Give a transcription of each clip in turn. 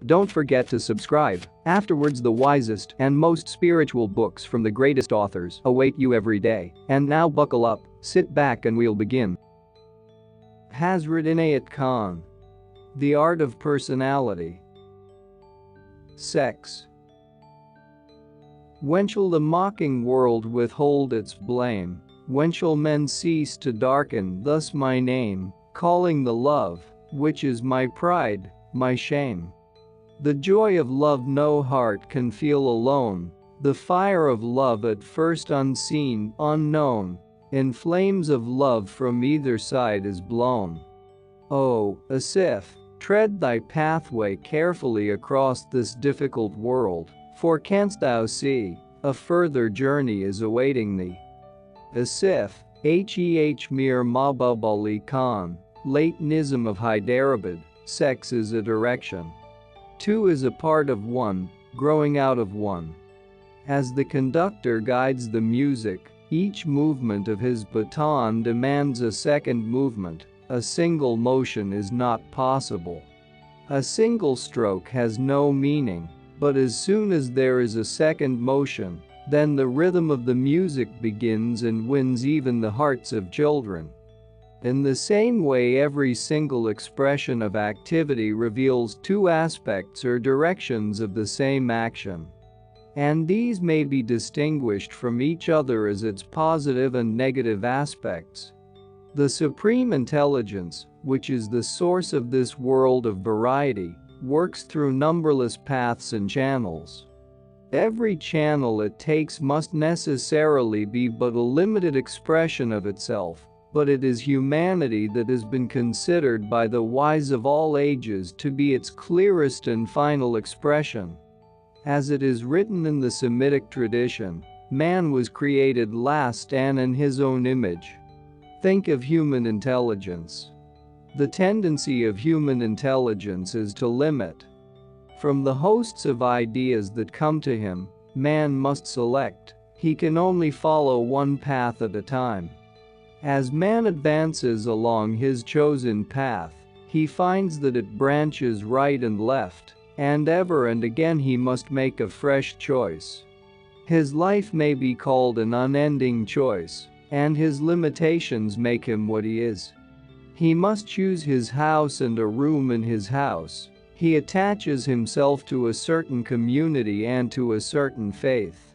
Don't forget to subscribe. Afterwards, the wisest and most spiritual books from the greatest authors await you every day. And now buckle up, sit back and we'll begin. Hazrat Inayat Khan. The Art of Personality. Sex. When shall the mocking world withhold its blame? When shall men cease to darken thus my name, calling the love, which is my pride, my shame? The joy of love no heart can feel alone, the fire of love at first unseen, unknown, in flames of love from either side is blown. Oh, Asif, tread thy pathway carefully across this difficult world, for canst thou see, a further journey is awaiting thee. Asif, Mir Mahbub Ali Khan, late Nizam of Hyderabad. Sex is a direction. Two is a part of one, growing out of one. As the conductor guides the music, each movement of his baton demands a second movement. A single motion is not possible. A single stroke has no meaning, but as soon as there is a second motion, then the rhythm of the music begins and wins even the hearts of children. In the same way, every single expression of activity reveals two aspects or directions of the same action. And these may be distinguished from each other as its positive and negative aspects. The Supreme Intelligence, which is the source of this world of variety, works through numberless paths and channels. Every channel it takes must necessarily be but a limited expression of itself. But it is humanity that has been considered by the wise of all ages to be its clearest and final expression. As it is written in the Semitic tradition, man was created last and in his own image. Think of human intelligence. The tendency of human intelligence is to limit. From the hosts of ideas that come to him, man must select. He can only follow one path at a time. As man advances along his chosen path, he finds that it branches right and left, and ever and again he must make a fresh choice. His life may be called an unending choice, and his limitations make him what he is. He must choose his house and a room in his house. He attaches himself to a certain community and to a certain faith.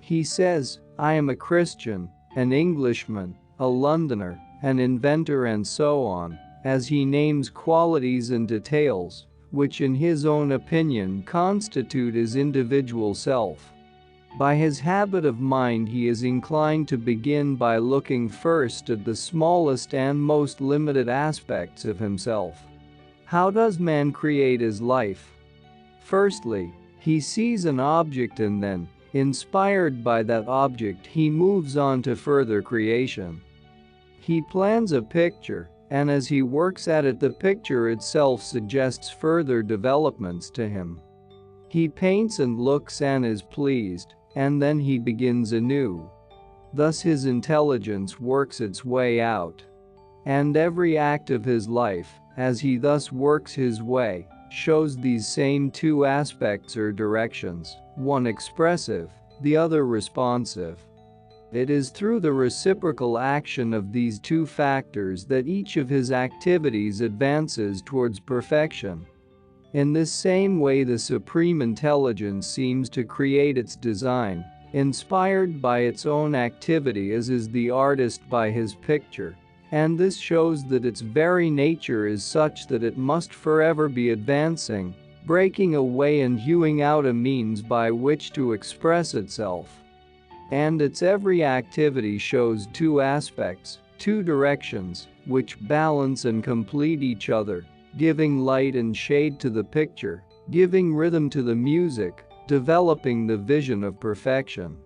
He says, I am a Christian, an Englishman, a Londoner, an inventor and so on, as he names qualities and details, which in his own opinion constitute his individual self. By his habit of mind he is inclined to begin by looking first at the smallest and most limited aspects of himself. How does man create his life? Firstly, he sees an object and then, inspired by that object, he moves on to further creation. He plans a picture, and as he works at it, the picture itself suggests further developments to him. He paints and looks and is pleased, and then he begins anew. Thus his intelligence works its way out. And every act of his life, as he thus works his way, shows these same two aspects or directions, one expressive, the other responsive. It is through the reciprocal action of these two factors that each of his activities advances towards perfection. In this same way, the Supreme Intelligence seems to create its design, inspired by its own activity as is the artist by his picture, and this shows that its very nature is such that it must forever be advancing, breaking away and hewing out a means by which to express itself. And its every activity shows two aspects, two directions, which balance and complete each other, giving light and shade to the picture, giving rhythm to the music, developing the vision of perfection.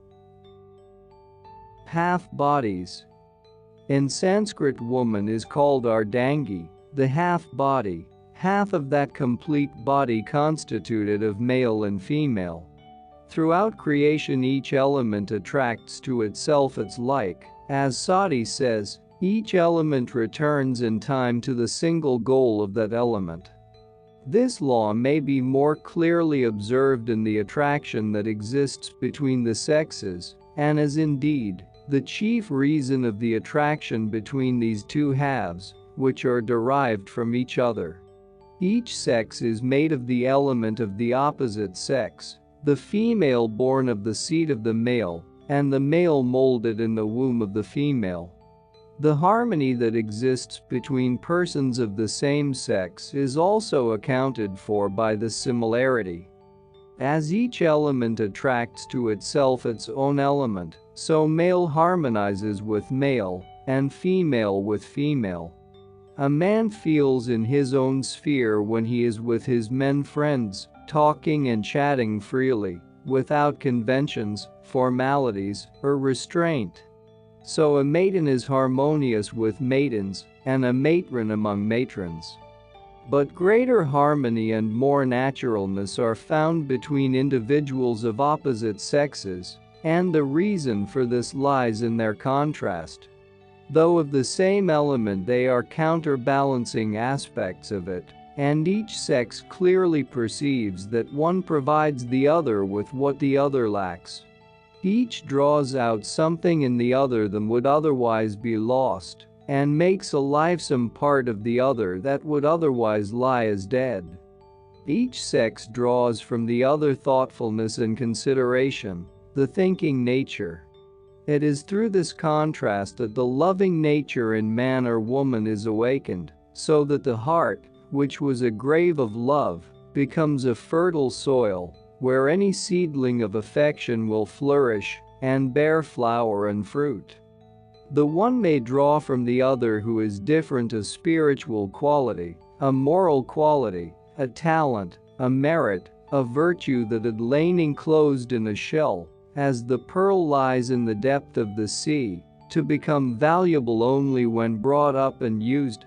Half-bodies. In Sanskrit, woman is called Ardhangi, the half-body, half of that complete body constituted of male and female. Throughout creation, each element attracts to itself its like. As Sati says, each element returns in time to the single goal of that element. This law may be more clearly observed in the attraction that exists between the sexes, and is indeed the chief reason of the attraction between these two halves, which are derived from each other. Each sex is made of the element of the opposite sex, the female born of the seed of the male, and the male molded in the womb of the female. The harmony that exists between persons of the same sex is also accounted for by this similarity. As each element attracts to itself its own element, so male harmonizes with male, and female with female. A man feels in his own sphere when he is with his men friends, talking and chatting freely, without conventions, formalities, or restraint. So a maiden is harmonious with maidens, and a matron among matrons. But greater harmony and more naturalness are found between individuals of opposite sexes, and the reason for this lies in their contrast. Though of the same element, they are counterbalancing aspects of it, and each sex clearly perceives that one provides the other with what the other lacks. Each draws out something in the other that would otherwise be lost, and makes a lifesome part of the other that would otherwise lie as dead. Each sex draws from the other thoughtfulness and consideration, the thinking nature. It is through this contrast that the loving nature in man or woman is awakened, so that the heart, which was a grave of love, becomes a fertile soil, where any seedling of affection will flourish and bear flower and fruit. The one may draw from the other who is different a spiritual quality, a moral quality, a talent, a merit, a virtue that had lain enclosed in a shell, as the pearl lies in the depth of the sea, to become valuable only when brought up and used.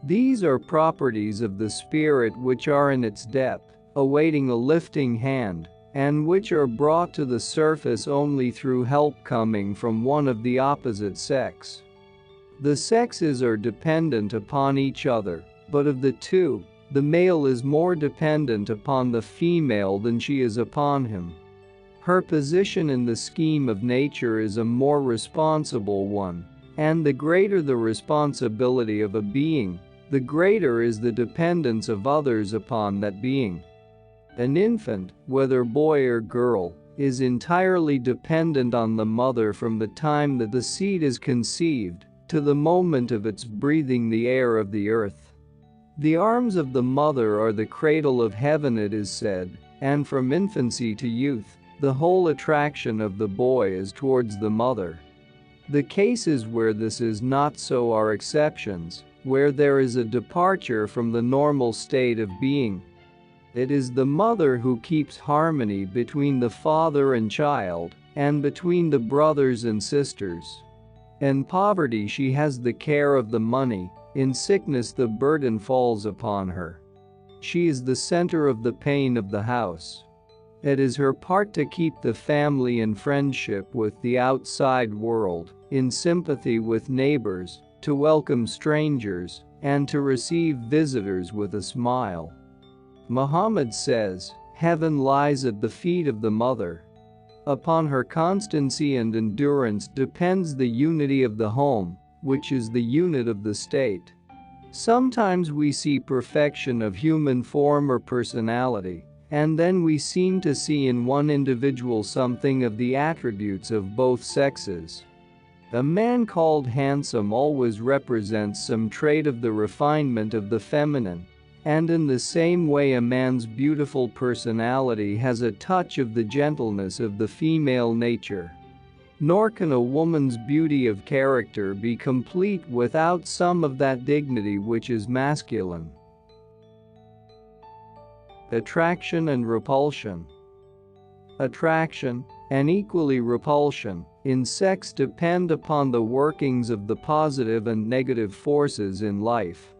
These are properties of the spirit which are in its depth, awaiting a lifting hand, and which are brought to the surface only through help coming from one of the opposite sex. The sexes are dependent upon each other, but of the two, the male is more dependent upon the female than she is upon him. Her position in the scheme of nature is a more responsible one, and the greater the responsibility of a being, the greater is the dependence of others upon that being. An infant, whether boy or girl, is entirely dependent on the mother from the time that the seed is conceived to the moment of its breathing the air of the earth. The arms of the mother are the cradle of heaven, it is said, and from infancy to youth, the whole attraction of the boy is towards the mother. The cases where this is not so are exceptions, where there is a departure from the normal state of being. It is the mother who keeps harmony between the father and child, and between the brothers and sisters. In poverty she has the care of the money, in sickness the burden falls upon her. She is the center of the pain of the house. It is her part to keep the family in friendship with the outside world, in sympathy with neighbors, to welcome strangers, and to receive visitors with a smile. Muhammad says, "Heaven lies at the feet of the mother." Upon her constancy and endurance depends the unity of the home, which is the unit of the state. Sometimes we see perfection of human form or personality, and then we seem to see in one individual something of the attributes of both sexes. A man called handsome always represents some trait of the refinement of the feminine, and in the same way a man's beautiful personality has a touch of the gentleness of the female nature. Nor can a woman's beauty of character be complete without some of that dignity which is masculine. Attraction and repulsion. Attraction, and equally repulsion, in sex depend upon the workings of the positive and negative forces in life.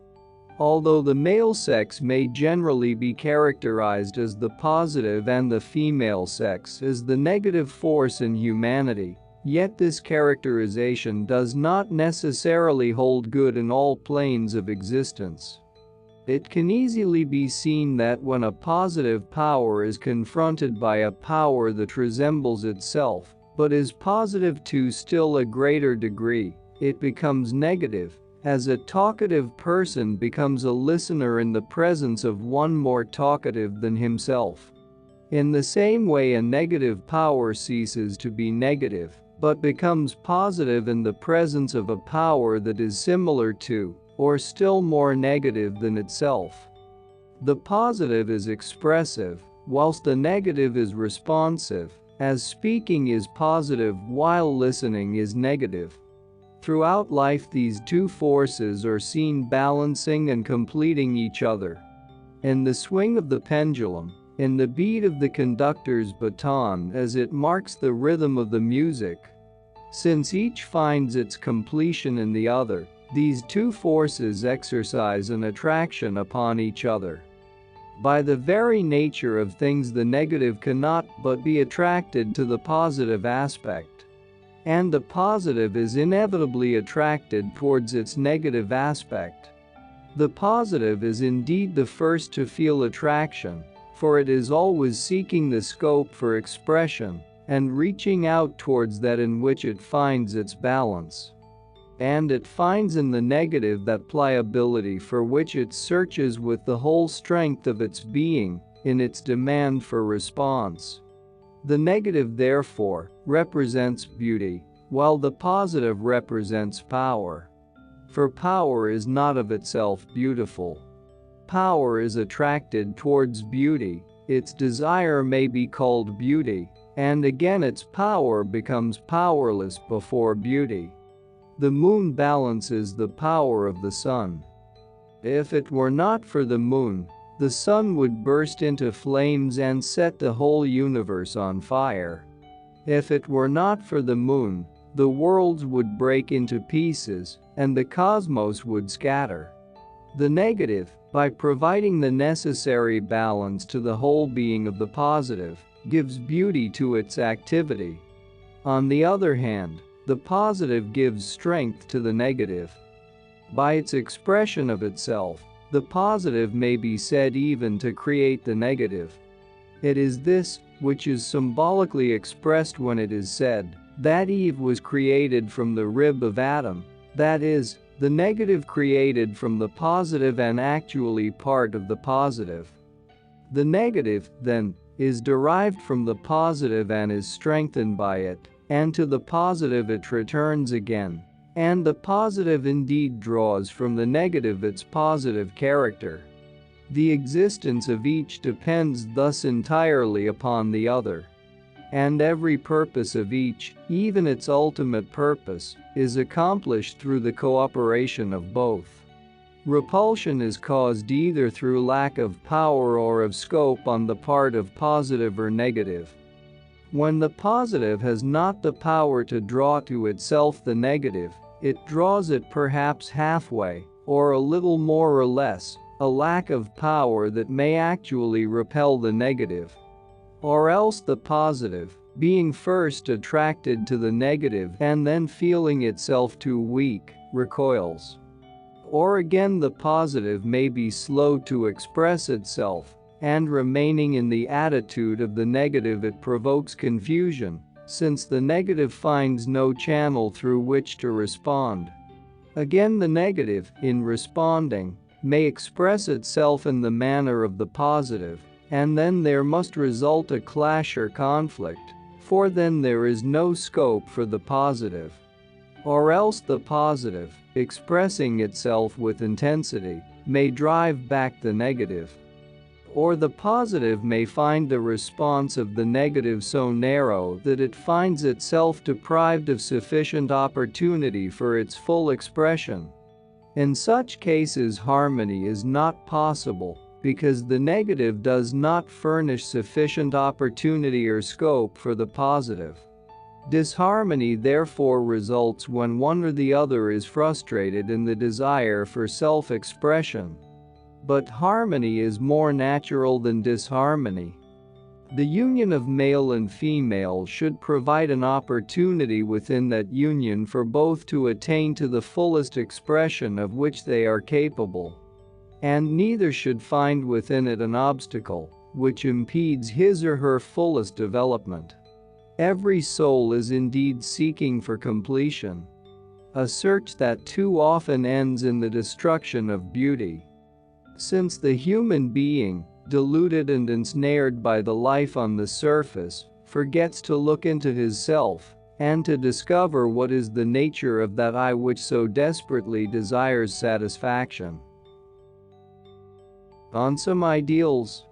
Although the male sex may generally be characterized as the positive and the female sex as the negative force in humanity, yet this characterization does not necessarily hold good in all planes of existence. It can easily be seen that when a positive power is confronted by a power that resembles itself, but is positive to still a greater degree, it becomes negative, as a talkative person becomes a listener in the presence of one more talkative than himself. In the same way, a negative power ceases to be negative, but becomes positive in the presence of a power that is similar to, or still more negative than itself. The positive is expressive, whilst the negative is responsive, as speaking is positive while listening is negative. Throughout life, these two forces are seen balancing and completing each other. In the swing of the pendulum, in the beat of the conductor's baton as it marks the rhythm of the music. Since each finds its completion in the other, these two forces exercise an attraction upon each other. By the very nature of things, the negative cannot but be attracted to the positive aspect. And the positive is inevitably attracted towards its negative aspect. The positive is indeed the first to feel attraction, for it is always seeking the scope for expression and reaching out towards that in which it finds its balance. And it finds in the negative that pliability for which it searches with the whole strength of its being, in its demand for response. The negative, therefore, represents beauty, while the positive represents power. For power is not of itself beautiful. Power is attracted towards beauty, its desire may be called beauty, and again its power becomes powerless before beauty. The moon balances the power of the sun. If it were not for the moon, the sun would burst into flames and set the whole universe on fire. If it were not for the moon, the worlds would break into pieces, and the cosmos would scatter. The negative, by providing the necessary balance to the whole being of the positive, gives beauty to its activity. On the other hand, the positive gives strength to the negative. By its expression of itself, the positive may be said even to create the negative. It is this which is symbolically expressed when it is said that Eve was created from the rib of Adam, that is, the negative created from the positive and actually part of the positive. The negative, then, is derived from the positive and is strengthened by it, and to the positive it returns again, and the positive indeed draws from the negative its positive character. The existence of each depends thus entirely upon the other. And every purpose of each, even its ultimate purpose, is accomplished through the cooperation of both. Repulsion is caused either through lack of power or of scope on the part of positive or negative. When the positive has not the power to draw to itself the negative, it draws it perhaps halfway, or a little more or less, a lack of power that may actually repel the negative. Or else the positive, being first attracted to the negative and then feeling itself too weak, recoils. Or again the positive may be slow to express itself, and remaining in the attitude of the negative it provokes confusion, since the negative finds no channel through which to respond. Again the negative, in responding, may express itself in the manner of the positive, and then there must result a clash or conflict, for then there is no scope for the positive. Or else the positive, expressing itself with intensity, may drive back the negative. Or the positive may find the response of the negative so narrow that it finds itself deprived of sufficient opportunity for its full expression. In such cases harmony is not possible, because the negative does not furnish sufficient opportunity or scope for the positive. Disharmony therefore results when one or the other is frustrated in the desire for self-expression. But harmony is more natural than disharmony. The union of male and female should provide an opportunity within that union for both to attain to the fullest expression of which they are capable. and neither should find within it an obstacle which impedes his or her fullest development. Every soul is indeed seeking for completion, a search that too often ends in the destruction of beauty. Since the human being, deluded and ensnared by the life on the surface, forgets to look into his self and to discover what is the nature of that I which so desperately desires satisfaction. On some ideals.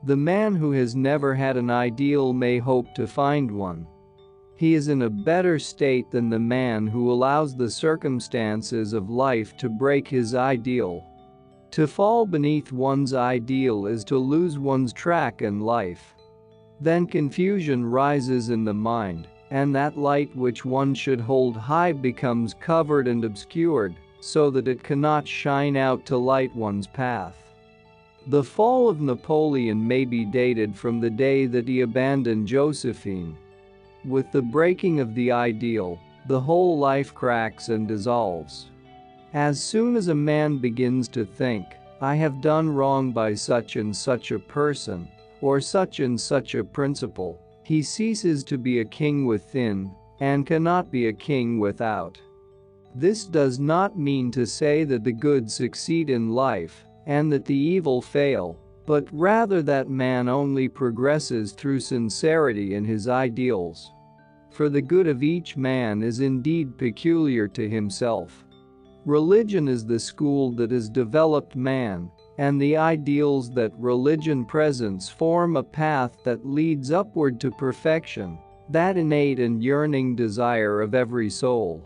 The man who has never had an ideal may hope to find one. He is in a better state than the man who allows the circumstances of life to break his ideal. To fall beneath one's ideal is to lose one's track in life. Then confusion rises in the mind, and that light which one should hold high becomes covered and obscured, so that it cannot shine out to light one's path. The fall of Napoleon may be dated from the day that he abandoned Josephine. With the breaking of the ideal, the whole life cracks and dissolves. As soon as a man begins to think, I have done wrong by such and such a person, or such and such a principle, he ceases to be a king within, and cannot be a king without. This does not mean to say that the good succeed in life, and that the evil fail, but rather that man only progresses through sincerity in his ideals. For the good of each man is indeed peculiar to himself. Religion is the school that has developed man, and the ideals that religion presents form a path that leads upward to perfection, that innate and yearning desire of every soul.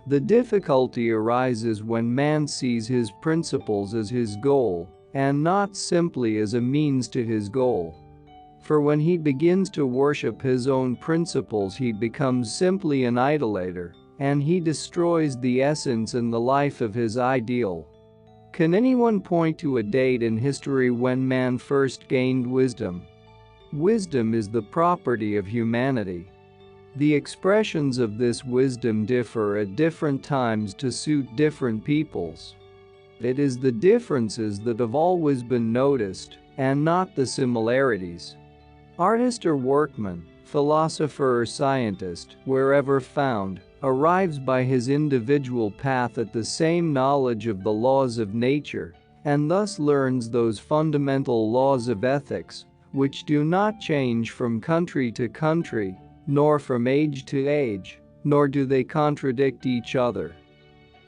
The difficulty arises when man sees his principles as his goal, and not simply as a means to his goal. For when he begins to worship his own principles, he becomes simply an idolater, and he destroys the essence and the life of his ideal. Can anyone point to a date in history when man first gained wisdom? Wisdom is the property of humanity. The expressions of this wisdom differ at different times to suit different peoples. It is the differences that have always been noticed, and not the similarities. Artist or workman, philosopher or scientist, wherever found, arrives by his individual path at the same knowledge of the laws of nature, and thus learns those fundamental laws of ethics, which do not change from country to country, nor from age to age, nor do they contradict each other.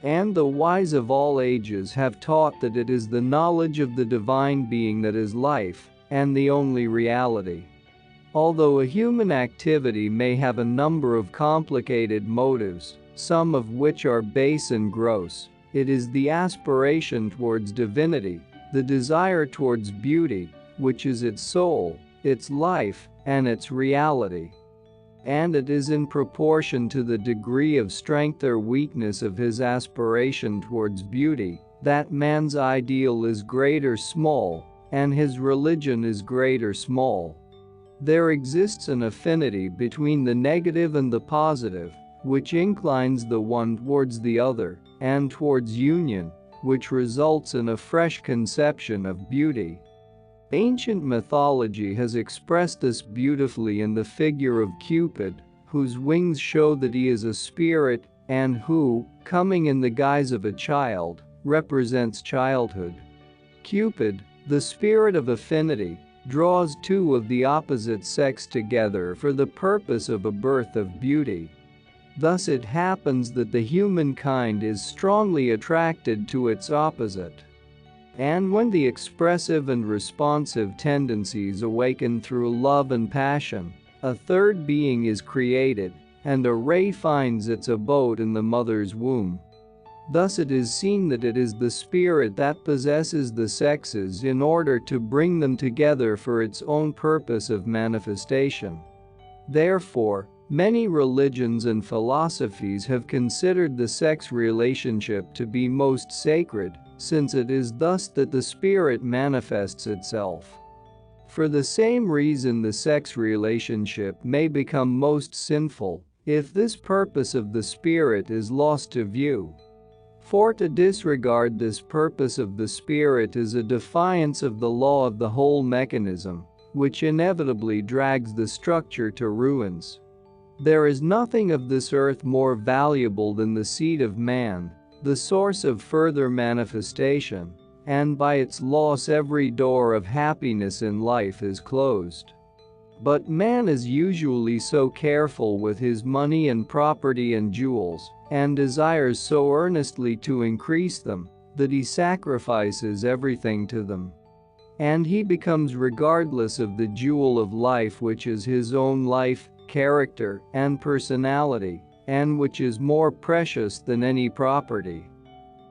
And the wise of all ages have taught that it is the knowledge of the divine being that is life, and the only reality. Although a human activity may have a number of complicated motives, some of which are base and gross, it is the aspiration towards divinity, the desire towards beauty, which is its soul, its life, and its reality. And it is in proportion to the degree of strength or weakness of his aspiration towards beauty that man's ideal is great or small, and his religion is great or small. There exists an affinity between the negative and the positive, which inclines the one towards the other, and towards union, which results in a fresh conception of beauty. Ancient mythology has expressed this beautifully in the figure of Cupid, whose wings show that he is a spirit, and who, coming in the guise of a child, represents childhood. Cupid, the spirit of affinity, draws two of the opposite sex together for the purpose of a birth of beauty. Thus it happens that the humankind is strongly attracted to its opposite. And when the expressive and responsive tendencies awaken through love and passion, a third being is created, and a ray finds its abode in the mother's womb. Thus it is seen that it is the spirit that possesses the sexes in order to bring them together for its own purpose of manifestation. Therefore, many religions and philosophies have considered the sex relationship to be most sacred, since it is thus that the spirit manifests itself. For the same reason, the sex relationship may become most sinful if this purpose of the spirit is lost to view. For to disregard this purpose of the spirit is a defiance of the law of the whole mechanism, which inevitably drags the structure to ruins. There is nothing of this earth more valuable than the seed of man, the source of further manifestation, and by its loss every door of happiness in life is closed. But man is usually so careful with his money and property and jewels, and desires so earnestly to increase them, that he sacrifices everything to them. And he becomes regardless of the jewel of life which is his own life, character, and personality, and which is more precious than any property.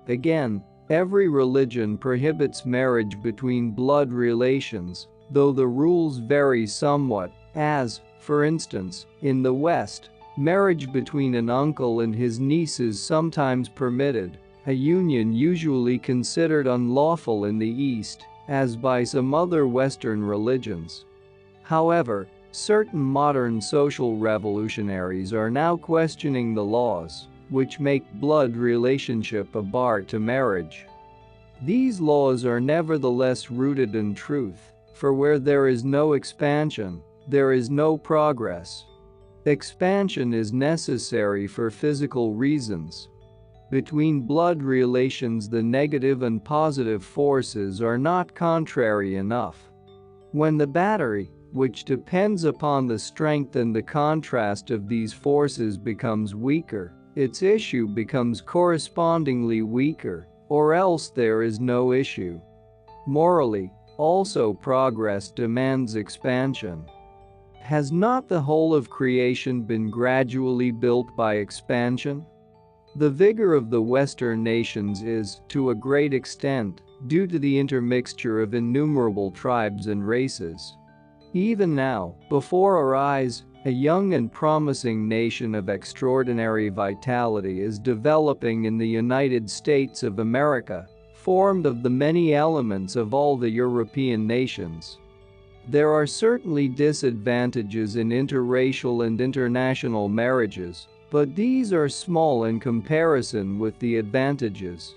Again, every religion prohibits marriage between blood relations, though the rules vary somewhat, as, for instance, in the West, marriage between an uncle and his niece is sometimes permitted, a union usually considered unlawful in the East, as by some other Western religions. However, certain modern social revolutionaries are now questioning the laws, which make blood relationship a bar to marriage. These laws are nevertheless rooted in truth, for where there is no expansion, there is no progress. Expansion is necessary for physical reasons. Between blood relations, the negative and positive forces are not contrary enough. When the battery, which depends upon the strength and the contrast of these forces, becomes weaker, its issue becomes correspondingly weaker, or else there is no issue. Morally, also, progress demands expansion. Has not the whole of creation been gradually built by expansion? The vigor of the Western nations is, to a great extent, due to the intermixture of innumerable tribes and races. Even now, before our eyes, a young and promising nation of extraordinary vitality is developing in the United States of America, formed of the many elements of all the European nations. There are certainly disadvantages in interracial and international marriages, but these are small in comparison with the advantages.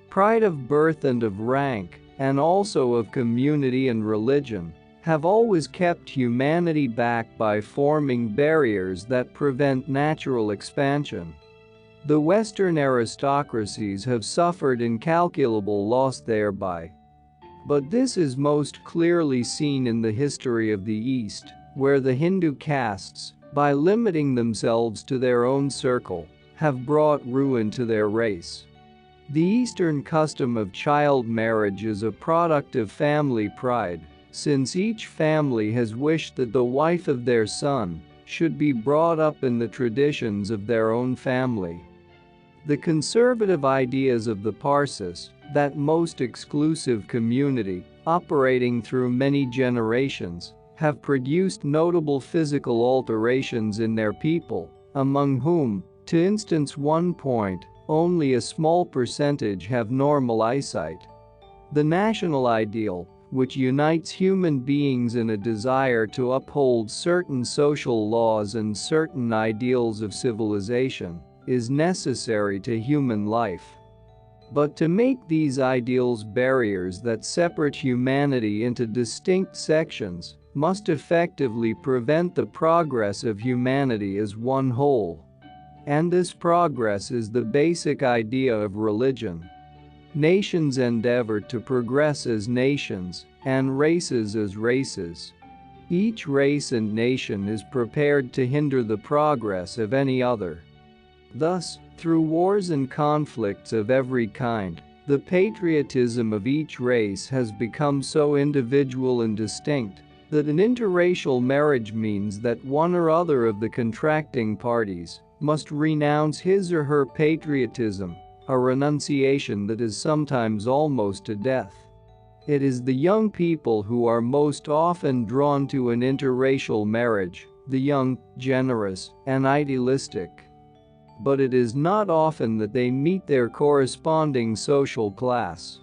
Pride of birth and of rank, and also of community and religion, have always kept humanity back by forming barriers that prevent natural expansion. The Western aristocracies have suffered incalculable loss thereby. But this is most clearly seen in the history of the East, where the Hindu castes, by limiting themselves to their own circle, have brought ruin to their race. The Eastern custom of child marriage is a product of family pride, since each family has wished that the wife of their son should be brought up in the traditions of their own family. The conservative ideas of the Parsis, that most exclusive community, operating through many generations, have produced notable physical alterations in their people, among whom, to instance one point, only a small percentage have normal eyesight. The national ideal, which unites human beings in a desire to uphold certain social laws and certain ideals of civilization, is necessary to human life. But to make these ideals barriers that separate humanity into distinct sections, must effectively prevent the progress of humanity as one whole. And this progress is the basic idea of religion. Nations endeavor to progress as nations, and races as races. Each race and nation is prepared to hinder the progress of any other. Thus, through wars and conflicts of every kind, the patriotism of each race has become so individual and distinct that an interracial marriage means that one or other of the contracting parties must renounce his or her patriotism, a renunciation that is sometimes almost to death. It is the young people who are most often drawn to an interracial marriage, the young, generous, and idealistic. But it is not often that they meet their corresponding social class.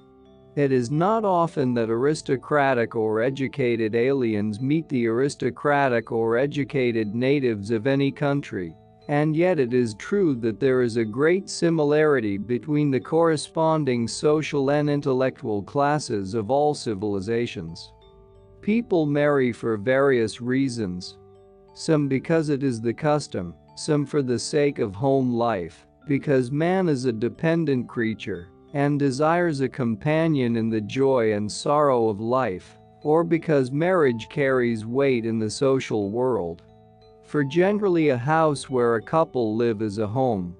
It is not often that aristocratic or educated aliens meet the aristocratic or educated natives of any country, and yet it is true that there is a great similarity between the corresponding social and intellectual classes of all civilizations. People marry for various reasons. Some because it is the custom, some for the sake of home life, because man is a dependent creature and desires a companion in the joy and sorrow of life, or because marriage carries weight in the social world. For generally a house where a couple live is a home.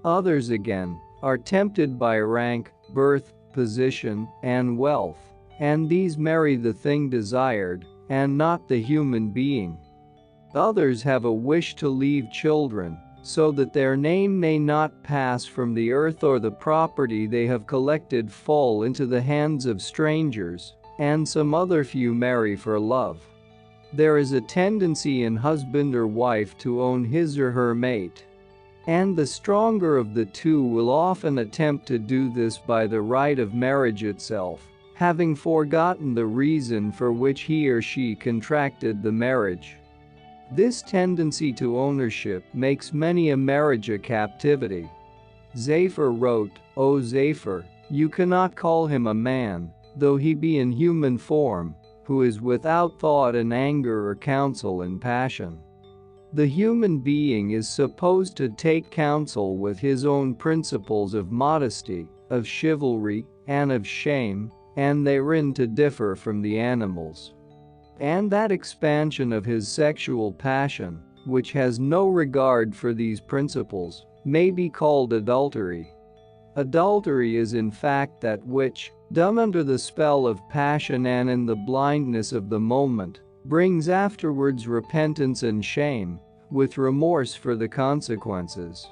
Others again are tempted by rank, birth, position, and wealth, and these marry the thing desired and not the human being. Others have a wish to leave children so that their name may not pass from the earth or the property they have collected fall into the hands of strangers, and some other few marry for love. There is a tendency in husband or wife to own his or her mate, and the stronger of the two will often attempt to do this by the rite of marriage itself, having forgotten the reason for which he or she contracted the marriage. This tendency to ownership makes many a marriage a captivity. Zafir wrote, "O Zafir, you cannot call him a man, though he be in human form, who is without thought and anger or counsel and passion." The human being is supposed to take counsel with his own principles of modesty, of chivalry, and of shame, and therein to differ from the animals. And that expansion of his sexual passion, which has no regard for these principles, may be called adultery. Adultery is in fact that which, done under the spell of passion and in the blindness of the moment, brings afterwards repentance and shame, with remorse for the consequences.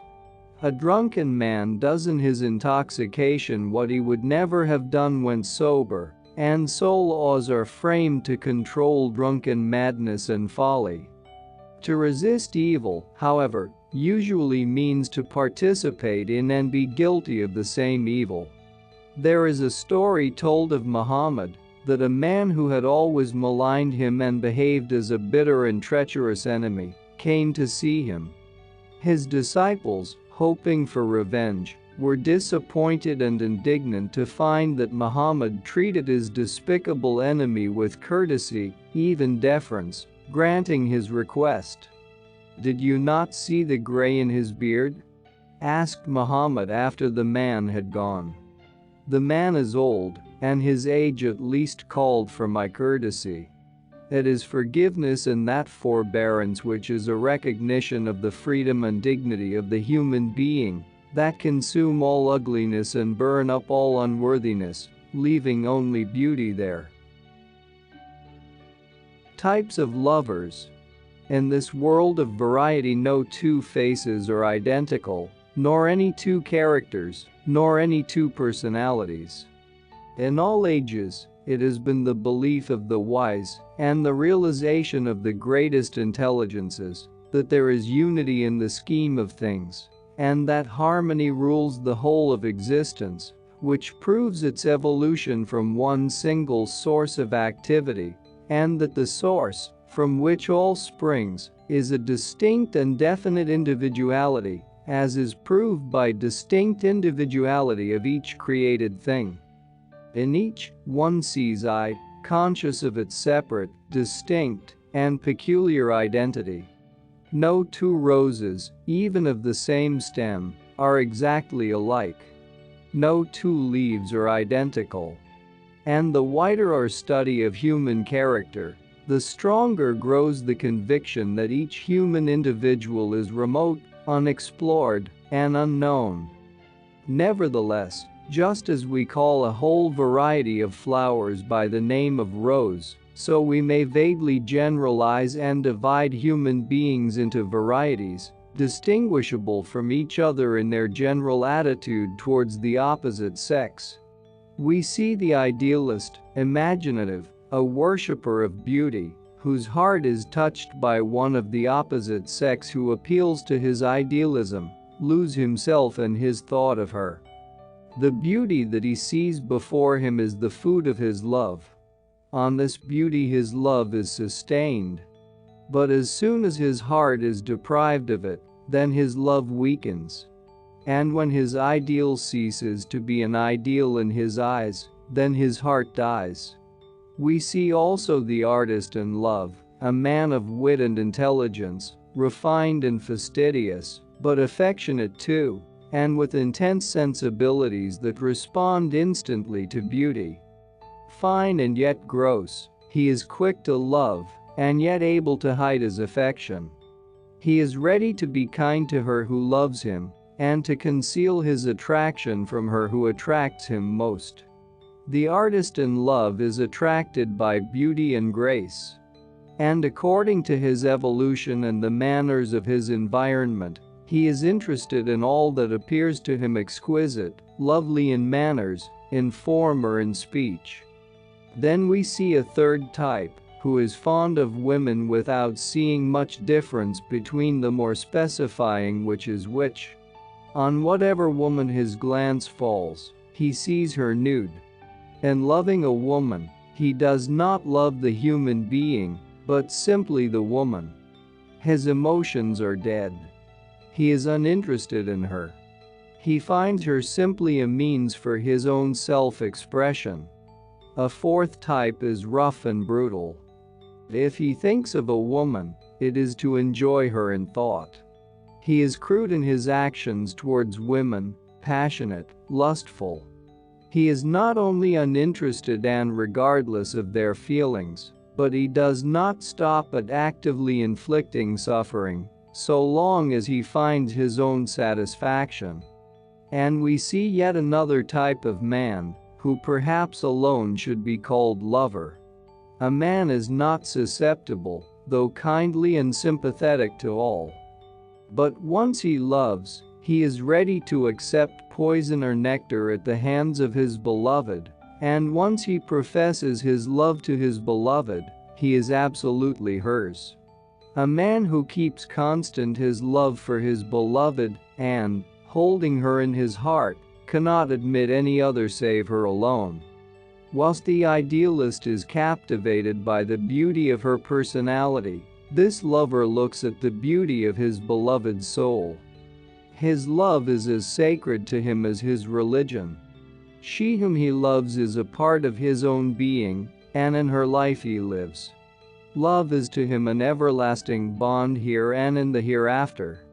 A drunken man does in his intoxication what he would never have done when sober, and so laws are framed to control drunken madness and folly. To resist evil, however, usually means to participate in and be guilty of the same evil. There is a story told of Muhammad that a man who had always maligned him and behaved as a bitter and treacherous enemy came to see him. His disciples, hoping for revenge, were disappointed and indignant to find that Muhammad treated his despicable enemy with courtesy, even deference, granting his request. "Did you not see the gray in his beard?" asked Muhammad after the man had gone. "The man is old, and his age at least called for my courtesy. It is forgiveness and that forbearance which is a recognition of the freedom and dignity of the human being that consume all ugliness and burn up all unworthiness, leaving only beauty there." Types of lovers. In this world of variety, no two faces are identical, nor any two characters, nor any two personalities. In all ages, it has been the belief of the wise and the realization of the greatest intelligences that there is unity in the scheme of things, and that harmony rules the whole of existence, which proves its evolution from one single source of activity, and that the source, from which all springs, is a distinct and definite individuality, as is proved by distinct individuality of each created thing. In each, one sees I, conscious of its separate, distinct, and peculiar identity. No two roses, even of the same stem, are exactly alike. No two leaves are identical. And the wider our study of human character, the stronger grows the conviction that each human individual is remote, unexplored, and unknown. Nevertheless, just as we call a whole variety of flowers by the name of rose, so we may vaguely generalize and divide human beings into varieties, distinguishable from each other in their general attitude towards the opposite sex. We see the idealist, imaginative, a worshipper of beauty, whose heart is touched by one of the opposite sex who appeals to his idealism, lose himself in his thought of her. The beauty that he sees before him is the food of his love. On this beauty his love is sustained. But as soon as his heart is deprived of it, then his love weakens. And when his ideal ceases to be an ideal in his eyes, then his heart dies. We see also the artist in love, a man of wit and intelligence, refined and fastidious, but affectionate too, and with intense sensibilities that respond instantly to beauty. Fine and yet gross, he is quick to love, and yet able to hide his affection. He is ready to be kind to her who loves him, and to conceal his attraction from her who attracts him most. The artist in love is attracted by beauty and grace. And according to his evolution and the manners of his environment, he is interested in all that appears to him exquisite, lovely in manners, in form or in speech. Then we see a third type, who is fond of women without seeing much difference between them or specifying which is which. On whatever woman his glance falls, he sees her nude. In loving a woman, he does not love the human being, but simply the woman. His emotions are dead. He is uninterested in her. He finds her simply a means for his own self-expression. A fourth type is rough and brutal. If he thinks of a woman, it is to enjoy her in thought. He is crude in his actions towards women, passionate, lustful. He is not only uninterested and regardless of their feelings, but he does not stop at actively inflicting suffering, so long as he finds his own satisfaction. And we see yet another type of man, who perhaps alone should be called lover. A man is not susceptible, though kindly and sympathetic to all. But once he loves, he is ready to accept poison or nectar at the hands of his beloved, and once he professes his love to his beloved, he is absolutely hers. A man who keeps constant his love for his beloved and, holding her in his heart, cannot admit any other save her alone. Whilst the idealist is captivated by the beauty of her personality, this lover looks at the beauty of his beloved's soul. His love is as sacred to him as his religion. She whom he loves is a part of his own being, and in her life he lives. Love is to him an everlasting bond here and in the hereafter.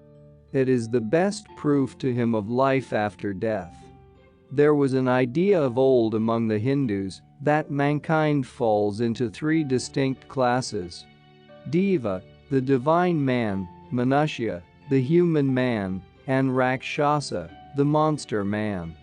It is the best proof to him of life after death. There was an idea of old among the Hindus that mankind falls into three distinct classes: Deva, the divine man; Manushya, the human man; and Rakshasa, the monster man.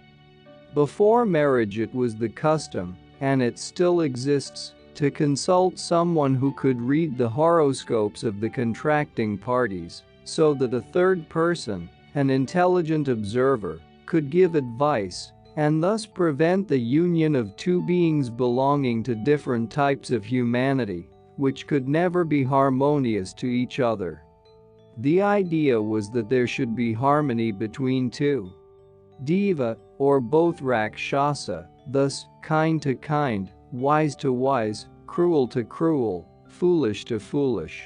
Before marriage it was the custom, and it still exists, to consult someone who could read the horoscopes of the contracting parties, so that a third person, an intelligent observer, could give advice, and thus prevent the union of two beings belonging to different types of humanity, which could never be harmonious to each other. The idea was that there should be harmony between two. Deva, or both Rakshasa, thus, kind to kind, wise to wise, cruel to cruel, foolish to foolish.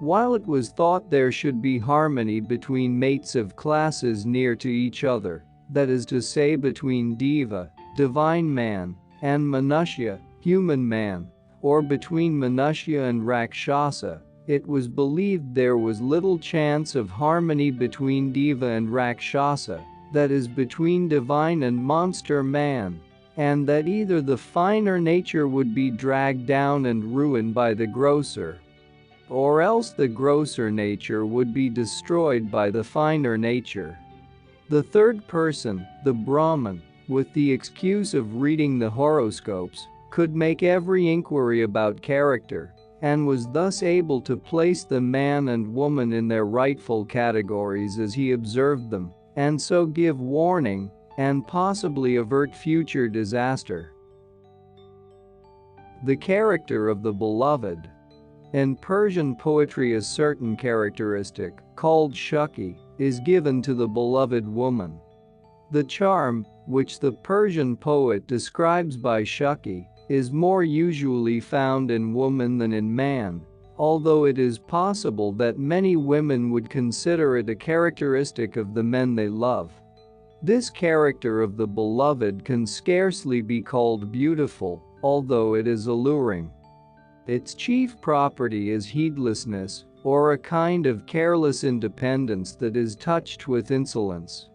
While it was thought there should be harmony between mates of classes near to each other, that is to say between Deva, divine man, and Manushya, human man, or between Manushya and Rakshasa, it was believed there was little chance of harmony between Deva and Rakshasa, that is between divine and monster man, and that either the finer nature would be dragged down and ruined by the grosser, or else the grosser nature would be destroyed by the finer nature. The third person, the Brahman, with the excuse of reading the horoscopes, could make every inquiry about character, and was thus able to place the man and woman in their rightful categories as he observed them, and so give warning, and possibly avert future disaster. The character of the beloved. In Persian poetry, a certain characteristic, called shakti, is given to the beloved woman. The charm, which the Persian poet describes by shakti, is more usually found in woman than in man, although it is possible that many women would consider it a characteristic of the men they love. This character of the beloved can scarcely be called beautiful, although it is alluring. Its chief property is heedlessness, or a kind of careless independence that is touched with insolence.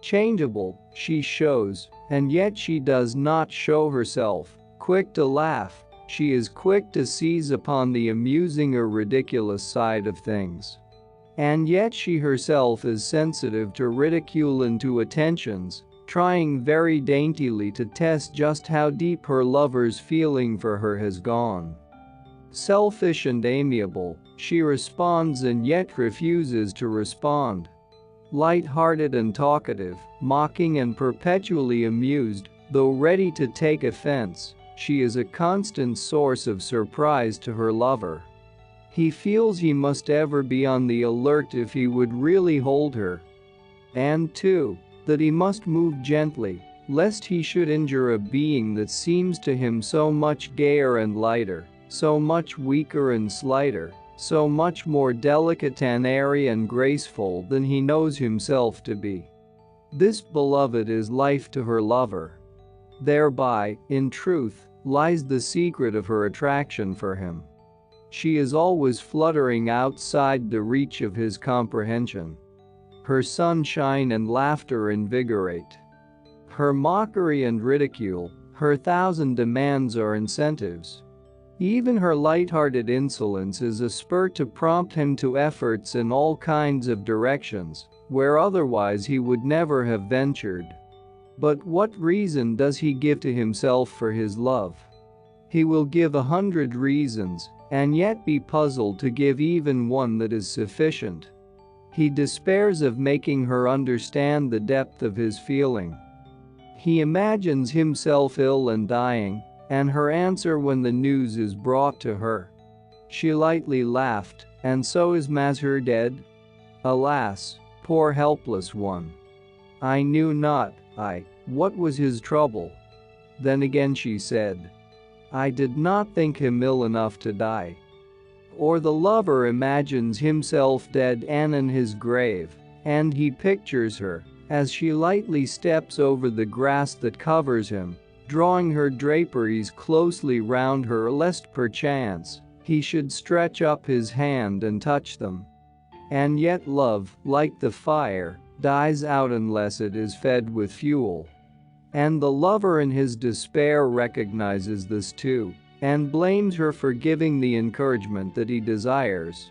Changeable, she shows, and yet she does not show herself. Quick to laugh, she is quick to seize upon the amusing or ridiculous side of things. And yet she herself is sensitive to ridicule and to attentions, trying very daintily to test just how deep her lover's feeling for her has gone. Selfish and amiable, she responds and yet refuses to respond. Light-hearted and talkative, mocking and perpetually amused, though ready to take offense, she is a constant source of surprise to her lover. He feels he must ever be on the alert if he would really hold her. And too, that he must move gently, lest he should injure a being that seems to him so much gayer and lighter, so much weaker and slighter, so much more delicate and airy and graceful than he knows himself to be. This beloved is life to her lover. Thereby, in truth, lies the secret of her attraction for him. She is always fluttering outside the reach of his comprehension. Her sunshine and laughter invigorate. Her mockery and ridicule, her thousand demands are incentives. Even her light-hearted insolence is a spur to prompt him to efforts in all kinds of directions, where otherwise he would never have ventured. But what reason does he give to himself for his love? He will give 100 reasons, and yet be puzzled to give even one that is sufficient. He despairs of making her understand the depth of his feeling. He imagines himself ill and dying, and her answer when the news is brought to her. She lightly laughed, and so is Mazhar dead? Alas, poor helpless one. I knew not, what was his trouble? Then again she said, I did not think him ill enough to die. Or the lover imagines himself dead and in his grave, and he pictures her, as she lightly steps over the grass that covers him, drawing her draperies closely round her lest perchance he should stretch up his hand and touch them. And yet love, like the fire, dies out unless it is fed with fuel. And the lover in his despair recognizes this too, and blames her for giving the encouragement that he desires.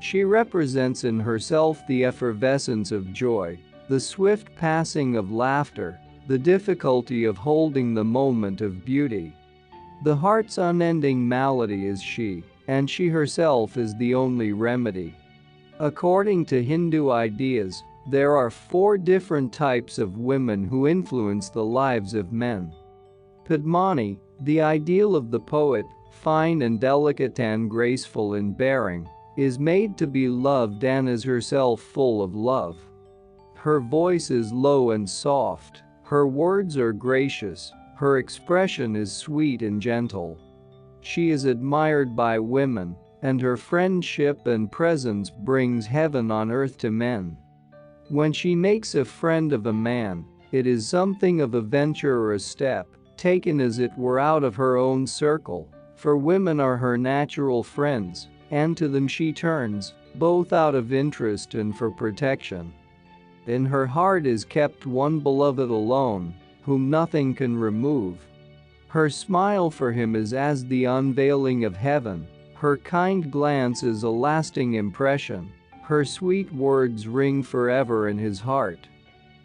She represents in herself the effervescence of joy, the swift passing of laughter, the difficulty of holding the moment of beauty. The heart's unending malady is she, and she herself is the only remedy. According to Hindu ideas, there are 4 different types of women who influence the lives of men. Padmani, the ideal of the poet, fine and delicate and graceful in bearing, is made to be loved and is herself full of love. Her voice is low and soft, her words are gracious, her expression is sweet and gentle. She is admired by women, and her friendship and presence brings heaven on earth to men. When she makes a friend of a man, it is something of a venture or a step, taken as it were out of her own circle, for women are her natural friends, and to them she turns, both out of interest and for protection. In her heart is kept one beloved alone, whom nothing can remove. Her smile for him is as the unveiling of heaven, her kind glance is a lasting impression, her sweet words ring forever in his heart.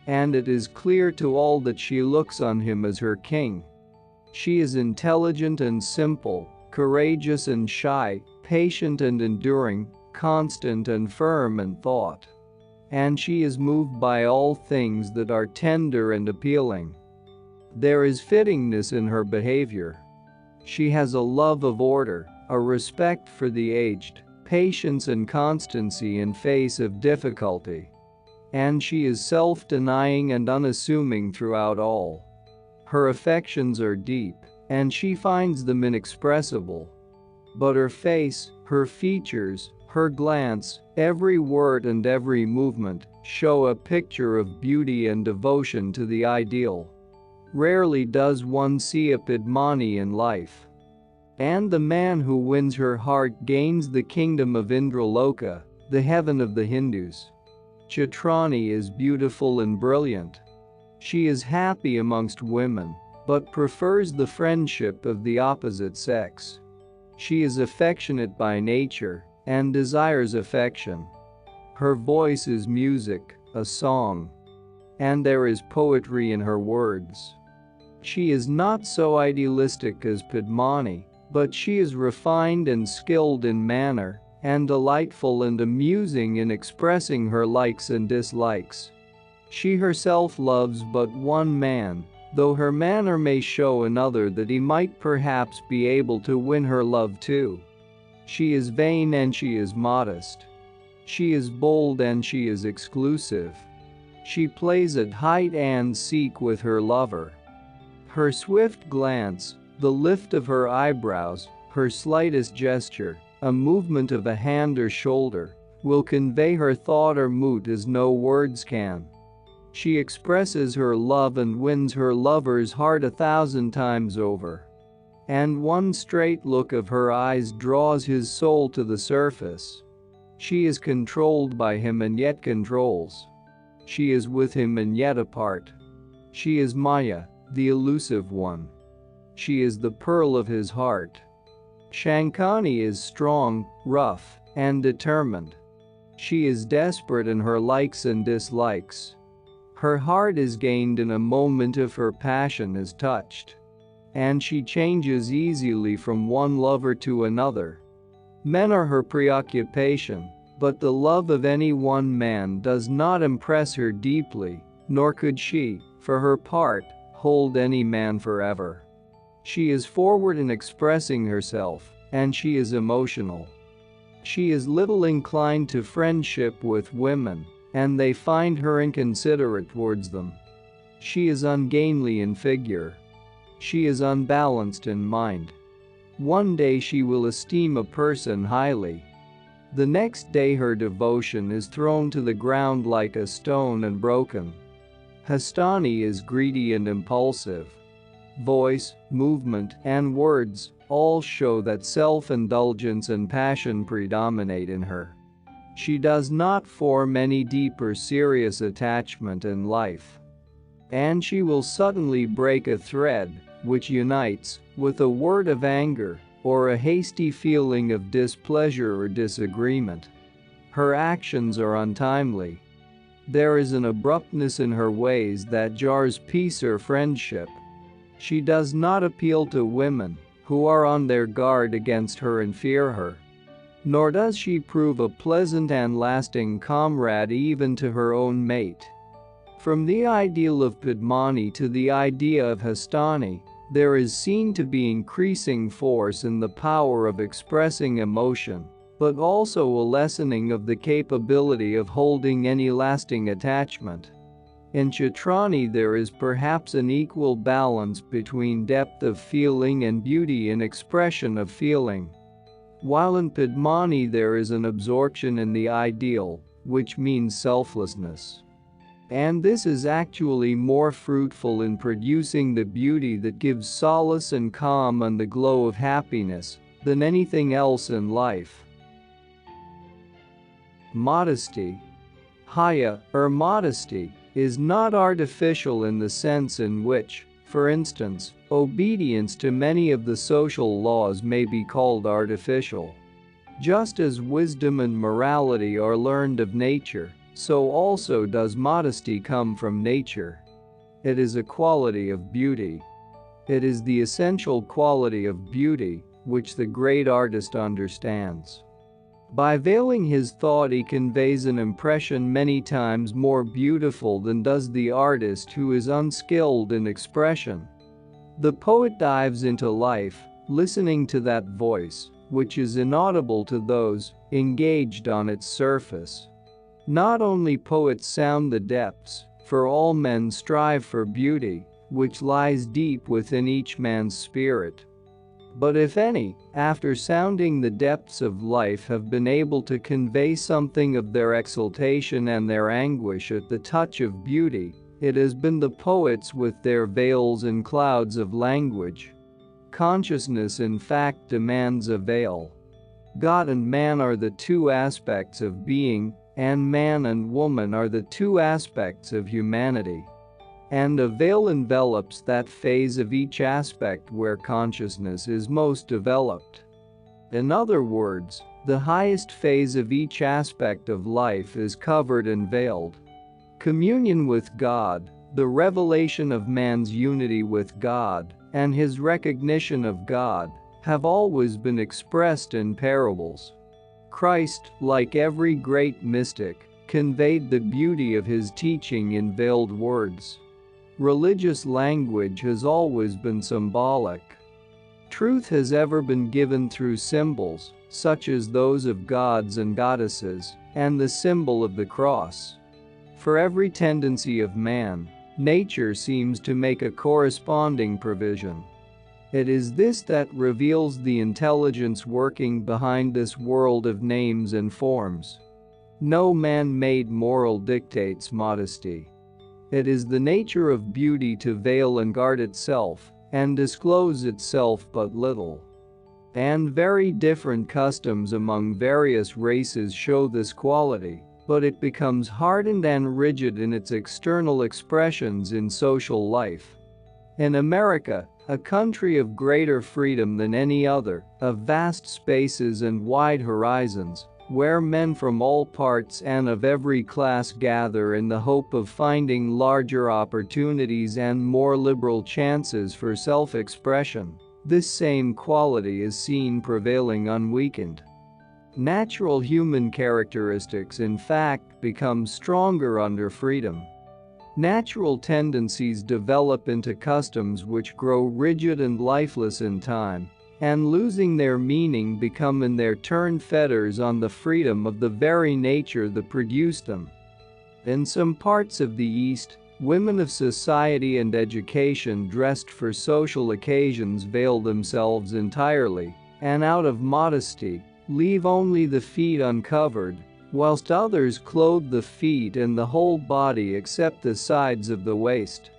And it is clear to all that she looks on him as her king. She is intelligent and simple, courageous and shy, patient and enduring, constant and firm in thought. And she is moved by all things that are tender and appealing. There is fittingness in her behavior. She has a love of order, a respect for the aged, patience and constancy in face of difficulty. And she is self-denying and unassuming throughout all. Her affections are deep, and she finds them inexpressible. But her face, Her features, her glance, every word and every movement show a picture of beauty and devotion to the ideal. Rarely does one see a Padmani in life. And the man who wins her heart gains the kingdom of Indraloka, the heaven of the Hindus. Chitrani is beautiful and brilliant. She is happy amongst women, but prefers the friendship of the opposite sex. She is affectionate by nature and desires affection. Her voice is music, a song. And there is poetry in her words. She is not so idealistic as Padmani, but she is refined and skilled in manner, and delightful and amusing in expressing her likes and dislikes. She herself loves but one man, though her manner may show another that he might perhaps be able to win her love too. She is vain and she is modest. She is bold and she is exclusive. She plays at hide and seek with her lover. Her swift glance, the lift of her eyebrows, her slightest gesture, a movement of a hand or shoulder, will convey her thought or mood as no words can. She expresses her love and wins her lover's heart 1,000 times over. And one straight look of her eyes draws his soul to the surface. She is controlled by him and yet controls. She is with him and yet apart. She is Maya, the elusive one. She is the pearl of his heart. Shankani is strong, rough, and determined. She is desperate in her likes and dislikes. Her heart is gained in a moment if her passion is touched. And she changes easily from one lover to another. Men are her preoccupation, but the love of any one man does not impress her deeply, nor could she, for her part, hold any man forever. She is forward in expressing herself, and she is emotional. She is little inclined to friendship with women, and they find her inconsiderate towards them. She is ungainly in figure. She is unbalanced in mind. One day she will esteem a person highly. The next day her devotion is thrown to the ground like a stone and broken. Hastani is greedy and impulsive. Voice, movement, and words all show that self-indulgence and passion predominate in her. She does not form any deep or serious attachment in life. And she will suddenly break a thread which unites with a word of anger or a hasty feeling of displeasure or disagreement. Her actions are untimely. There is an abruptness in her ways that jars peace or friendship. She does not appeal to women who are on their guard against her and fear her. Nor does she prove a pleasant and lasting comrade even to her own mate. From the ideal of Padmani to the idea of Hastani, there is seen to be increasing force in the power of expressing emotion, but also a lessening of the capability of holding any lasting attachment. In Chitrani there is perhaps an equal balance between depth of feeling and beauty in expression of feeling. While in Padmani there is an absorption in the ideal, which means selflessness. And this is actually more fruitful in producing the beauty that gives solace and calm and the glow of happiness than anything else in life. Modesty. Haya, or modesty, is not artificial in the sense in which, for instance, obedience to many of the social laws may be called artificial. Just as wisdom and morality are learned of nature, so also does modesty come from nature. It is a quality of beauty. It is the essential quality of beauty which the great artist understands. By veiling his thought he conveys an impression many times more beautiful than does the artist who is unskilled in expression. The poet dives into life, listening to that voice, which is inaudible to those engaged on its surface. Not only poets sound the depths, for all men strive for beauty, which lies deep within each man's spirit. But if any, after sounding the depths of life have been able to convey something of their exultation and their anguish at the touch of beauty, it has been the poets with their veils and clouds of language. Consciousness in fact demands a veil. God and man are the two aspects of being, and man and woman are the two aspects of humanity. And a veil envelops that phase of each aspect where consciousness is most developed. In other words, the highest phase of each aspect of life is covered and veiled. Communion with God, the revelation of man's unity with God, and his recognition of God, have always been expressed in parables. Christ, like every great mystic, conveyed the beauty of his teaching in veiled words. Religious language has always been symbolic. Truth has ever been given through symbols, such as those of gods and goddesses, and the symbol of the cross. For every tendency of man, nature seems to make a corresponding provision. It is this that reveals the intelligence working behind this world of names and forms. No man-made moral dictates modesty. It is the nature of beauty to veil and guard itself, and disclose itself but little. And very different customs among various races show this quality, but it becomes hardened and rigid in its external expressions in social life. In America, a country of greater freedom than any other, of vast spaces and wide horizons, where men from all parts and of every class gather in the hope of finding larger opportunities and more liberal chances for self-expression, this same quality is seen prevailing unweakened. Natural human characteristics in fact become stronger under freedom. Natural tendencies develop into customs which grow rigid and lifeless in time, and losing their meaning become in their turn fetters on the freedom of the very nature that produced them. In some parts of the East, women of society and education dressed for social occasions veil themselves entirely, and out of modesty, leave only the feet uncovered, whilst others clothe the feet and the whole body except the sides of the waist.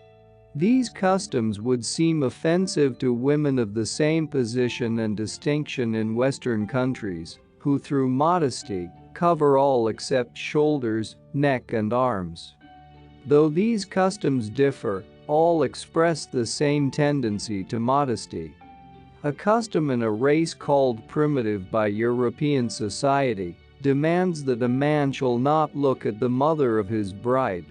These customs would seem offensive to women of the same position and distinction in Western countries, who through modesty, cover all except shoulders, neck and arms. Though these customs differ, all express the same tendency to modesty. A custom in a race called primitive by European society demands that a man shall not look at the mother of his bride.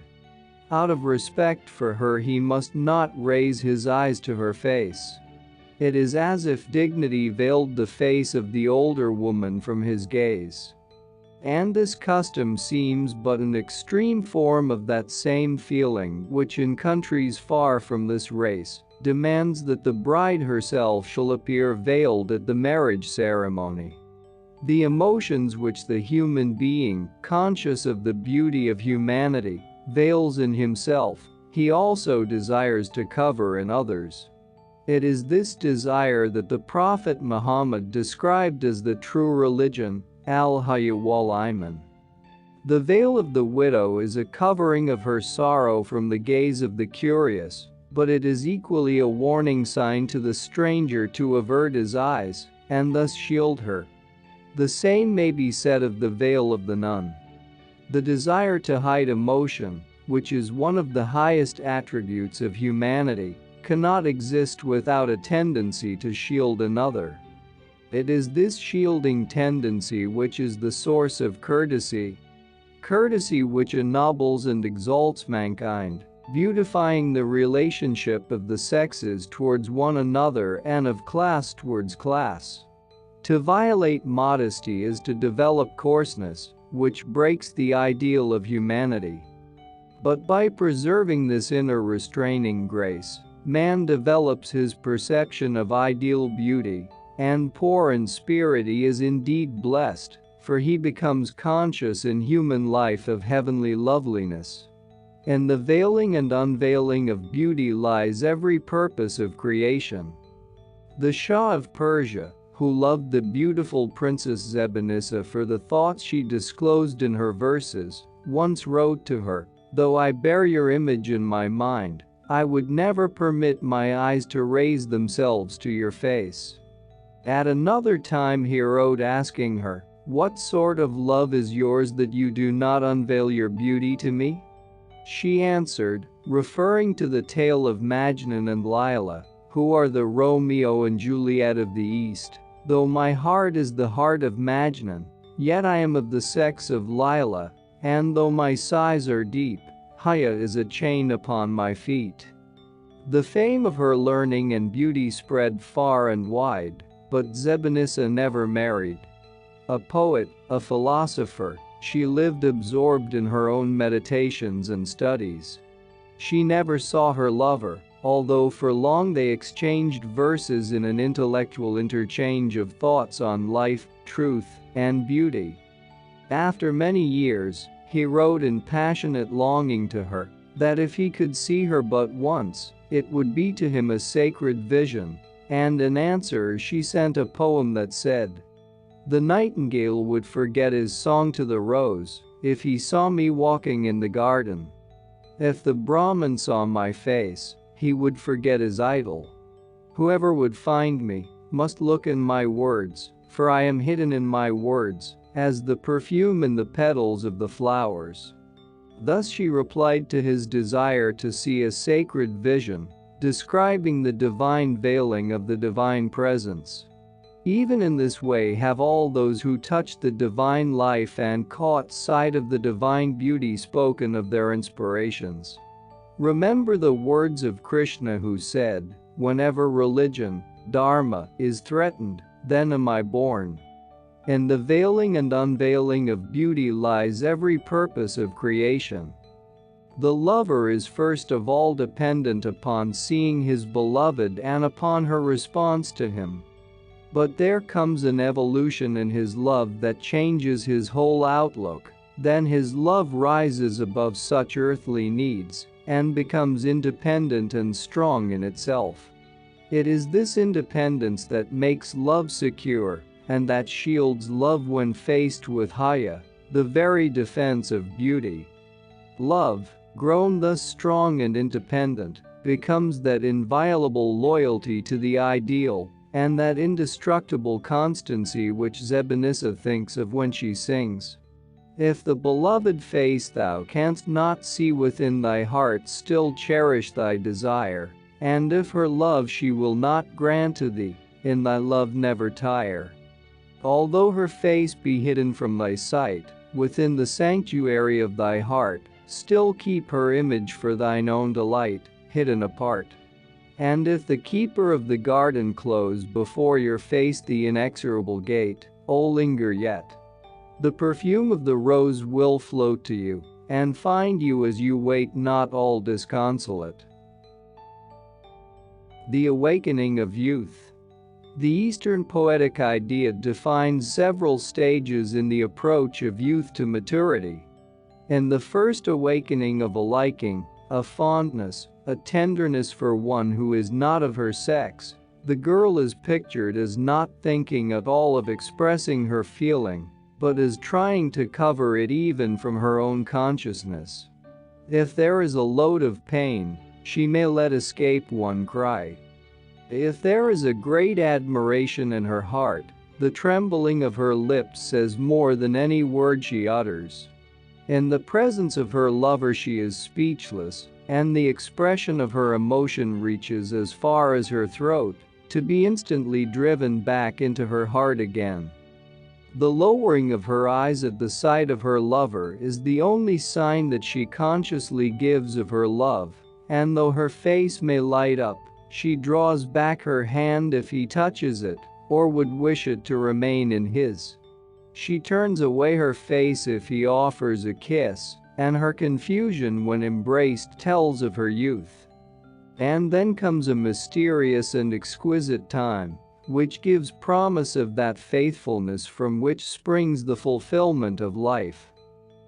Out of respect for her he must not raise his eyes to her face. It is as if dignity veiled the face of the older woman from his gaze. And this custom seems but an extreme form of that same feeling which in countries far from this race demands that the bride herself shall appear veiled at the marriage ceremony. The emotions which the human being, conscious of the beauty of humanity, veils in himself, he also desires to cover in others. It is this desire that the Prophet Muhammad described as the true religion, al-Hayya wal-Iman. The veil of the widow is a covering of her sorrow from the gaze of the curious, but it is equally a warning sign to the stranger to avert his eyes, and thus shield her. The same may be said of the veil of the nun. The desire to hide emotion, which is one of the highest attributes of humanity, cannot exist without a tendency to shield another. It is this shielding tendency which is the source of courtesy. Courtesy which ennobles and exalts mankind, beautifying the relationship of the sexes towards one another and of class towards class. To violate modesty is to develop coarseness, which breaks the ideal of humanity. But by preserving this inner restraining grace, man develops his perception of ideal beauty, and poor in spirit he is indeed blessed, for he becomes conscious in human life of heavenly loveliness. In the veiling and unveiling of beauty lies every purpose of creation. The Shah of Persia, who loved the beautiful Princess Zebanissa for the thoughts she disclosed in her verses, once wrote to her, "Though I bear your image in my mind, I would never permit my eyes to raise themselves to your face." At another time he wrote asking her, "What sort of love is yours that you do not unveil your beauty to me?" She answered, referring to the tale of Majnun and Laila, who are the Romeo and Juliet of the East, "Though my heart is the heart of Majnun, yet I am of the sex of Laila, and though my sighs are deep, Haya is a chain upon my feet." The fame of her learning and beauty spread far and wide, but Zebanissa never married. A poet, a philosopher, she lived absorbed in her own meditations and studies. She never saw her lover, although for long they exchanged verses in an intellectual interchange of thoughts on life, truth, and beauty. After many years, he wrote in passionate longing to her that if he could see her but once, it would be to him a sacred vision, and in answer she sent a poem that said, "The nightingale would forget his song to the rose if he saw me walking in the garden. If the Brahmin saw my face, he would forget his idol. Whoever would find me must look in my words, for I am hidden in my words, as the perfume in the petals of the flowers." Thus she replied to his desire to see a sacred vision, describing the divine veiling of the divine presence. Even in this way have all those who touched the divine life and caught sight of the divine beauty spoken of their inspirations. Remember the words of Krishna who said, "Whenever religion, dharma, is threatened, then am I born." In the veiling and unveiling of beauty lies every purpose of creation. The lover is first of all dependent upon seeing his beloved and upon her response to him. But there comes an evolution in his love that changes his whole outlook. Then his love rises above such earthly needs and becomes independent and strong in itself. It is this independence that makes love secure and that shields love when faced with Haya, the very defense of beauty. Love, grown thus strong and independent, becomes that inviolable loyalty to the ideal and that indestructible constancy which Zebanissa thinks of when she sings. If the beloved face thou canst not see within thy heart, still cherish thy desire, and if her love she will not grant to thee, in thy love never tire. Although her face be hidden from thy sight, within the sanctuary of thy heart, still keep her image for thine own delight, hidden apart. And if the keeper of the garden close before your face the inexorable gate, O linger yet. The perfume of the rose will float to you, and find you as you wait not all disconsolate. The awakening of youth. The Eastern poetic idea defines several stages in the approach of youth to maturity. In the first awakening of a liking, a fondness, a tenderness for one who is not of her sex, the girl is pictured as not thinking at all of expressing her feeling, but as trying to cover it even from her own consciousness. If there is a load of pain, she may let escape one cry. If there is a great admiration in her heart, the trembling of her lips says more than any word she utters. In the presence of her lover she is speechless, and the expression of her emotion reaches as far as her throat, to be instantly driven back into her heart again. The lowering of her eyes at the sight of her lover is the only sign that she consciously gives of her love, and though her face may light up, she draws back her hand if he touches it, or would wish it to remain in his. She turns away her face if he offers a kiss, and her confusion when embraced tells of her youth. And then comes a mysterious and exquisite time, which gives promise of that faithfulness from which springs the fulfillment of life.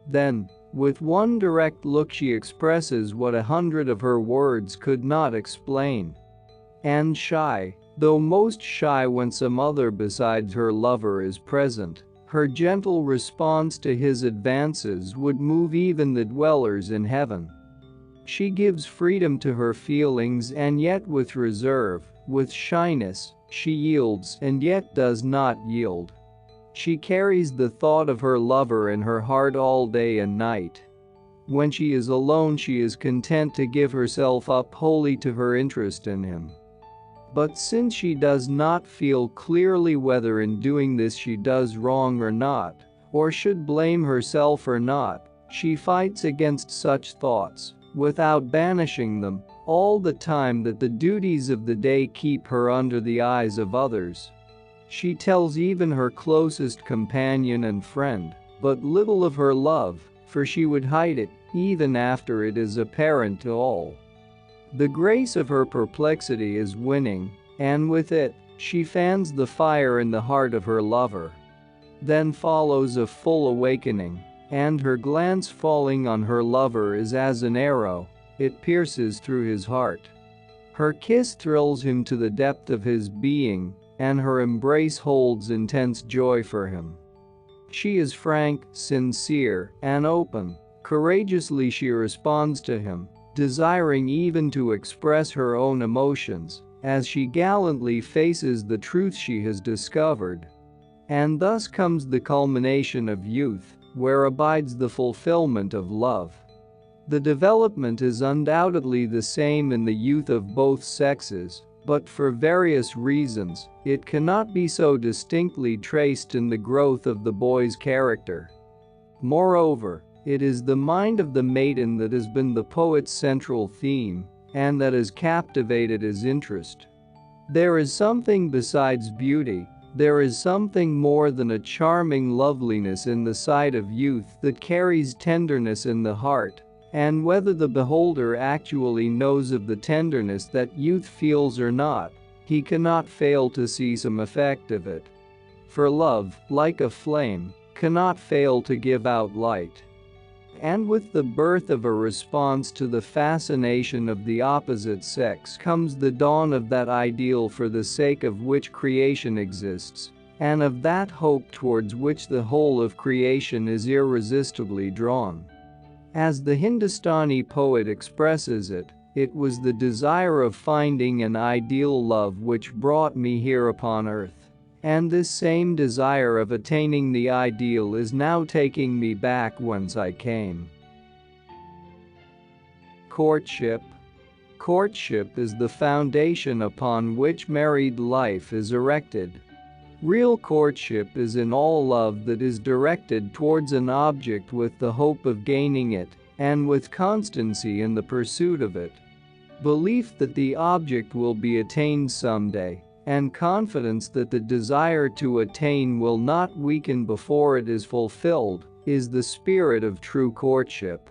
Then, with one direct look she expresses what 100 of her words could not explain. And shy, Though most shy when some other besides her lover is present, her gentle response to his advances would move even the dwellers in heaven. She gives freedom to her feelings and yet with reserve, with shyness, she yields and yet does not yield. She carries the thought of her lover in her heart all day and night. When she is alone, she is content to give herself up wholly to her interest in him. But since she does not feel clearly whether in doing this she does wrong or not, or should blame herself or not, she fights against such thoughts, without banishing them, all the time that the duties of the day keep her under the eyes of others. She tells even her closest companion and friend but little of her love, for she would hide it, even after it is apparent to all. The grace of her perplexity is winning, and with it, she fans the fire in the heart of her lover. Then follows a full awakening, and her glance falling on her lover is as an arrow, it pierces through his heart. Her kiss thrills him to the depth of his being, and her embrace holds intense joy for him. She is frank, sincere, and open. Courageously she responds to him, desiring even to express her own emotions, as she gallantly faces the truth she has discovered. And thus comes the culmination of youth, where abides the fulfillment of love. The development is undoubtedly the same in the youth of both sexes, but for various reasons, it cannot be so distinctly traced in the growth of the boy's character. Moreover, it is the mind of the maiden that has been the poet's central theme, and that has captivated his interest. There is something besides beauty, there is something more than a charming loveliness in the sight of youth that carries tenderness in the heart, and whether the beholder actually knows of the tenderness that youth feels or not, he cannot fail to see some effect of it. For love, like a flame, cannot fail to give out light. And with the birth of a response to the fascination of the opposite sex comes the dawn of that ideal for the sake of which creation exists, and of that hope towards which the whole of creation is irresistibly drawn. As the Hindustani poet expresses it, it was the desire of finding an ideal love which brought me here upon earth. And this same desire of attaining the ideal is now taking me back whence I came. Courtship. Courtship is the foundation upon which married life is erected. Real courtship is in all love that is directed towards an object with the hope of gaining it, and with constancy in the pursuit of it. Belief that the object will be attained someday, and confidence that the desire to attain will not weaken before it is fulfilled, is the spirit of true courtship.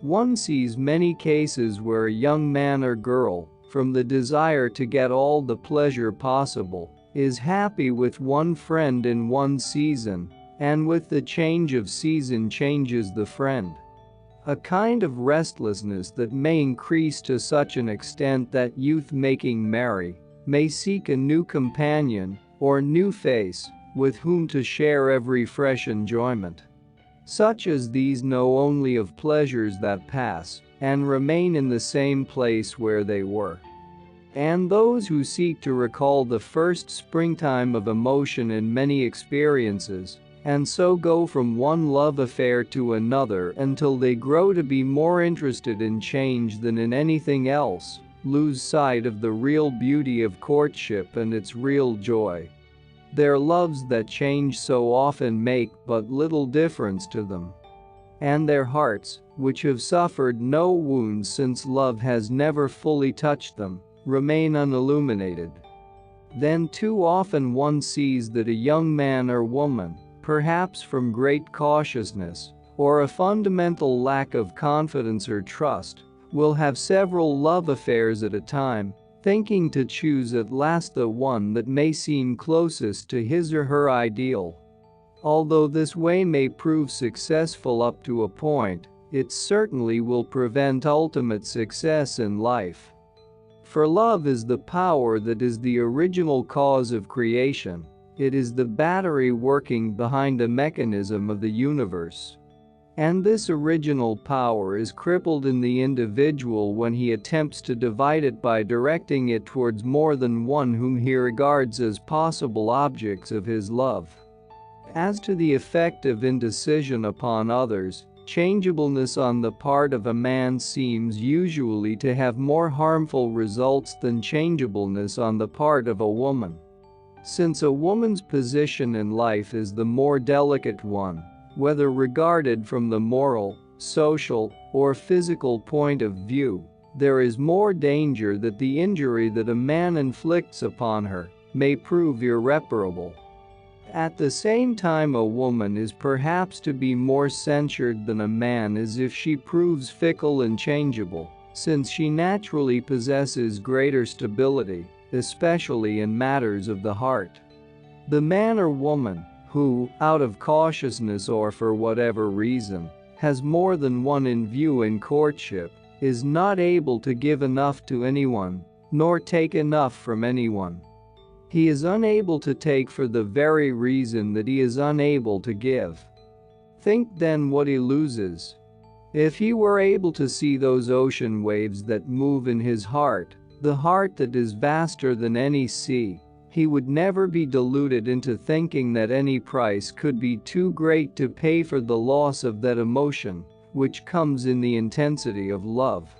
One sees many cases where a young man or girl, from the desire to get all the pleasure possible, is happy with one friend in one season, and with the change of season changes the friend. A kind of restlessness that may increase to such an extent that youth making merry, may seek a new companion, or new face, with whom to share every fresh enjoyment. Such as these know only of pleasures that pass, and remain in the same place where they were. And those who seek to recall the first springtime of emotion in many experiences, and so go from one love affair to another until they grow to be more interested in change than in anything else, lose sight of the real beauty of courtship and its real joy. Their loves that change so often make but little difference to them. And their hearts, which have suffered no wounds since love has never fully touched them, remain unilluminated. Then too often one sees that a young man or woman, perhaps from great cautiousness, or a fundamental lack of confidence or trust, will have several love affairs at a time, thinking to choose at last the one that may seem closest to his or her ideal. Although this way may prove successful up to a point, it certainly will prevent ultimate success in life. For love is the power that is the original cause of creation. It is the battery working behind the mechanism of the universe. And this original power is crippled in the individual when he attempts to divide it by directing it towards more than one whom he regards as possible objects of his love. As to the effect of indecision upon others, changeableness on the part of a man seems usually to have more harmful results than changeableness on the part of a woman. Since a woman's position in life is the more delicate one, whether regarded from the moral, social, or physical point of view, there is more danger that the injury that a man inflicts upon her may prove irreparable. At the same time, a woman is perhaps to be more censured than a man is if she proves fickle and changeable, since she naturally possesses greater stability, especially in matters of the heart. The man or woman who, out of cautiousness or for whatever reason, has more than one in view in courtship, is not able to give enough to anyone, nor take enough from anyone. He is unable to take for the very reason that he is unable to give. Think then what he loses. If he were able to see those ocean waves that move in his heart, the heart that is vaster than any sea, he would never be deluded into thinking that any price could be too great to pay for the loss of that emotion, which comes in the intensity of love.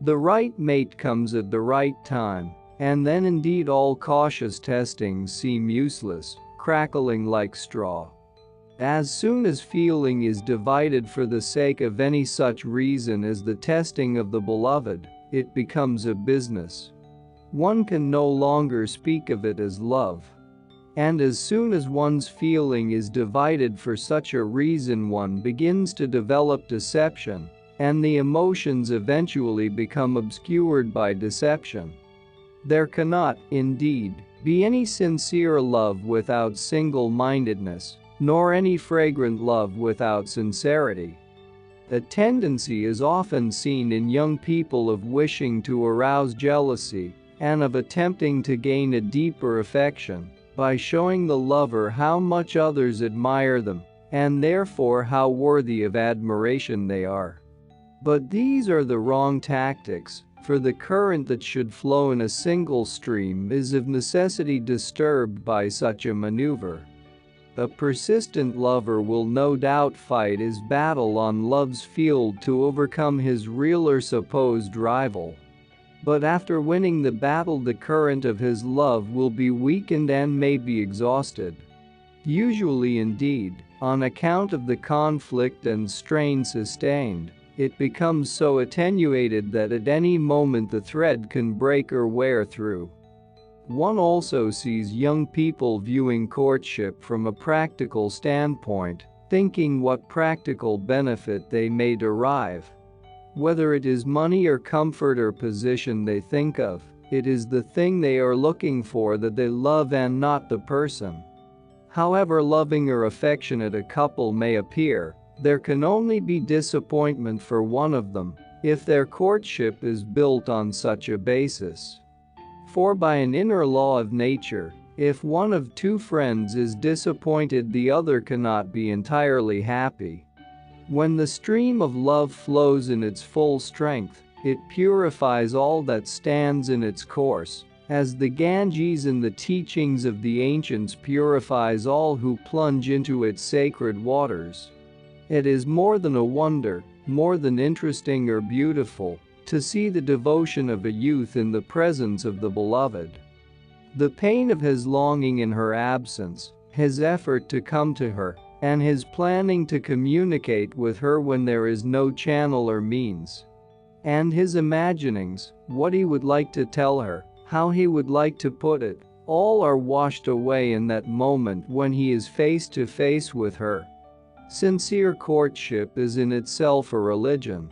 The right mate comes at the right time, and then indeed all cautious testings seem useless, crackling like straw. As soon as feeling is divided for the sake of any such reason as the testing of the beloved, it becomes a business. One can no longer speak of it as love. And as soon as one's feeling is divided for such a reason, one begins to develop deception, and the emotions eventually become obscured by deception. There cannot, indeed, be any sincere love without single-mindedness, nor any fragrant love without sincerity. A tendency is often seen in young people of wishing to arouse jealousy, and of attempting to gain a deeper affection by showing the lover how much others admire them, and therefore how worthy of admiration they are. But these are the wrong tactics, for the current that should flow in a single stream is of necessity disturbed by such a maneuver. A persistent lover will no doubt fight his battle on love's field to overcome his real or supposed rival. But after winning the battle, the current of his love will be weakened and may be exhausted. Usually indeed, on account of the conflict and strain sustained, it becomes so attenuated that at any moment the thread can break or wear through. One also sees young people viewing courtship from a practical standpoint, thinking what practical benefit they may derive. Whether it is money or comfort or position they think of, it is the thing they are looking for that they love and not the person. However loving or affectionate a couple may appear, there can only be disappointment for one of them if their courtship is built on such a basis. For by an inner law of nature, if one of two friends is disappointed, the other cannot be entirely happy. When the stream of love flows in its full strength, it purifies all that stands in its course, as the Ganges in the teachings of the ancients purifies all who plunge into its sacred waters. It is more than a wonder, more than interesting or beautiful, to see the devotion of a youth in the presence of the beloved. The pain of his longing in her absence, his effort to come to her, and his planning to communicate with her when there is no channel or means. And his imaginings, what he would like to tell her, how he would like to put it, all are washed away in that moment when he is face to face with her. Sincere courtship is in itself a religion.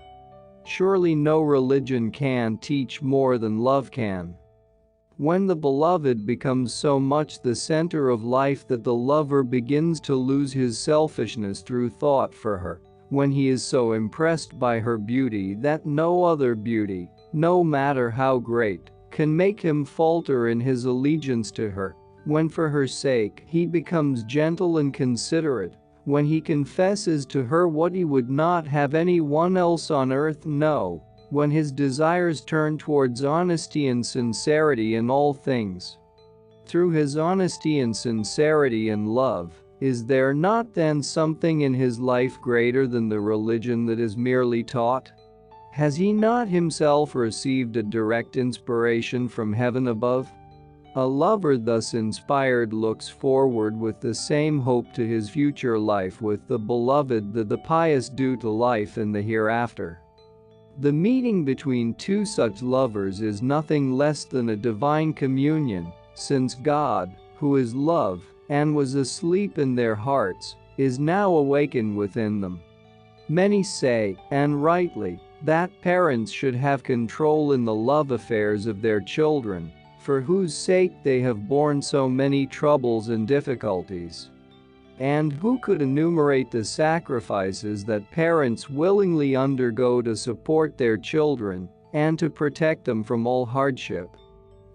Surely no religion can teach more than love can. When the beloved becomes so much the center of life that the lover begins to lose his selfishness through thought for her, when he is so impressed by her beauty that no other beauty, no matter how great, can make him falter in his allegiance to her, when for her sake he becomes gentle and considerate, when he confesses to her what he would not have anyone else on earth know, when his desires turn towards honesty and sincerity in all things. Through his honesty and sincerity and love, is there not then something in his life greater than the religion that is merely taught? Has he not himself received a direct inspiration from heaven above? A lover thus inspired looks forward with the same hope to his future life with the beloved that the pious do to life in the hereafter. The meeting between two such lovers is nothing less than a divine communion, since God, who is love, and was asleep in their hearts, is now awakened within them. Many say, and rightly, that parents should have control in the love affairs of their children, for whose sake they have borne so many troubles and difficulties. And who could enumerate the sacrifices that parents willingly undergo to support their children, and to protect them from all hardship?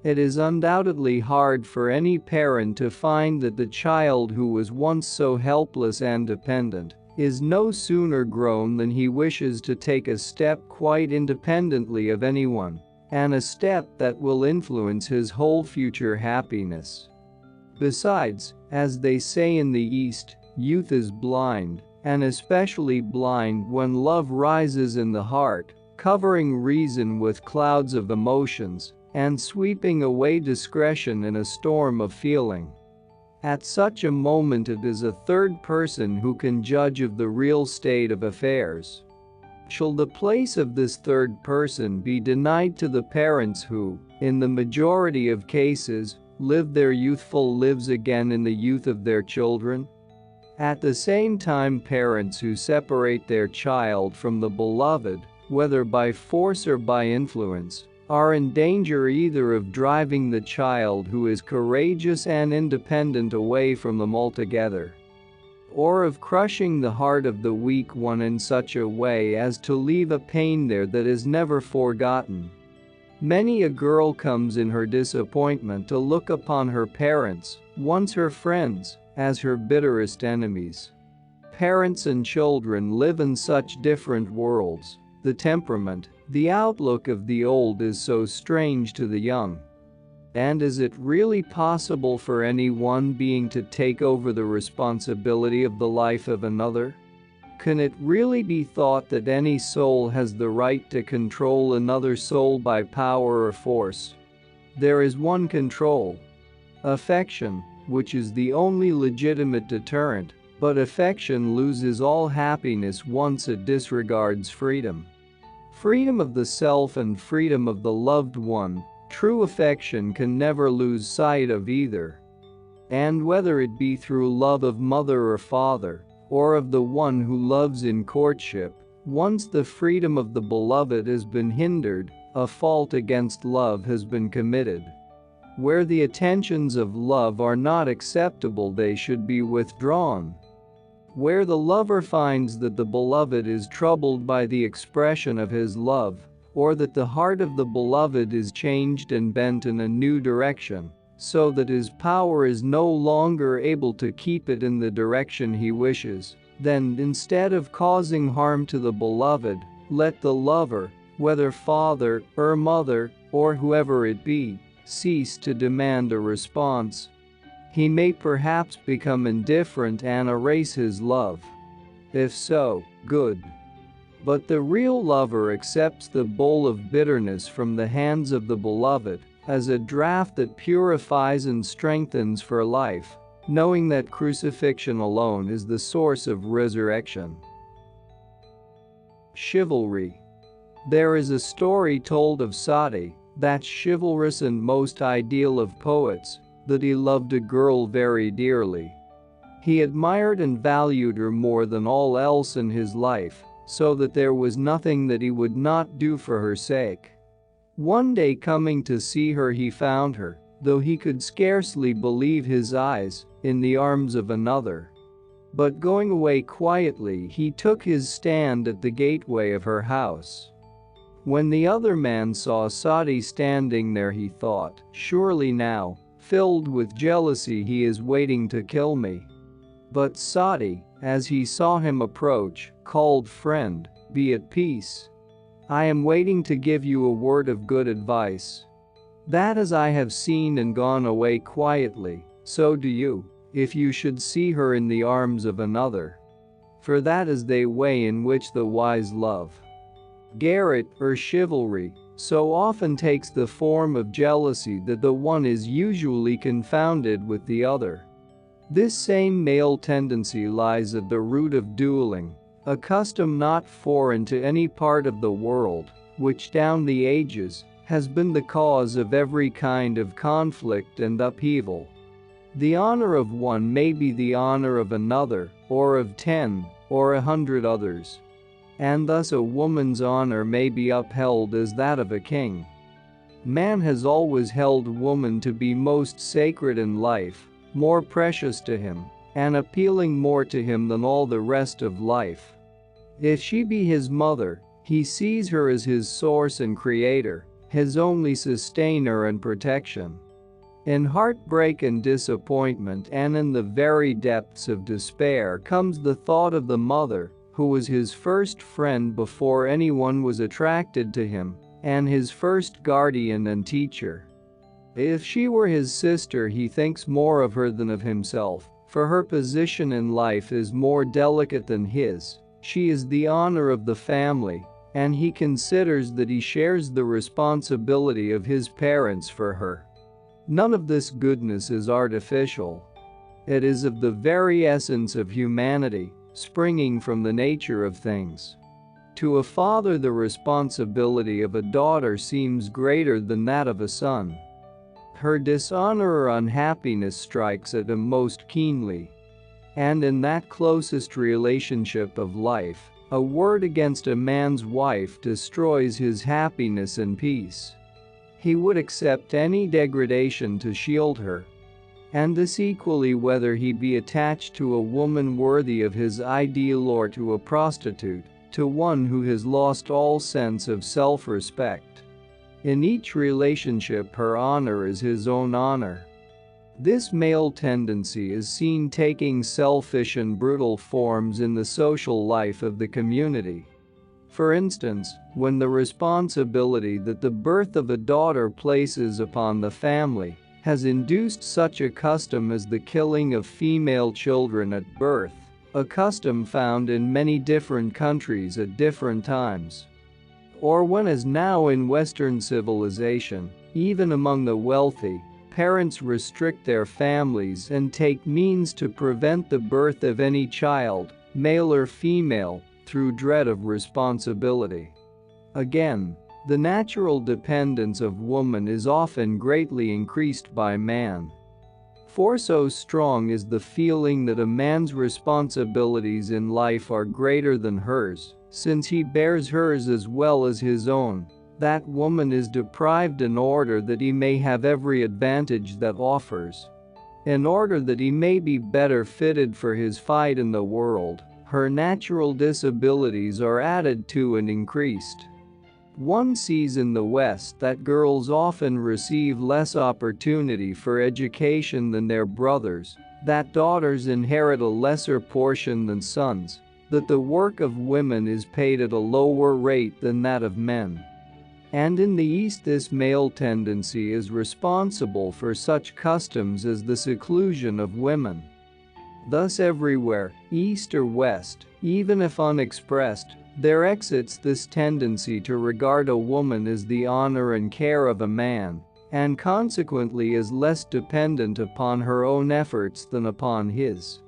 It is undoubtedly hard for any parent to find that the child who was once so helpless and dependent is no sooner grown than he wishes to take a step quite independently of anyone, and a step that will influence his whole future happiness. Besides, as they say in the East, youth is blind, and especially blind when love rises in the heart, covering reason with clouds of emotions, and sweeping away discretion in a storm of feeling. At such a moment it is a third person who can judge of the real state of affairs. Shall the place of this third person be denied to the parents who, in the majority of cases, live their youthful lives again in the youth of their children? At the same time, parents who separate their child from the beloved, whether by force or by influence, are in danger either of driving the child who is courageous and independent away from them altogether, or of crushing the heart of the weak one in such a way as to leave a pain there that is never forgotten. Many a girl comes in her disappointment to look upon her parents, once her friends, as her bitterest enemies. Parents and children live in such different worlds. The temperament, the outlook of the old is so strange to the young. And is it really possible for any one being to take over the responsibility of the life of another? Can it really be thought that any soul has the right to control another soul by power or force? There is one control: affection, which is the only legitimate deterrent, but affection loses all happiness once it disregards freedom. Freedom of the self and freedom of the loved one, true affection can never lose sight of either. And whether it be through love of mother or father, or of the one who loves in courtship, once the freedom of the beloved has been hindered, a fault against love has been committed. Where the attentions of love are not acceptable, they should be withdrawn. Where the lover finds that the beloved is troubled by the expression of his love, or that the heart of the beloved is changed and bent in a new direction, so that his power is no longer able to keep it in the direction he wishes, then instead of causing harm to the beloved, let the lover, whether father or mother or whoever it be, cease to demand a response. He may perhaps become indifferent and erase his love. If so, good. But the real lover accepts the bowl of bitterness from the hands of the beloved as a draught that purifies and strengthens for life, knowing that crucifixion alone is the source of resurrection. Chivalry. There is a story told of Sati, that chivalrous and most ideal of poets, that he loved a girl very dearly. He admired and valued her more than all else in his life, so that there was nothing that he would not do for her sake. One day coming to see her, he found her, though he could scarcely believe his eyes, in the arms of another. But going away quietly, he took his stand at the gateway of her house. When the other man saw Sati standing there, he thought, surely now, filled with jealousy, he is waiting to kill me. But Sati, as he saw him approach, called, friend, be at peace. I am waiting to give you a word of good advice. That as I have seen and gone away quietly, so do you, if you should see her in the arms of another. For that is the way in which the wise love. Garret, or chivalry, so often takes the form of jealousy that the one is usually confounded with the other. This same male tendency lies at the root of dueling, a custom not foreign to any part of the world, which down the ages has been the cause of every kind of conflict and upheaval. The honor of one may be the honor of another, or of 10, or 100 others. And thus a woman's honor may be upheld as that of a king. Man has always held woman to be most sacred in life, more precious to him, and appealing more to him than all the rest of life. If she be his mother, he sees her as his source and creator, his only sustainer and protection. In heartbreak and disappointment and in the very depths of despair comes the thought of the mother, who was his first friend before anyone was attracted to him, and his first guardian and teacher. If she were his sister, he thinks more of her than of himself, for her position in life is more delicate than his. She is the honor of the family, and he considers that he shares the responsibility of his parents for her. None of this goodness is artificial. It is of the very essence of humanity, springing from the nature of things. To a father, the responsibility of a daughter seems greater than that of a son. Her dishonor or unhappiness strikes at him most keenly. And in that closest relationship of life, a word against a man's wife destroys his happiness and peace. He would accept any degradation to shield her. And this equally whether he be attached to a woman worthy of his ideal or to a prostitute, to one who has lost all sense of self-respect. In each relationship her honor is his own honor. This male tendency is seen taking selfish and brutal forms in the social life of the community. For instance, when the responsibility that the birth of a daughter places upon the family has induced such a custom as the killing of female children at birth, a custom found in many different countries at different times. Or when, as now in Western civilization, even among the wealthy, parents restrict their families and take means to prevent the birth of any child, male or female, through dread of responsibility. Again, the natural dependence of woman is often greatly increased by man. For so strong is the feeling that a man's responsibilities in life are greater than hers, since he bears hers as well as his own, that woman is deprived in order that he may have every advantage that offers. In order that he may be better fitted for his fight in the world, her natural disabilities are added to and increased. One sees in the West that girls often receive less opportunity for education than their brothers, that daughters inherit a lesser portion than sons, that the work of women is paid at a lower rate than that of men. And in the East this male tendency is responsible for such customs as the seclusion of women. Thus everywhere, East or West, even if unexpressed, there exits this tendency to regard a woman as the honor and care of a man, and consequently as less dependent upon her own efforts than upon his.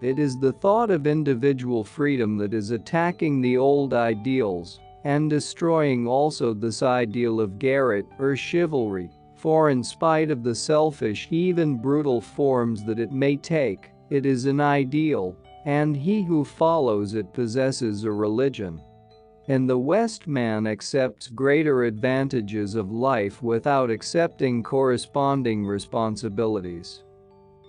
It is the thought of individual freedom that is attacking the old ideals, and destroying also this ideal of garret or chivalry, for in spite of the selfish, even brutal forms that it may take, it is an ideal, and he who follows it possesses a religion. In the West, man accepts greater advantages of life without accepting corresponding responsibilities.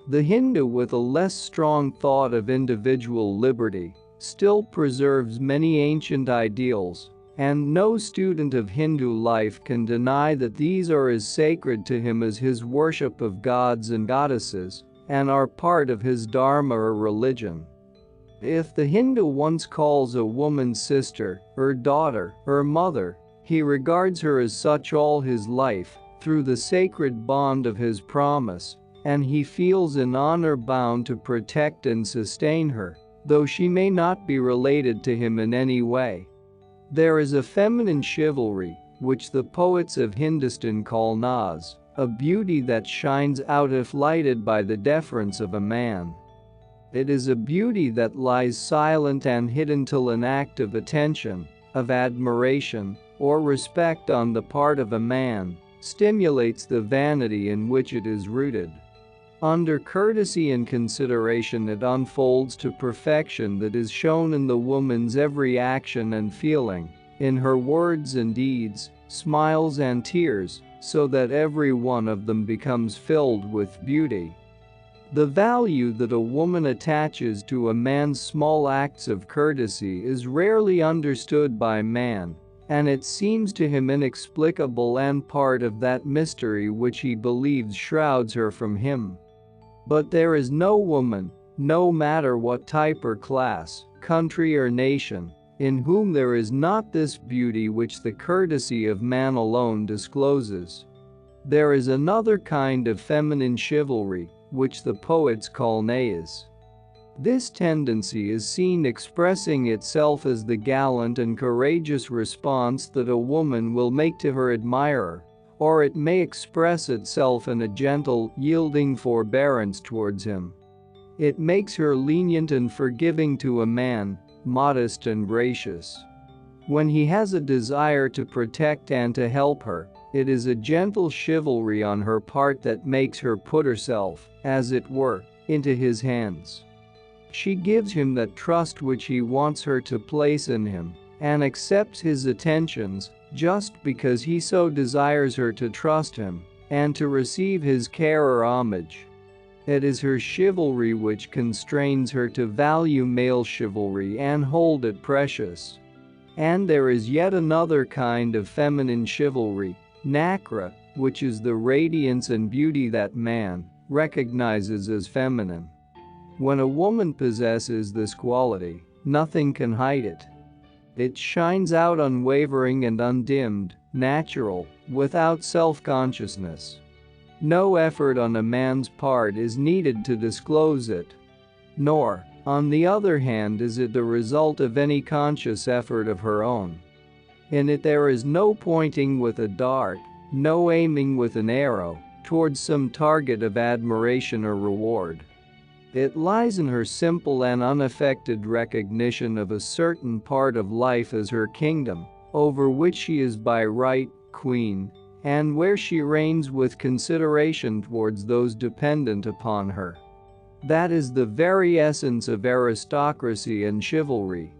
The Hindu, with a less strong thought of individual liberty, still preserves many ancient ideals, And no student of Hindu life can deny that these are as sacred to him as his worship of gods and goddesses, and are part of his dharma or religion. If the Hindu once calls a woman sister, or daughter, or mother, he regards her as such all his life, through the sacred bond of his promise, and he feels in honor bound to protect and sustain her, though she may not be related to him in any way. There is a feminine chivalry, which the poets of Hindustan call Naz, a beauty that shines out if lighted by the deference of a man. It is a beauty that lies silent and hidden till an act of attention, of admiration, or respect on the part of a man stimulates the vanity in which it is rooted. Under courtesy and consideration it unfolds to perfection that is shown in the woman's every action and feeling, in her words and deeds, smiles and tears, so that every one of them becomes filled with beauty. The value that a woman attaches to a man's small acts of courtesy is rarely understood by man, and it seems to him inexplicable and part of that mystery which he believes shrouds her from him. But there is no woman, no matter what type or class, country or nation, in whom there is not this beauty which the courtesy of man alone discloses. There is another kind of feminine chivalry, which the poets call nais. This tendency is seen expressing itself as the gallant and courageous response that a woman will make to her admirer, or it may express itself in a gentle, yielding forbearance towards him. It makes her lenient and forgiving to a man, modest and gracious. When he has a desire to protect and to help her, it is a gentle chivalry on her part that makes her put herself, as it were, into his hands. She gives him that trust which he wants her to place in him, and accepts his attentions, just because he so desires her to trust him, and to receive his care or homage. It is her chivalry which constrains her to value male chivalry and hold it precious. And there is yet another kind of feminine chivalry, nakra, which is the radiance and beauty that man recognizes as feminine. When a woman possesses this quality, nothing can hide it. It shines out unwavering and undimmed, natural, without self-consciousness. No effort on a man's part is needed to disclose it. Nor, on the other hand, is it the result of any conscious effort of her own. In it there is no pointing with a dart, no aiming with an arrow, towards some target of admiration or reward. It lies in her simple and unaffected recognition of a certain part of life as her kingdom, over which she is by right queen, and where she reigns with consideration towards those dependent upon her. That is the very essence of aristocracy and chivalry.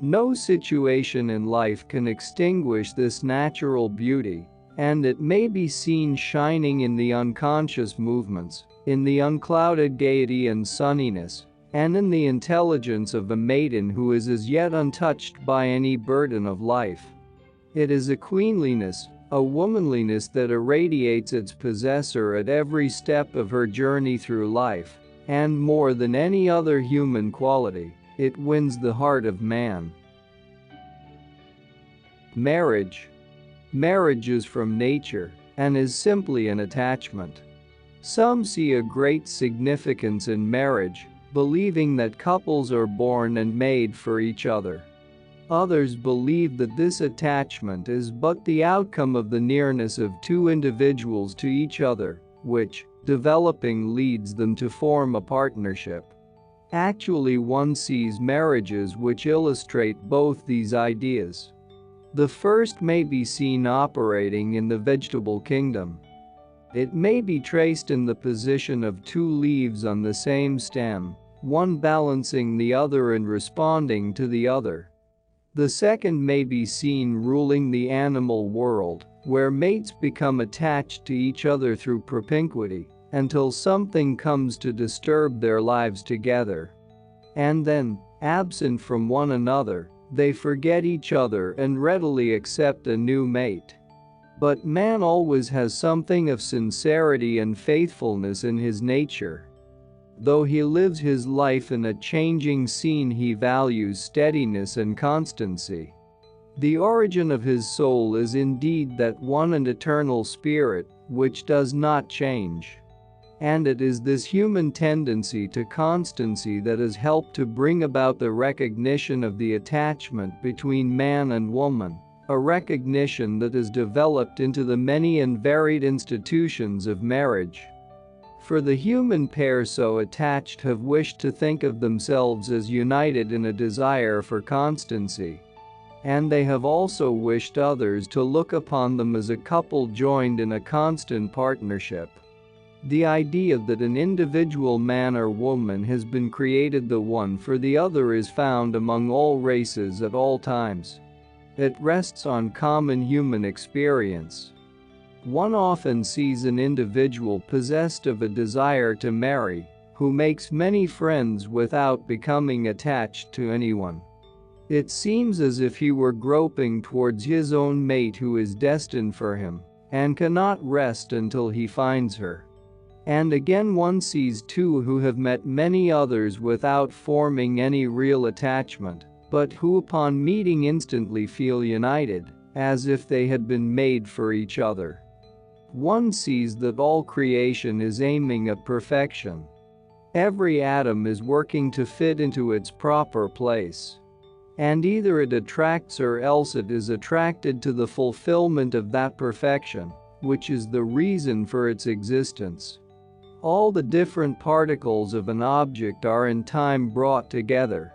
No situation in life can extinguish this natural beauty, and it may be seen shining in the unconscious movements, in the unclouded gaiety and sunniness, and in the intelligence of a maiden who is as yet untouched by any burden of life. It is a queenliness, a womanliness that irradiates its possessor at every step of her journey through life, and more than any other human quality, it wins the heart of man. Marriage. Marriage is from nature, and is simply an attachment. Some see a great significance in marriage, believing that couples are born and made for each other. Others believe that this attachment is but the outcome of the nearness of two individuals to each other, which, developing, leads them to form a partnership. Actually, one sees marriages which illustrate both these ideas. The first may be seen operating in the vegetable kingdom. It may be traced in the position of two leaves on the same stem, one balancing the other and responding to the other. The second may be seen ruling the animal world, where mates become attached to each other through propinquity, until something comes to disturb their lives together. And then, absent from one another, They forget each other and readily accept a new mate. But man always has something of sincerity and faithfulness in his nature. Though he lives his life in a changing scene, he values steadiness and constancy. The origin of his soul is indeed that one and eternal spirit, which does not change. And it is this human tendency to constancy that has helped to bring about the recognition of the attachment between man and woman, a recognition that has developed into the many and varied institutions of marriage. For the human pair so attached have wished to think of themselves as united in a desire for constancy. And they have also wished others to look upon them as a couple joined in a constant partnership. The idea that an individual man or woman has been created the one for the other is found among all races at all times. It rests on common human experience. One often sees an individual possessed of a desire to marry, who makes many friends without becoming attached to anyone. It seems as if he were groping towards his own mate who is destined for him, and cannot rest until he finds her. And again one sees two who have met many others without forming any real attachment, but who upon meeting instantly feel united, as if they had been made for each other. One sees that all creation is aiming at perfection. Every atom is working to fit into its proper place. And either it attracts or else it is attracted to the fulfillment of that perfection, which is the reason for its existence. All the different particles of an object are in time brought together.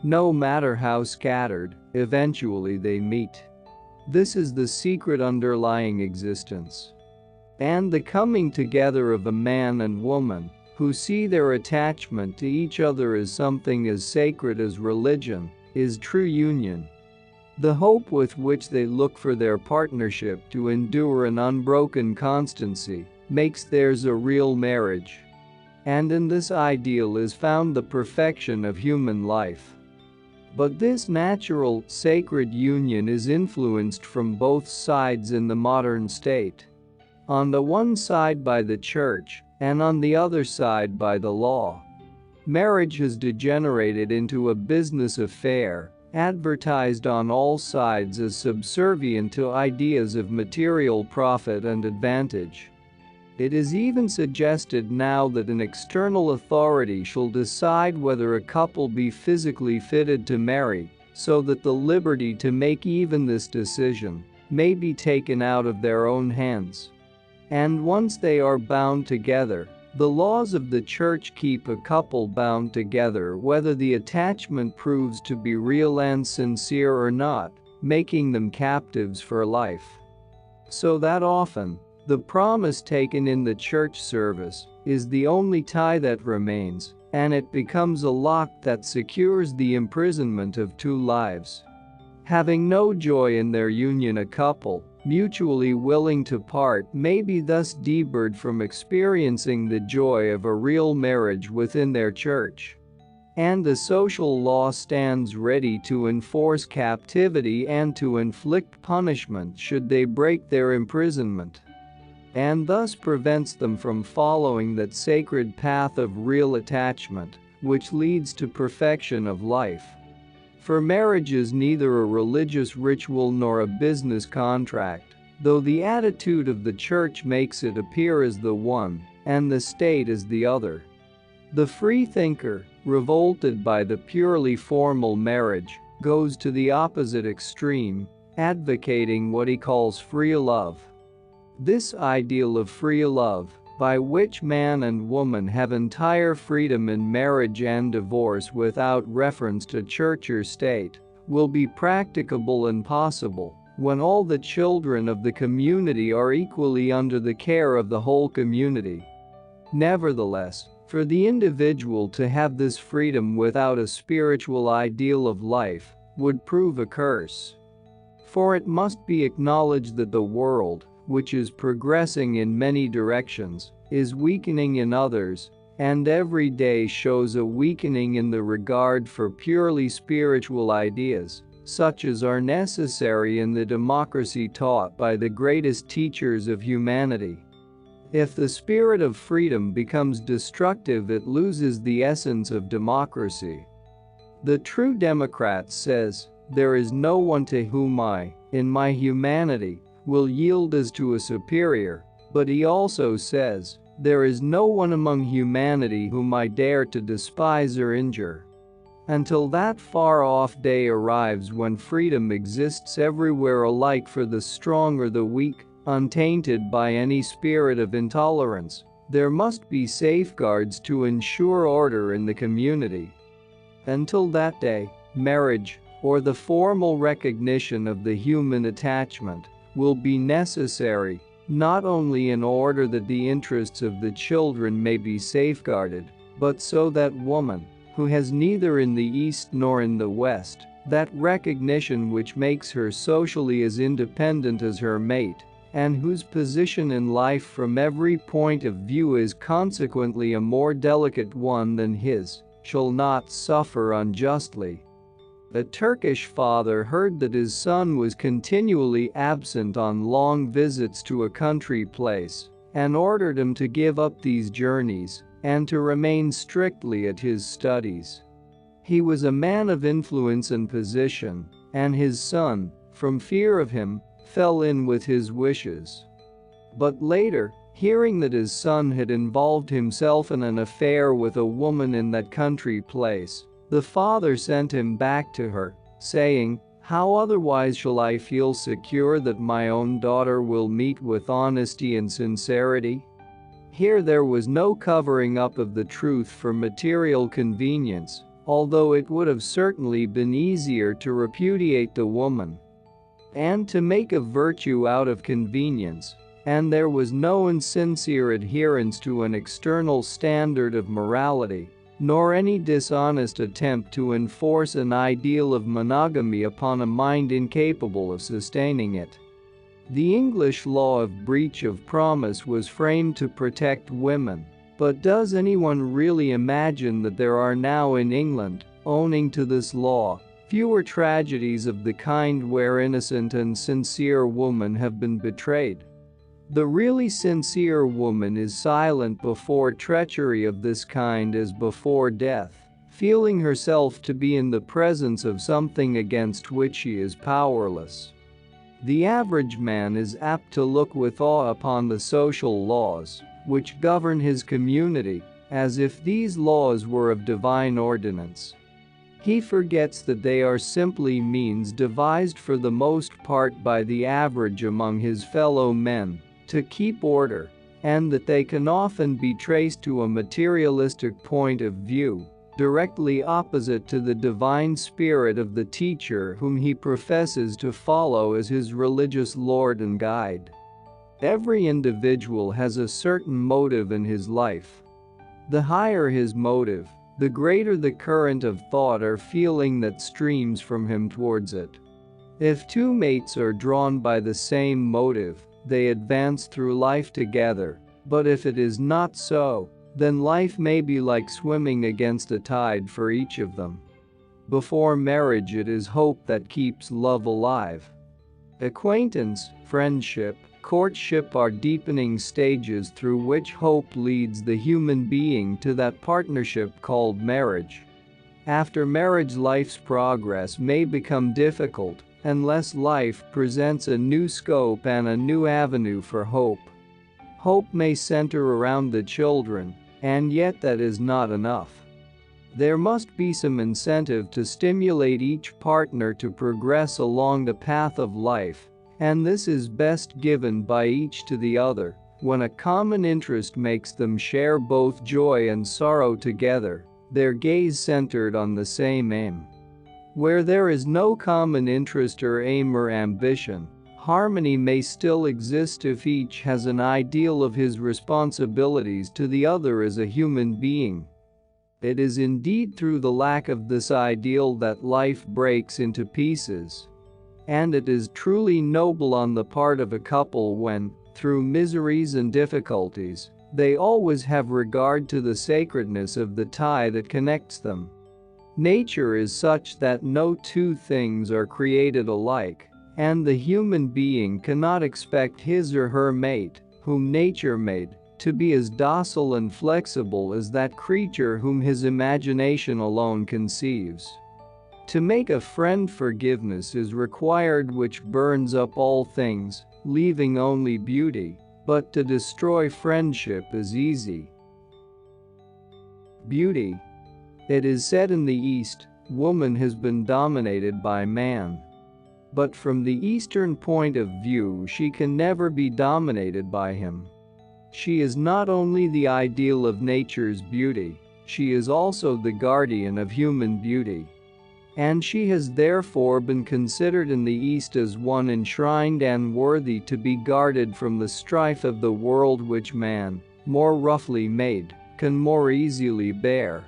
No matter how scattered, eventually they meet. This is the secret underlying existence. And the coming together of a man and woman, who see their attachment to each other as something as sacred as religion, is true union. The hope with which they look for their partnership to endure an unbroken constancy makes theirs a real marriage. And in this ideal is found the perfection of human life. But this natural, sacred union is influenced from both sides in the modern state. On the one side by the church, and on the other side by the law. Marriage has degenerated into a business affair, advertised on all sides as subservient to ideas of material profit and advantage. It is even suggested now that an external authority shall decide whether a couple be physically fitted to marry, so that the liberty to make even this decision may be taken out of their own hands. And once they are bound together, the laws of the church keep a couple bound together whether the attachment proves to be real and sincere or not, making them captives for life. So that often, the promise taken in the church service is the only tie that remains, and it becomes a lock that secures the imprisonment of two lives. Having no joy in their union, a couple, mutually willing to part, may be thus debarred from experiencing the joy of a real marriage within their church. And the social law stands ready to enforce captivity and to inflict punishment should they break their imprisonment. And thus prevents them from following that sacred path of real attachment, which leads to perfection of life. For marriage is neither a religious ritual nor a business contract, though the attitude of the church makes it appear as the one, and the state as the other. The free thinker, revolted by the purely formal marriage, goes to the opposite extreme, advocating what he calls free love. This ideal of free love, by which man and woman have entire freedom in marriage and divorce without reference to church or state, will be practicable and possible when all the children of the community are equally under the care of the whole community. Nevertheless, for the individual to have this freedom without a spiritual ideal of life would prove a curse. For it must be acknowledged that the world, which is progressing in many directions, is weakening in others, and every day shows a weakening in the regard for purely spiritual ideas, such as are necessary in the democracy taught by the greatest teachers of humanity. If the spirit of freedom becomes destructive, it loses the essence of democracy. The true democrat says, "There is no one to whom I, in my humanity, will yield as to a superior," but he also says, "There is no one among humanity whom I dare to despise or injure." Until that far-off day arrives when freedom exists everywhere alike for the strong or the weak, untainted by any spirit of intolerance, there must be safeguards to ensure order in the community. Until that day, marriage, or the formal recognition of the human attachment, will be necessary, not only in order that the interests of the children may be safeguarded, but so that woman, who has neither in the East nor in the West that recognition which makes her socially as independent as her mate, and whose position in life from every point of view is consequently a more delicate one than his, shall not suffer unjustly. A Turkish father heard that his son was continually absent on long visits to a country place, and ordered him to give up these journeys and to remain strictly at his studies. He was a man of influence and position, and his son, from fear of him, fell in with his wishes. But later, hearing that his son had involved himself in an affair with a woman in that country place, the father sent him back to her, saying, "How otherwise shall I feel secure that my own daughter will meet with honesty and sincerity?" Here there was no covering up of the truth for material convenience, although it would have certainly been easier to repudiate the woman and to make a virtue out of convenience, and there was no insincere adherence to an external standard of morality, nor any dishonest attempt to enforce an ideal of monogamy upon a mind incapable of sustaining it. The English law of breach of promise was framed to protect women, but does anyone really imagine that there are now in England, owing to this law, fewer tragedies of the kind where innocent and sincere women have been betrayed? The really sincere woman is silent before treachery of this kind as before death, feeling herself to be in the presence of something against which she is powerless. The average man is apt to look with awe upon the social laws which govern his community, as if these laws were of divine ordinance. He forgets that they are simply means devised for the most part by the average among his fellow men to keep order, and that they can often be traced to a materialistic point of view, directly opposite to the divine spirit of the teacher whom he professes to follow as his religious lord and guide. Every individual has a certain motive in his life. The higher his motive, the greater the current of thought or feeling that streams from him towards it. If two mates are drawn by the same motive, they advance through life together, but if it is not so, then life may be like swimming against a tide for each of them. Before marriage, it is hope that keeps love alive. Acquaintance, friendship, courtship are deepening stages through which hope leads the human being to that partnership called marriage. After marriage, life's progress may become difficult unless life presents a new scope and a new avenue for hope. Hope may center around the children, and yet that is not enough. There must be some incentive to stimulate each partner to progress along the path of life, and this is best given by each to the other when a common interest makes them share both joy and sorrow together, their gaze centered on the same aim. Where there is no common interest or aim or ambition, harmony may still exist if each has an ideal of his responsibilities to the other as a human being. It is indeed through the lack of this ideal that life breaks into pieces. And it is truly noble on the part of a couple when, through miseries and difficulties, They always have regard to the sacredness of the tie that connects them. Nature is such that no two things are created alike, and the human being cannot expect his or her mate, whom nature made, to be as docile and flexible as that creature whom his imagination alone conceives. To make a friend, forgiveness is required, which burns up all things, leaving only beauty, but to destroy friendship is easy. Beauty. It is said in the East, woman has been dominated by man. But from the Eastern point of view, she can never be dominated by him. She is not only the ideal of nature's beauty, she is also the guardian of human beauty. And she has therefore been considered in the East as one enshrined and worthy to be guarded from the strife of the world, which man, more roughly made, can more easily bear.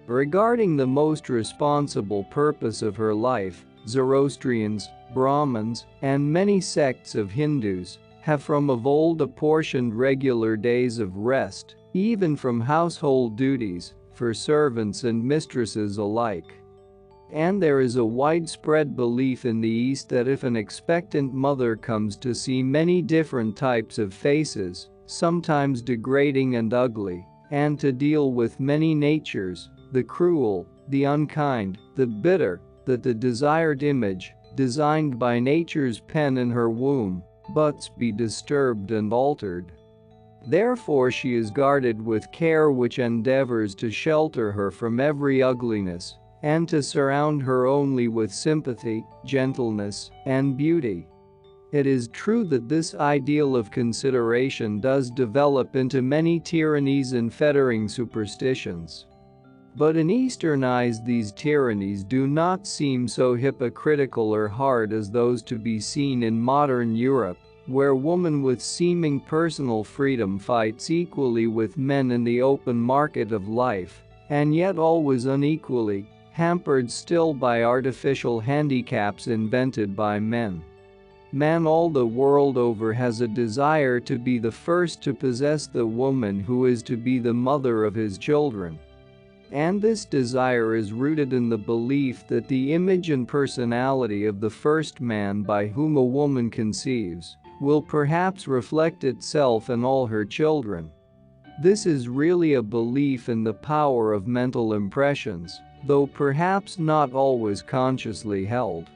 Regarding the most responsible purpose of her life, Zoroastrians, Brahmins, and many sects of Hindus have from of old apportioned regular days of rest, even from household duties, for servants and mistresses alike. And there is a widespread belief in the East that if an expectant mother comes to see many different types of faces, sometimes degrading and ugly, and to deal with many natures, the cruel, the unkind, the bitter, that the desired image, designed by nature's pen in her womb, but be disturbed and altered. Therefore she is guarded with care, which endeavors to shelter her from every ugliness, and to surround her only with sympathy, gentleness, and beauty. It is true that this ideal of consideration does develop into many tyrannies and fettering superstitions. But in Eastern eyes these tyrannies do not seem so hypocritical or hard as those to be seen in modern Europe, where woman with seeming personal freedom fights equally with men in the open market of life, and yet always unequally, hampered still by artificial handicaps invented by men. Man all the world over has a desire to be the first to possess the woman who is to be the mother of his children. And this desire is rooted in the belief that the image and personality of the first man by whom a woman conceives will perhaps reflect itself in all her children. This is really a belief in the power of mental impressions, though perhaps not always consciously held.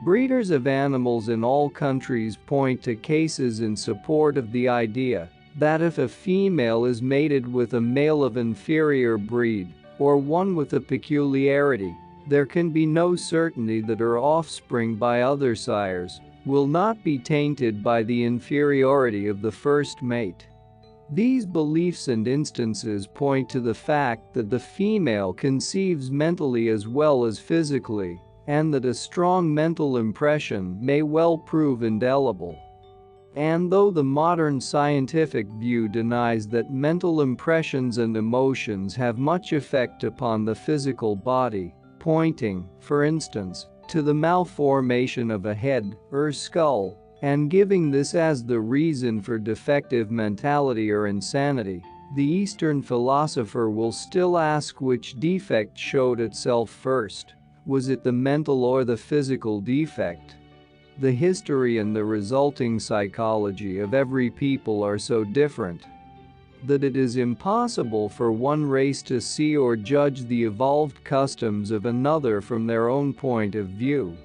Breeders of animals in all countries point to cases in support of the idea that if a female is mated with a male of inferior breed, or one with a peculiarity, there can be no certainty that her offspring by other sires will not be tainted by the inferiority of the first mate. These beliefs and instances point to the fact that the female conceives mentally as well as physically, and that a strong mental impression may well prove indelible. And though the modern scientific view denies that mental impressions and emotions have much effect upon the physical body, pointing, for instance, to the malformation of a head or skull, and giving this as the reason for defective mentality or insanity, the Eastern philosopher will still ask which defect showed itself first. Was it the mental or the physical defect? The history and the resulting psychology of every people are so different that it is impossible for one race to see or judge the evolved customs of another from their own point of view.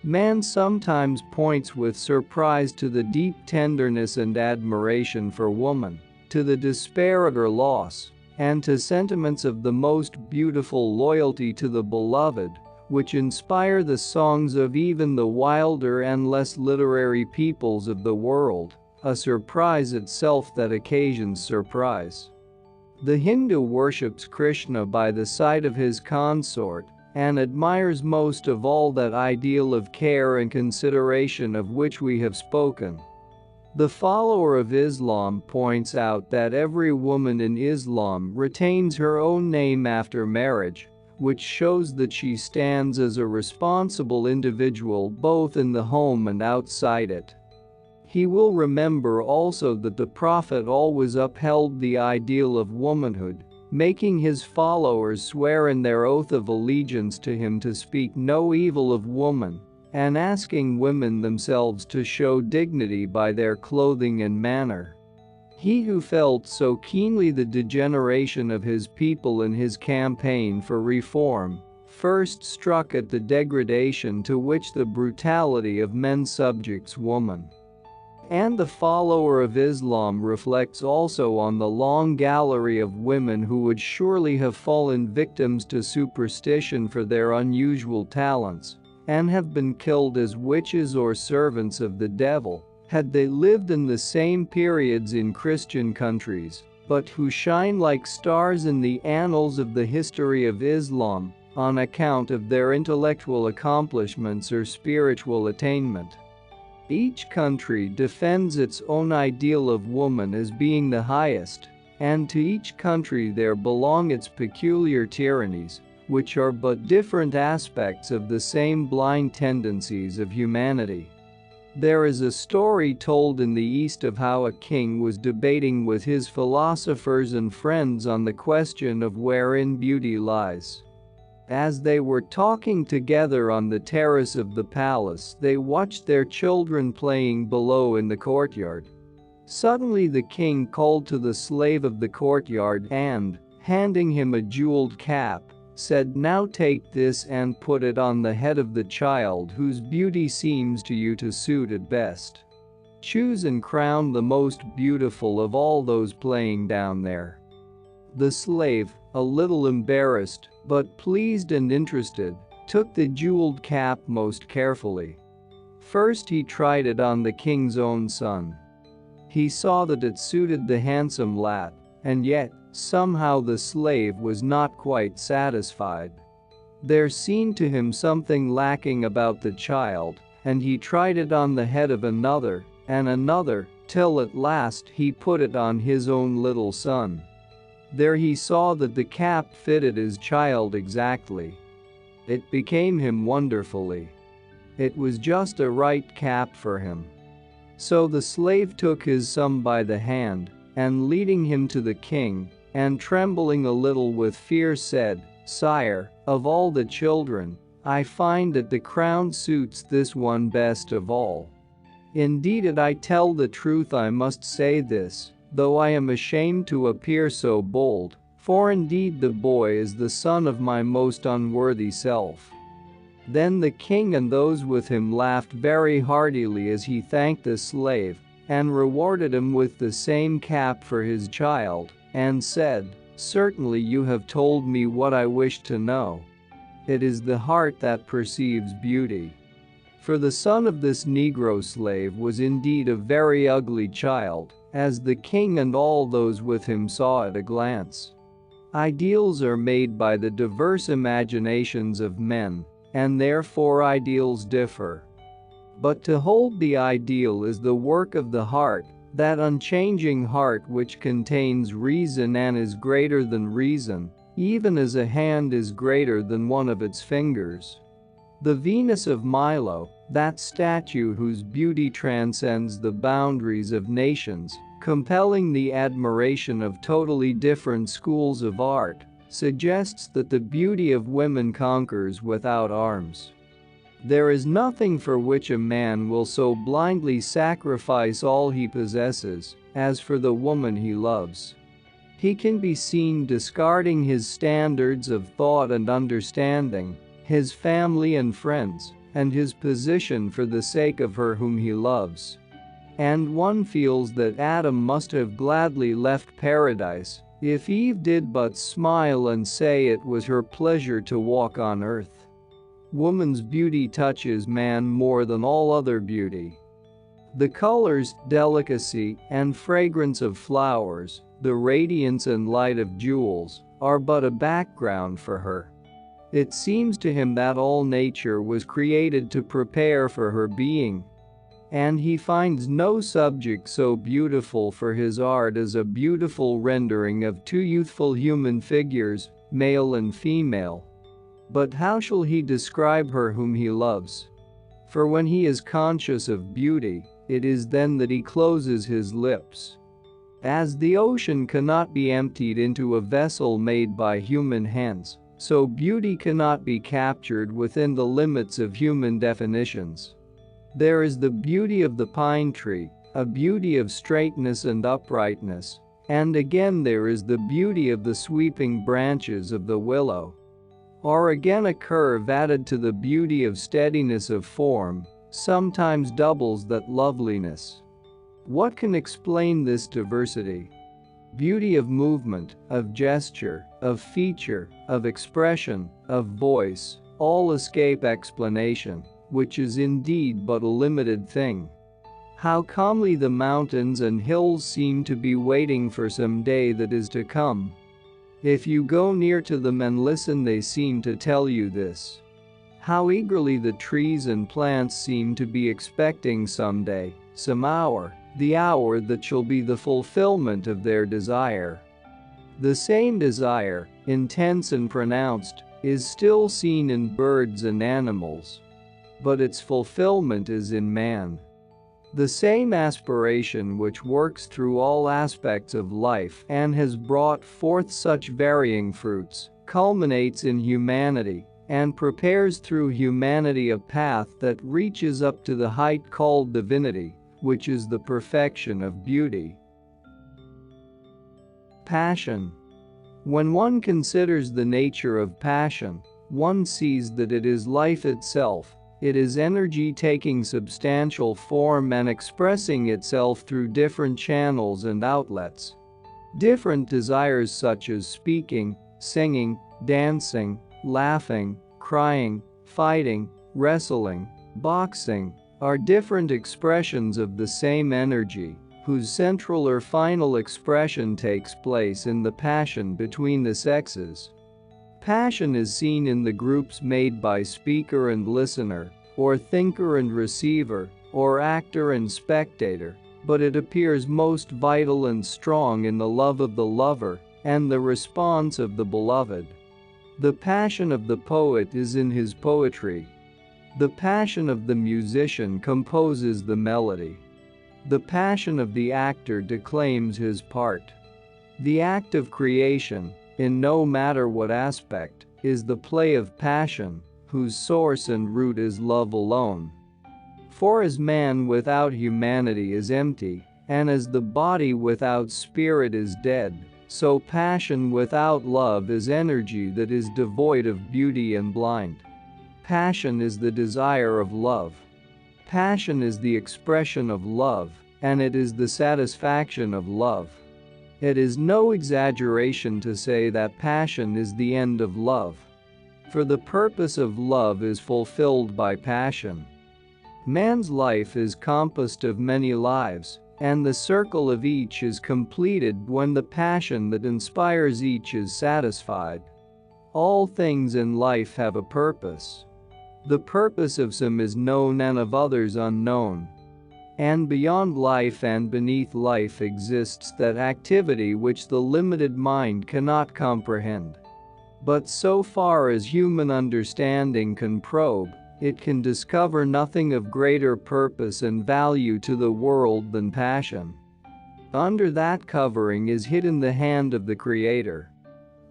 Man sometimes points with surprise to the deep tenderness and admiration for woman, to the despair at her loss, and to sentiments of the most beautiful loyalty to the beloved, which inspire the songs of even the wilder and less literary peoples of the world, a surprise itself that occasions surprise. The Hindu worships Krishna by the side of his consort, and admires most of all that ideal of care and consideration of which we have spoken. The follower of Islam points out that every woman in Islam retains her own name after marriage, which shows that she stands as a responsible individual both in the home and outside it. He will remember also that the Prophet always upheld the ideal of womanhood, making his followers swear in their oath of allegiance to him to speak no evil of woman, and asking women themselves to show dignity by their clothing and manner. He who felt so keenly the degeneration of his people in his campaign for reform, first struck at the degradation to which the brutality of men subjects woman. And the follower of Islam reflects also on the long gallery of women who would surely have fallen victims to superstition for their unusual talents, and have been killed as witches or servants of the devil, had they lived in the same periods in Christian countries, but who shine like stars in the annals of the history of Islam, on account of their intellectual accomplishments or spiritual attainment. Each country defends its own ideal of woman as being the highest, and to each country there belong its peculiar tyrannies, which are but different aspects of the same blind tendencies of humanity. There is a story told in the East of how a king was debating with his philosophers and friends on the question of wherein beauty lies. As they were talking together on the terrace of the palace, they watched their children playing below in the courtyard. Suddenly the king called to the slave of the courtyard and, handing him a jeweled cap, said, "Now take this and put it on the head of the child whose beauty seems to you to suit it best. Choose and crown the most beautiful of all those playing down there." The slave, a little embarrassed, but pleased and interested, took the jeweled cap most carefully. First he tried it on the king's own son. He saw that it suited the handsome lad, and yet, somehow the slave was not quite satisfied. There seemed to him something lacking about the child, and he tried it on the head of another, and another, till at last he put it on his own little son. There he saw that the cap fitted his child exactly. It became him wonderfully. It was just a right cap for him. So the slave took his son by the hand, and leading him to the king, and trembling a little with fear said, "Sire, of all the children, I find that the crown suits this one best of all. Indeed, if I tell the truth, I must say this, though I am ashamed to appear so bold, for indeed the boy is the son of my most unworthy self." Then the king and those with him laughed very heartily as he thanked the slave, and rewarded him with the same cap for his child, and said, "Certainly you have told me what I wished to know. It is the heart that perceives beauty." For the son of this Negro slave was indeed a very ugly child, as the king and all those with him saw at a glance. Ideals are made by the diverse imaginations of men, and therefore ideals differ. But to hold the ideal is the work of the heart, that unchanging heart which contains reason and is greater than reason, even as a hand is greater than one of its fingers. The Venus of Milo, that statue whose beauty transcends the boundaries of nations, compelling the admiration of totally different schools of art, suggests that the beauty of women conquers without arms. There is nothing for which a man will so blindly sacrifice all he possesses as for the woman he loves. He can be seen discarding his standards of thought and understanding, his family and friends, and his position for the sake of her whom he loves. And one feels that Adam must have gladly left paradise if Eve did but smile and say it was her pleasure to walk on earth. Woman's beauty touches man more than all other beauty. The colors, delicacy, and fragrance of flowers, the radiance and light of jewels, are but a background for her. It seems to him that all nature was created to prepare for her being. And he finds no subject so beautiful for his art as a beautiful rendering of two youthful human figures, male and female. But how shall he describe her whom he loves? For when he is conscious of beauty, it is then that he closes his lips. As the ocean cannot be emptied into a vessel made by human hands, so beauty cannot be captured within the limits of human definitions. There is the beauty of the pine tree, a beauty of straightness and uprightness, and again there is the beauty of the sweeping branches of the willow. Or again a curve added to the beauty of steadiness of form sometimes doubles that loveliness. What can explain this diversity? Beauty of movement, of gesture, of feature, of expression, of voice, all escape explanation, which is indeed but a limited thing. How calmly the mountains and hills seem to be waiting for some day that is to come. If you go near to them and listen, they seem to tell you this. How eagerly the trees and plants seem to be expecting some day, some hour, the hour that shall be the fulfillment of their desire. The same desire, intense and pronounced, is still seen in birds and animals. But its fulfillment is in man. The same aspiration which works through all aspects of life and has brought forth such varying fruits, culminates in humanity, and prepares through humanity a path that reaches up to the height called divinity, which is the perfection of beauty. Passion. When one considers the nature of passion, one sees that it is life itself. It is energy taking substantial form and expressing itself through different channels and outlets. Different desires such as speaking, singing, dancing, laughing, crying, fighting, wrestling, boxing, are different expressions of the same energy, whose central or final expression takes place in the passion between the sexes. Passion is seen in the groups made by speaker and listener, or thinker and receiver, or actor and spectator, but it appears most vital and strong in the love of the lover and the response of the beloved. The passion of the poet is in his poetry. The passion of the musician composes the melody. The passion of the actor declaims his part. The act of creation, in no matter what aspect, is the play of passion, whose source and root is love alone. For as man without humanity is empty, and as the body without spirit is dead, so passion without love is energy that is devoid of beauty and blind. Passion is the desire of love. Passion is the expression of love, and it is the satisfaction of love. It is no exaggeration to say that passion is the end of love. For the purpose of love is fulfilled by passion. Man's life is compassed of many lives, and the circle of each is completed when the passion that inspires each is satisfied. All things in life have a purpose. The purpose of some is known and of others unknown. And beyond life and beneath life exists that activity which the limited mind cannot comprehend. But so far as human understanding can probe, it can discover nothing of greater purpose and value to the world than passion. Under that covering is hidden the hand of the Creator.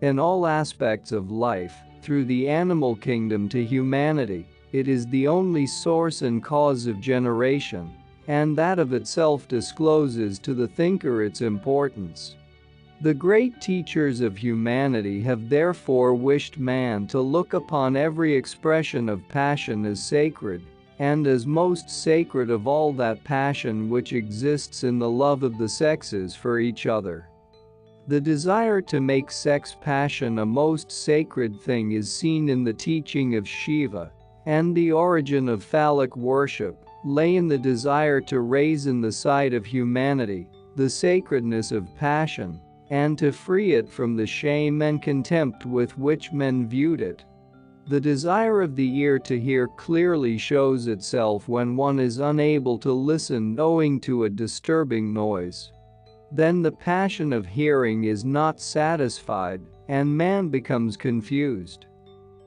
In all aspects of life, through the animal kingdom to humanity, it is the only source and cause of generation, and that of itself discloses to the thinker its importance. The great teachers of humanity have therefore wished man to look upon every expression of passion as sacred, and as most sacred of all that passion which exists in the love of the sexes for each other. The desire to make sex passion a most sacred thing is seen in the teaching of Shiva, and the origin of phallic worship lay in the desire to raise in the sight of humanity the sacredness of passion, and to free it from the shame and contempt with which men viewed it. The desire of the ear to hear clearly shows itself when one is unable to listen owing to a disturbing noise. Then the passion of hearing is not satisfied, and man becomes confused.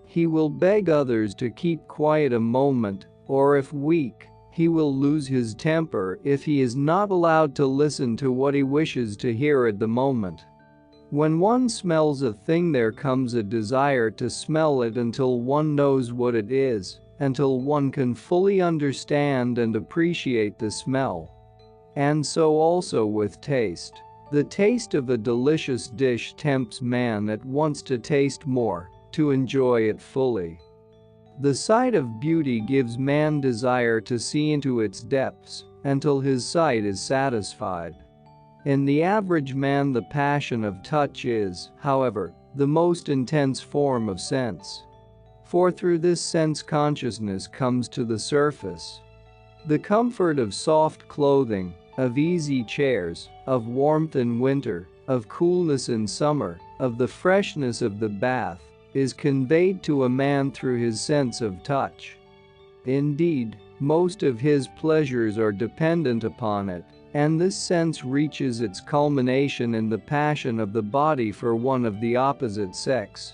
He will beg others to keep quiet a moment, or if weak, He will lose his temper if he is not allowed to listen to what he wishes to hear at the moment. When one smells a thing, there comes a desire to smell it until one knows what it is, until one can fully understand and appreciate the smell. And so also with taste. The taste of a delicious dish tempts man at once to taste more, to enjoy it fully. The sight of beauty gives man desire to see into its depths, until his sight is satisfied. In the average man, the passion of touch is, however, the most intense form of sense. For through this sense consciousness comes to the surface. The comfort of soft clothing, of easy chairs, of warmth in winter, of coolness in summer, of the freshness of the bath, is conveyed to a man through his sense of touch. Indeed, most of his pleasures are dependent upon it, and this sense reaches its culmination in the passion of the body for one of the opposite sex.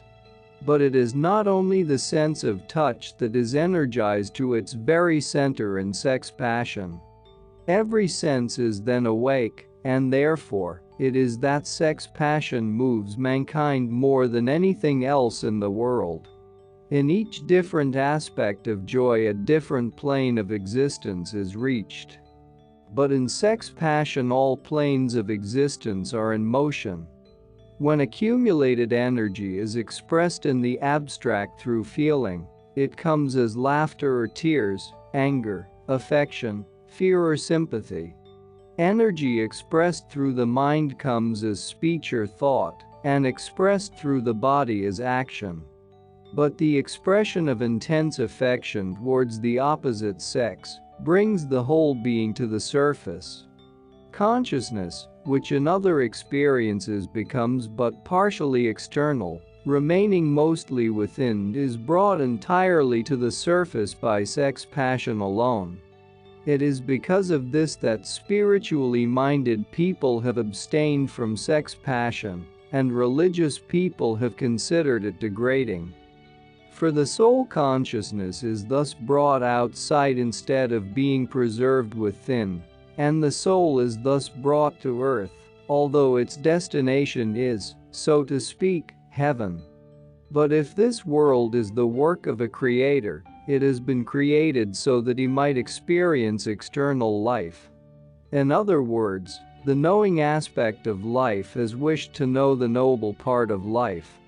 But it is not only the sense of touch that is energized to its very center in sex passion. Every sense is then awake, and therefore, it is that sex passion moves mankind more than anything else in the world. In each different aspect of joy, a different plane of existence is reached. But in sex passion, all planes of existence are in motion. When accumulated energy is expressed in the abstract through feeling, it comes as laughter or tears, anger, affection, fear or sympathy. Energy expressed through the mind comes as speech or thought, and expressed through the body as action. But the expression of intense affection towards the opposite sex brings the whole being to the surface. Consciousness, which in other experiences becomes but partially external, remaining mostly within, is brought entirely to the surface by sex passion alone. It is because of this that spiritually minded people have abstained from sex passion, and religious people have considered it degrading. For the soul consciousness is thus brought outside instead of being preserved within, and the soul is thus brought to earth, although its destination is, so to speak, heaven. But if this world is the work of a creator, it has been created so that he might experience external life. In other words, the knowing aspect of life has wished to know the noble part of life.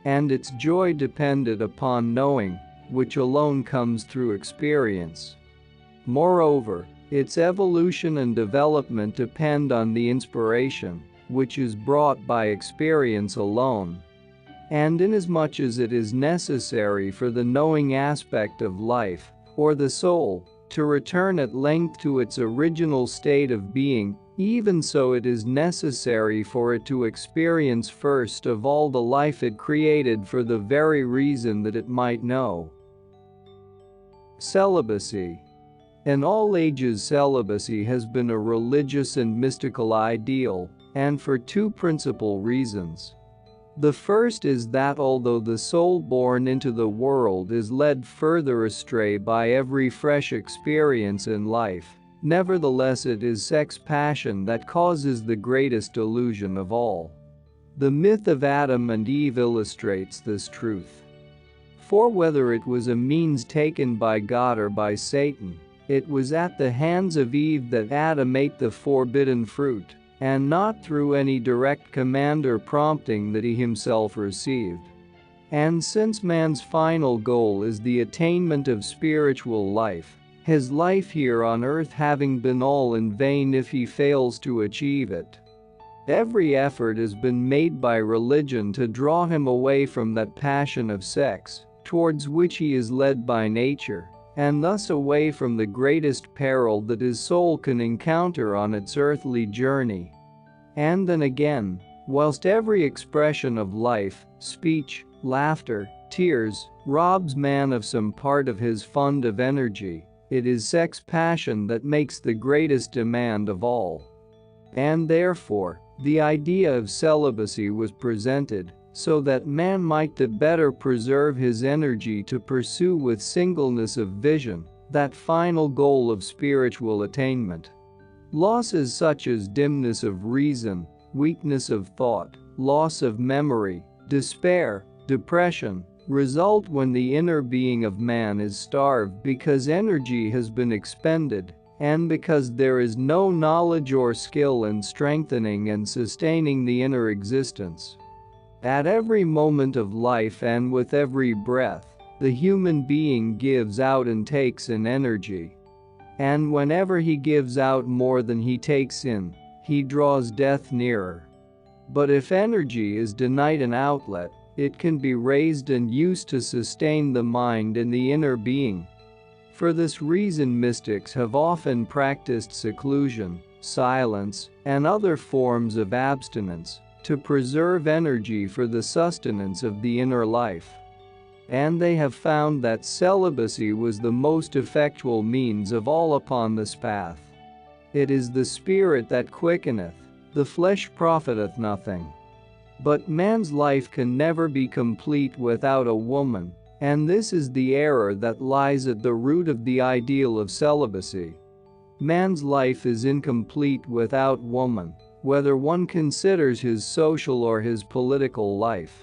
And its joy depended upon knowing, which alone comes through experience. Moreover, its evolution and development depend on the inspiration, which is brought by experience alone. And inasmuch as it is necessary for the knowing aspect of life, or the soul, to return at length to its original state of being, even so it is necessary for it to experience first of all the life it created for the very reason that it might know. Celibacy. In all ages, celibacy has been a religious and mystical ideal, and for two principal reasons. The first is that although the soul born into the world is led further astray by every fresh experience in life, nevertheless it is sex passion that causes the greatest illusion of all. The myth of Adam and Eve illustrates this truth. For whether it was a means taken by God or by Satan, it was at the hands of Eve that Adam ate the forbidden fruit, and not through any direct command or prompting that he himself received. And since man's final goal is the attainment of spiritual life, his life here on earth having been all in vain if he fails to achieve it. Every effort has been made by religion to draw him away from that passion of sex, towards which he is led by nature, and thus away from the greatest peril that his soul can encounter on its earthly journey. And then again, whilst every expression of life, speech, laughter, tears, robs man of some part of his fund of energy, it is sex passion that makes the greatest demand of all. And therefore, the idea of celibacy was presented, so that man might the better preserve his energy to pursue with singleness of vision, that final goal of spiritual attainment. Losses such as dimness of reason, weakness of thought, loss of memory, despair, depression, result when the inner being of man is starved because energy has been expended, and because there is no knowledge or skill in strengthening and sustaining the inner existence. At every moment of life and with every breath, the human being gives out and takes in energy. And whenever he gives out more than he takes in, he draws death nearer. But if energy is denied an outlet, it can be raised and used to sustain the mind and the inner being. For this reason, mystics have often practiced seclusion, silence, and other forms of abstinence to preserve energy for the sustenance of the inner life. And they have found that celibacy was the most effectual means of all upon this path. It is the spirit that quickeneth, the flesh profiteth nothing. But man's life can never be complete without a woman, and this is the error that lies at the root of the ideal of celibacy. Man's life is incomplete without woman, whether one considers his social or his political life.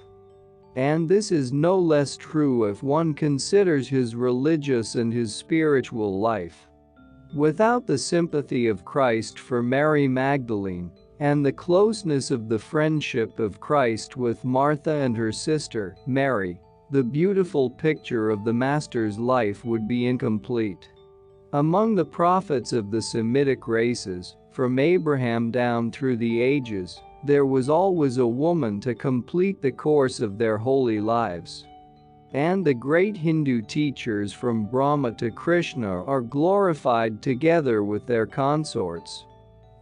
And this is no less true if one considers his religious and his spiritual life. Without the sympathy of Christ for Mary Magdalene, and the closeness of the friendship of Christ with Martha and her sister, Mary, the beautiful picture of the Master's life would be incomplete. Among the prophets of the Semitic races, from Abraham down through the ages, there was always a woman to complete the course of their holy lives. And the great Hindu teachers from Brahma to Krishna are glorified together with their consorts.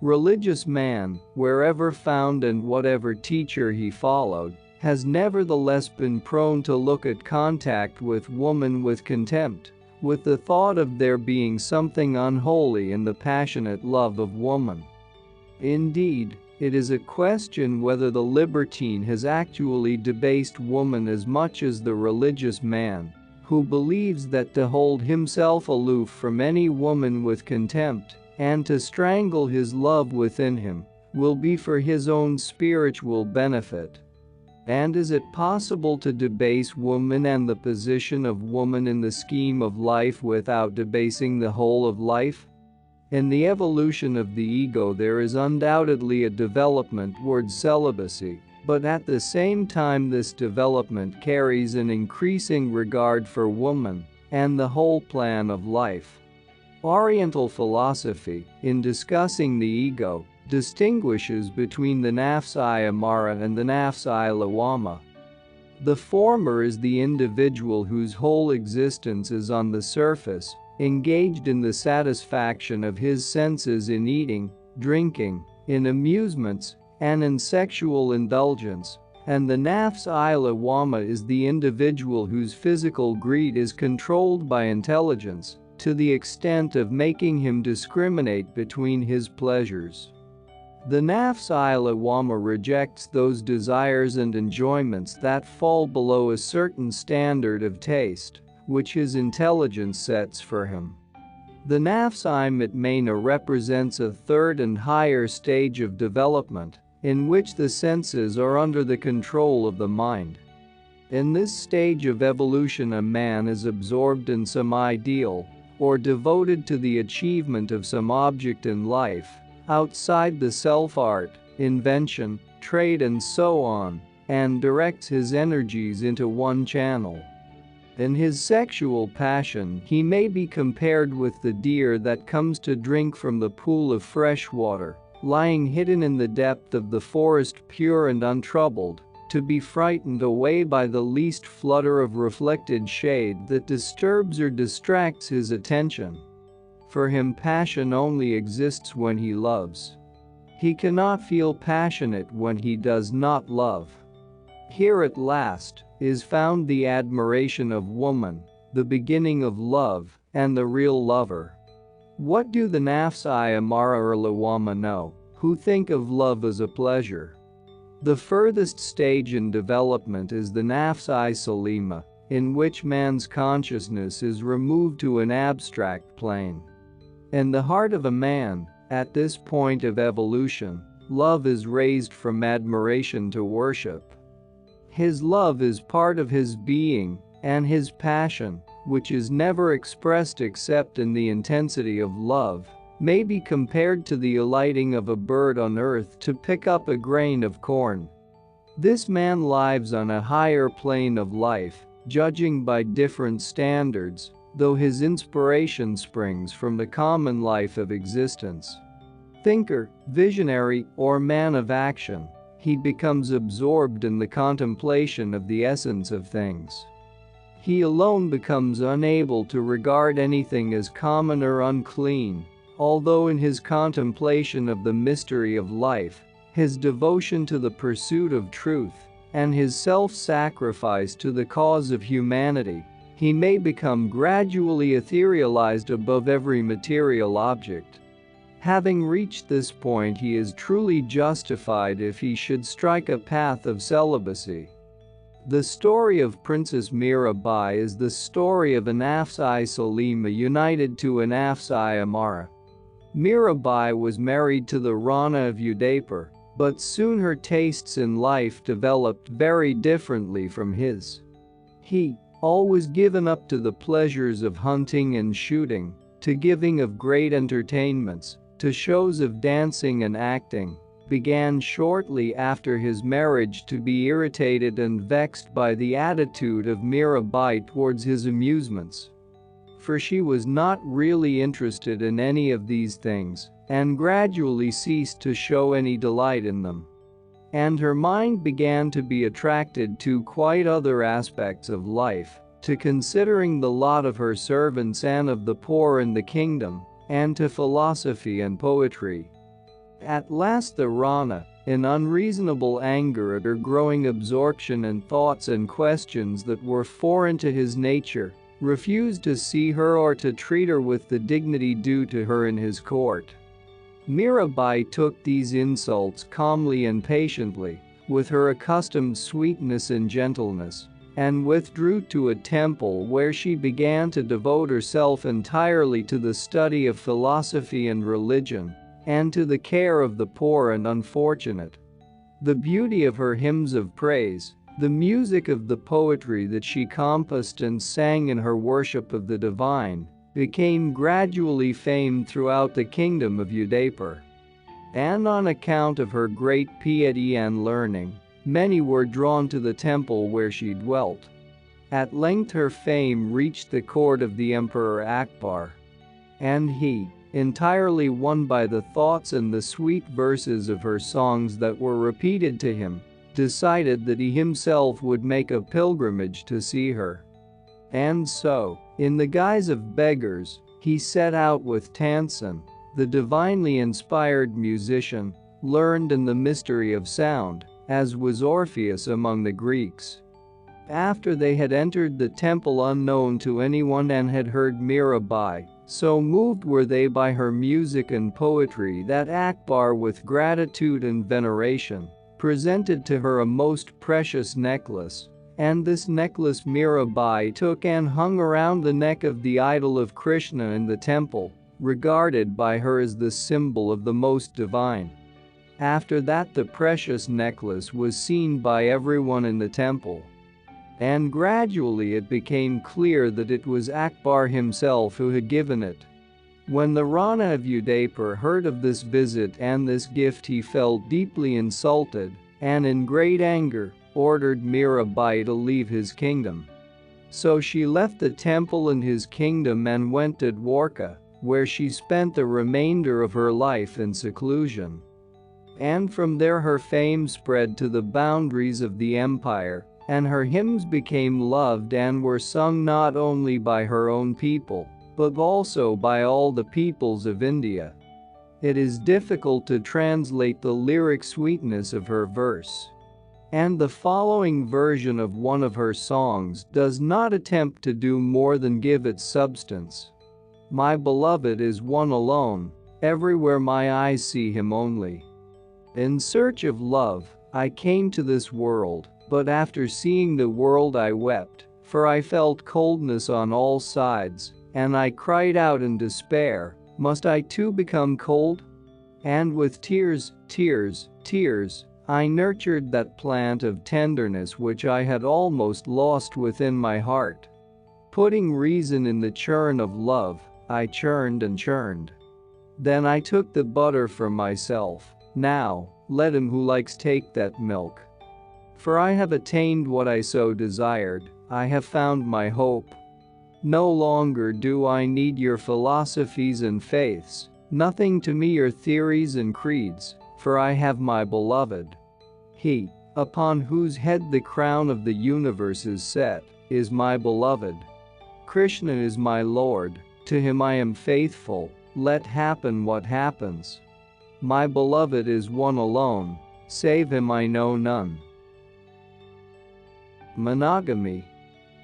Religious man, wherever found and whatever teacher he followed, has nevertheless been prone to look at contact with woman with contempt, with the thought of there being something unholy in the passionate love of woman. Indeed, it is a question whether the libertine has actually debased woman as much as the religious man, who believes that to hold himself aloof from any woman with contempt, and to strangle his love within him, will be for his own spiritual benefit. And is it possible to debase woman and the position of woman in the scheme of life without debasing the whole of life? In the evolution of the ego there is undoubtedly a development towards celibacy, but at the same time this development carries an increasing regard for woman and the whole plan of life. Oriental philosophy, in discussing the ego, distinguishes between the nafs-i amara and the nafs-i lawama. The former is the individual whose whole existence is on the surface, engaged in the satisfaction of his senses in eating, drinking, in amusements, and in sexual indulgence, and the nafs-i lawama is the individual whose physical greed is controlled by intelligence, to the extent of making him discriminate between his pleasures. The nafs-i lawama rejects those desires and enjoyments that fall below a certain standard of taste, which his intelligence sets for him. The nafs-i mutmainah represents a third and higher stage of development, in which the senses are under the control of the mind. In this stage of evolution a man is absorbed in some ideal, or devoted to the achievement of some object in life, outside the self-art, invention, trade and so on, and directs his energies into one channel. In his sexual passion he may be compared with the deer that comes to drink from the pool of fresh water, lying hidden in the depth of the forest pure and untroubled, to be frightened away by the least flutter of reflected shade that disturbs or distracts his attention. For him passion only exists when he loves. He cannot feel passionate when he does not love. Here at last is found the admiration of woman, the beginning of love, and the real lover. What do the nafs-i amara or lawama know, who think of love as a pleasure? The furthest stage in development is the nafs-i salima, in which man's consciousness is removed to an abstract plane. In the heart of a man, at this point of evolution, love is raised from admiration to worship. His love is part of his being, and his passion, which is never expressed except in the intensity of love, may be compared to the alighting of a bird on earth to pick up a grain of corn. This man lives on a higher plane of life, judging by different standards, though his inspiration springs from the common life of existence. Thinker, visionary, or man of action, he becomes absorbed in the contemplation of the essence of things. He alone becomes unable to regard anything as common or unclean, although in his contemplation of the mystery of life, his devotion to the pursuit of truth, and his self-sacrifice to the cause of humanity, he may become gradually etherealized above every material object. Having reached this point, he is truly justified if he should strike a path of celibacy. The story of Princess Mirabai is the story of an Afsai Salima united to an Afsai Amara. Mirabai was married to the Rana of Udaipur, but soon her tastes in life developed very differently from his. He, always given up to the pleasures of hunting and shooting, to giving of great entertainments, to shows of dancing and acting, began shortly after his marriage to be irritated and vexed by the attitude of Mirabai towards his amusements. For she was not really interested in any of these things, and gradually ceased to show any delight in them. And her mind began to be attracted to quite other aspects of life, to considering the lot of her servants and of the poor in the kingdom, and to philosophy and poetry. At last the Rana, in unreasonable anger at her growing absorption in thoughts and questions that were foreign to his nature, refused to see her or to treat her with the dignity due to her in his court. Mirabai took these insults calmly and patiently, with her accustomed sweetness and gentleness, and withdrew to a temple where she began to devote herself entirely to the study of philosophy and religion, and to the care of the poor and unfortunate. The beauty of her hymns of praise, the music of the poetry that she composed and sang in her worship of the divine, became gradually famed throughout the kingdom of Udaipur. And on account of her great piety and learning, many were drawn to the temple where she dwelt. At length her fame reached the court of the Emperor Akbar. And he, entirely won by the thoughts and the sweet verses of her songs that were repeated to him, decided that he himself would make a pilgrimage to see her. And so, in the guise of beggars, he set out with Tansen, the divinely inspired musician, learned in the mystery of sound, as was Orpheus among the Greeks. After they had entered the temple unknown to anyone and had heard Mirabai, so moved were they by her music and poetry that Akbar, with gratitude and veneration, presented to her a most precious necklace, and this necklace Mirabai took and hung around the neck of the idol of Krishna in the temple, regarded by her as the symbol of the most divine. After that the precious necklace was seen by everyone in the temple. And gradually it became clear that it was Akbar himself who had given it. When the Rana of Udaipur heard of this visit and this gift, he felt deeply insulted, and in great anger, ordered Mirabai to leave his kingdom. So she left the temple and his kingdom and went to Dwarka, where she spent the remainder of her life in seclusion. And from there her fame spread to the boundaries of the empire, and her hymns became loved and were sung not only by her own people, but also by all the peoples of India. It is difficult to translate the lyric sweetness of her verse. And the following version of one of her songs does not attempt to do more than give its substance. My beloved is one alone, everywhere my eyes see him only. In search of love, I came to this world, but after seeing the world I wept, for I felt coldness on all sides, and I cried out in despair, must I too become cold? And with tears, I nurtured that plant of tenderness which I had almost lost within my heart. Putting reason in the churn of love, I churned and churned. Then I took the butter for myself, now, let him who likes take that milk. For I have attained what I so desired, I have found my hope. No longer do I need your philosophies and faiths, nothing to me your theories and creeds, for I have my beloved. He, upon whose head the crown of the universe is set, is my beloved. Krishna is my Lord, to him I am faithful, let happen what happens. My beloved is one alone, save him I know none. Monogamy.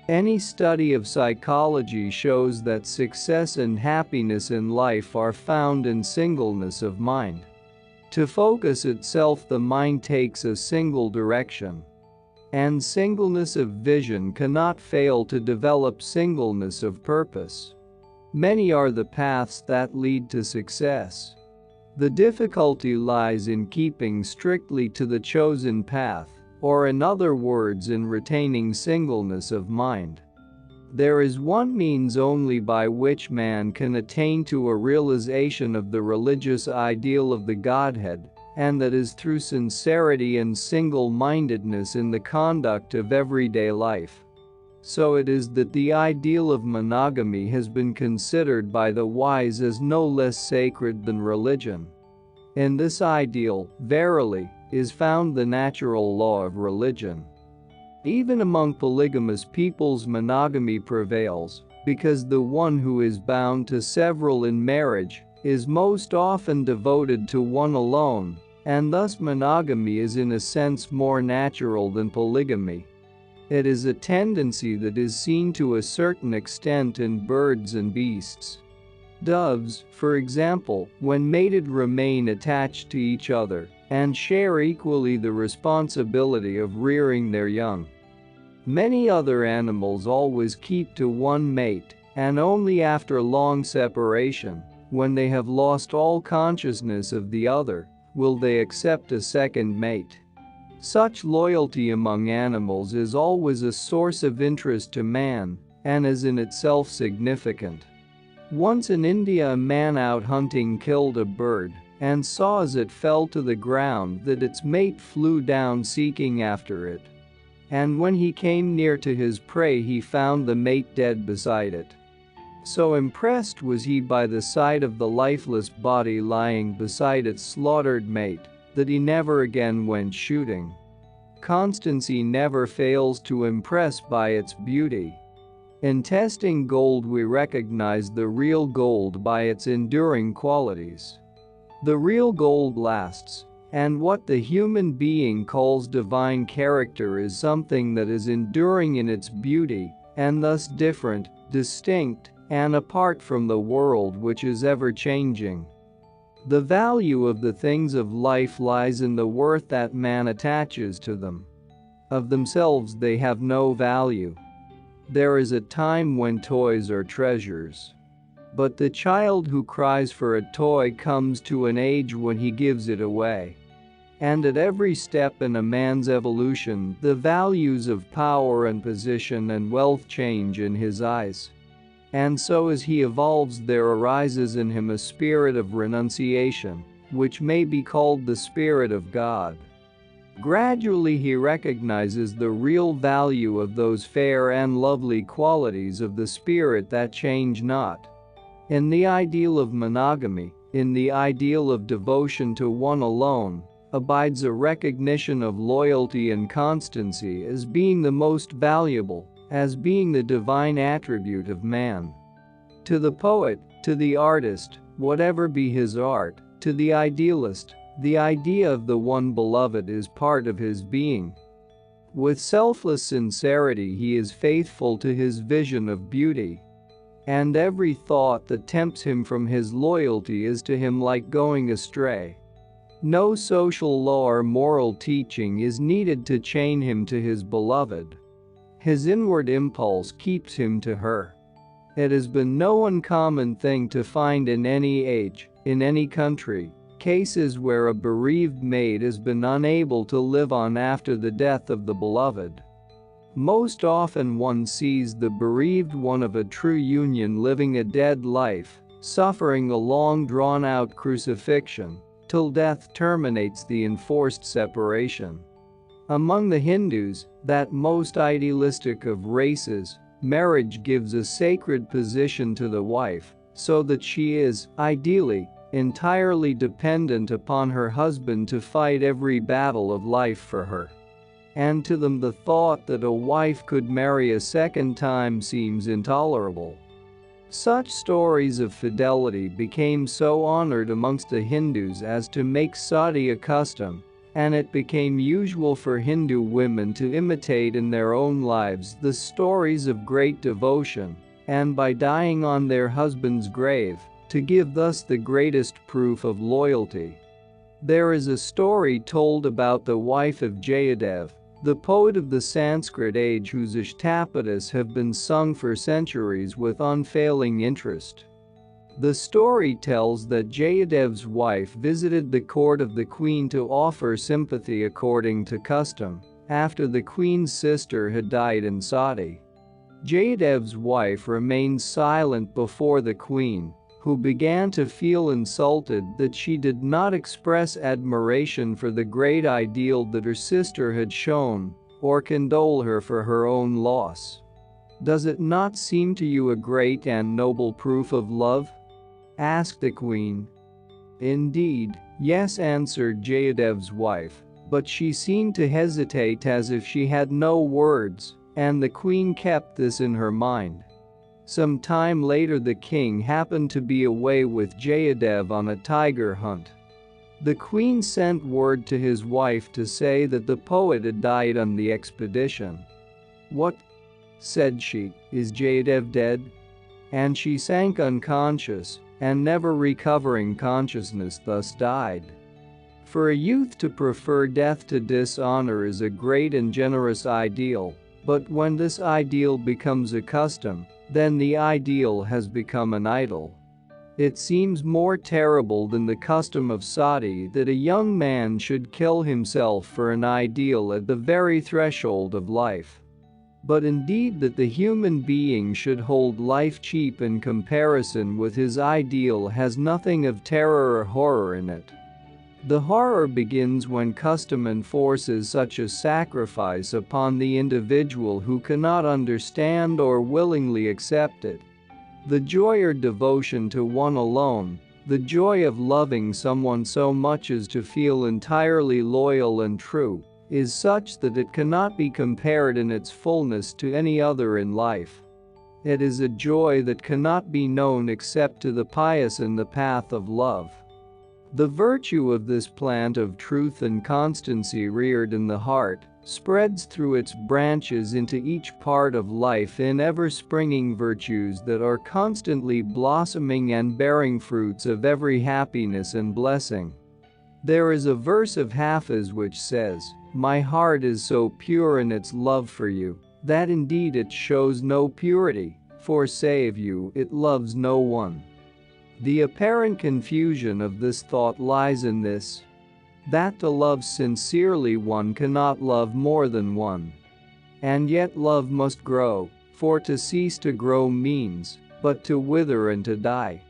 Any study of psychology shows that success and happiness in life are found in singleness of mind. To focus itself, the mind takes a single direction. And singleness of vision cannot fail to develop singleness of purpose. Many are the paths that lead to success. The difficulty lies in keeping strictly to the chosen path, or in other words in retaining singleness of mind. There is one means only by which man can attain to a realization of the religious ideal of the Godhead, and that is through sincerity and single-mindedness in the conduct of everyday life. So it is that the ideal of monogamy has been considered by the wise as no less sacred than religion. In this ideal, verily, is found the natural law of religion. Even among polygamous peoples monogamy prevails, because the one who is bound to several in marriage is most often devoted to one alone, and thus monogamy is in a sense more natural than polygamy. It is a tendency that is seen to a certain extent in birds and beasts. Doves, for example, when mated remain attached to each other and share equally the responsibility of rearing their young. Many other animals always keep to one mate, and only after long separation, when they have lost all consciousness of the other, will they accept a second mate. Such loyalty among animals is always a source of interest to man, and is in itself significant. Once in India, a man out hunting killed a bird and saw as it fell to the ground that its mate flew down seeking after it. And when he came near to his prey, he found the mate dead beside it. So impressed was he by the sight of the lifeless body lying beside its slaughtered mate, that he never again went shooting. Constancy never fails to impress by its beauty. In testing gold, we recognize the real gold by its enduring qualities. The real gold lasts, and what the human being calls divine character is something that is enduring in its beauty, and thus different, distinct, and apart from the world which is ever changing. The value of the things of life lies in the worth that man attaches to them. Of themselves they have no value. There is a time when toys are treasures. But the child who cries for a toy comes to an age when he gives it away. And at every step in a man's evolution, the values of power and position and wealth change in his eyes. And so as he evolves, there arises in him a spirit of renunciation, which may be called the Spirit of God. Gradually he recognizes the real value of those fair and lovely qualities of the Spirit that change not. In the ideal of monogamy, in the ideal of devotion to one alone, abides a recognition of loyalty and constancy as being the most valuable, as being the divine attribute of man. To the poet, to the artist, whatever be his art, to the idealist, the idea of the one beloved is part of his being. With selfless sincerity he is faithful to his vision of beauty. And every thought that tempts him from his loyalty is to him like going astray. No social law or moral teaching is needed to chain him to his beloved. His inward impulse keeps him to her. It has been no uncommon thing to find in any age, in any country, cases where a bereaved mate has been unable to live on after the death of the beloved. Most often one sees the bereaved one of a true union living a dead life, suffering a long drawn-out crucifixion, till death terminates the enforced separation. Among the Hindus, that most idealistic of races, marriage gives a sacred position to the wife, so that she is, ideally, entirely dependent upon her husband to fight every battle of life for her. And to them the thought that a wife could marry a second time seems intolerable. Such stories of fidelity became so honored amongst the Hindus as to make sati a custom, and it became usual for Hindu women to imitate in their own lives the stories of great devotion, and by dying on their husband's grave, to give thus the greatest proof of loyalty. There is a story told about the wife of Jayadev, the poet of the Sanskrit age whose Ashtapadis have been sung for centuries with unfailing interest. The story tells that Jayadev's wife visited the court of the queen to offer sympathy according to custom, after the queen's sister had died in sati. Jayadev's wife remained silent before the queen, who began to feel insulted that she did not express admiration for the great ideal that her sister had shown, or condole her for her own loss. "Does it not seem to you a great and noble proof of love?" asked the queen. "Indeed, yes," answered Jayadev's wife, but she seemed to hesitate as if she had no words, and the queen kept this in her mind. Some time later the king happened to be away with Jayadev on a tiger hunt. The queen sent word to his wife to say that the poet had died on the expedition. "What?" said she, "is Jayadev dead?" And she sank unconscious, and never recovering consciousness thus died. For a youth to prefer death to dishonor is a great and generous ideal, but when this ideal becomes a custom, then the ideal has become an idol. It seems more terrible than the custom of sati that a young man should kill himself for an ideal at the very threshold of life. But indeed that the human being should hold life cheap in comparison with his ideal has nothing of terror or horror in it. The horror begins when custom enforces such a sacrifice upon the individual who cannot understand or willingly accept it. The joy or devotion to one alone, the joy of loving someone so much as to feel entirely loyal and true, is such that it cannot be compared in its fullness to any other in life. It is a joy that cannot be known except to the pious in the path of love. The virtue of this plant of truth and constancy reared in the heart spreads through its branches into each part of life in ever-springing virtues that are constantly blossoming and bearing fruits of every happiness and blessing. There is a verse of Hafiz which says, "My heart is so pure in its love for you, that indeed it shows no purity, for save you it loves no one." The apparent confusion of this thought lies in this: that to love sincerely one cannot love more than one. And yet love must grow, for to cease to grow means but to wither and to die.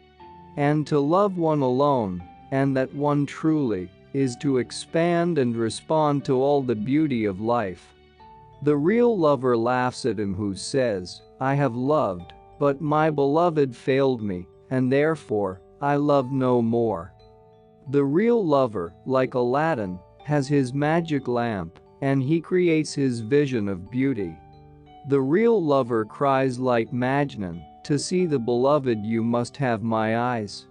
And to love one alone, and that one truly, is to expand and respond to all the beauty of life. The real lover laughs at him who says, "I have loved, but my beloved failed me, and therefore, I love no more." The real lover, like Aladdin, has his magic lamp, and he creates his vision of beauty. The real lover cries like Majnun, "To see the beloved you must have my eyes."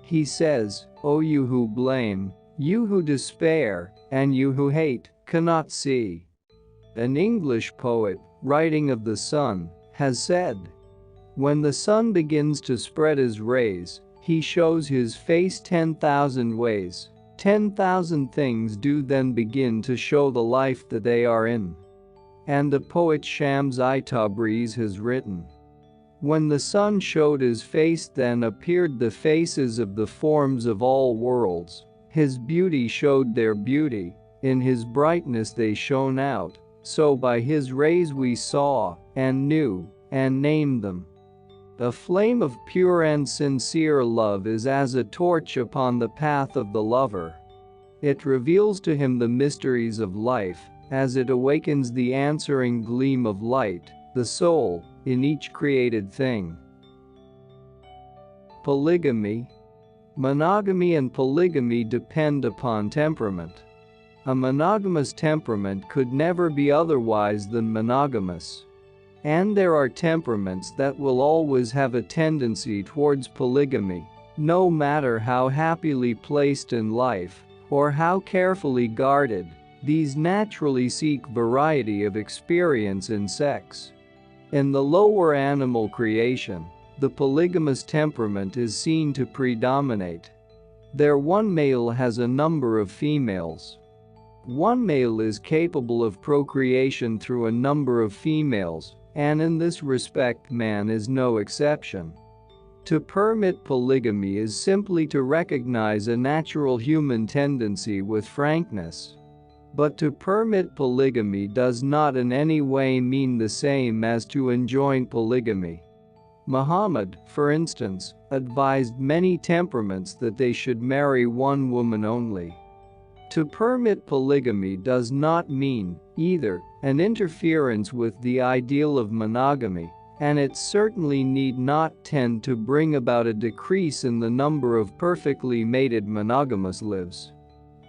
He says, "O you who blame, you who despair, and you who hate, cannot see." An English poet, writing of the sun, has said, "When the sun begins to spread his rays, he shows his face 10,000 ways. 10,000 things do then begin to show the life that they are in." And the poet Shams-I Tabriz has written, "When the sun showed his face, then appeared the faces of the forms of all worlds. His beauty showed their beauty, in his brightness they shone out, so by his rays we saw, and knew, and named them." A flame of pure and sincere love is as a torch upon the path of the lover. It reveals to him the mysteries of life, as it awakens the answering gleam of light, the soul, in each created thing. Polygamy. Monogamy and polygamy depend upon temperament. A monogamous temperament could never be otherwise than monogamous. And there are temperaments that will always have a tendency towards polygamy, no matter how happily placed in life, or how carefully guarded. These naturally seek variety of experience in sex. In the lower animal creation, the polygamous temperament is seen to predominate. There one male has a number of females. One male is capable of procreation through a number of females, and in this respect man is no exception. To permit polygamy is simply to recognize a natural human tendency with frankness. But to permit polygamy does not in any way mean the same as to enjoin polygamy. Muhammad, for instance, advised many temperaments that they should marry one woman only. To permit polygamy does not mean, either, an interference with the ideal of monogamy, and it certainly need not tend to bring about a decrease in the number of perfectly mated monogamous lives.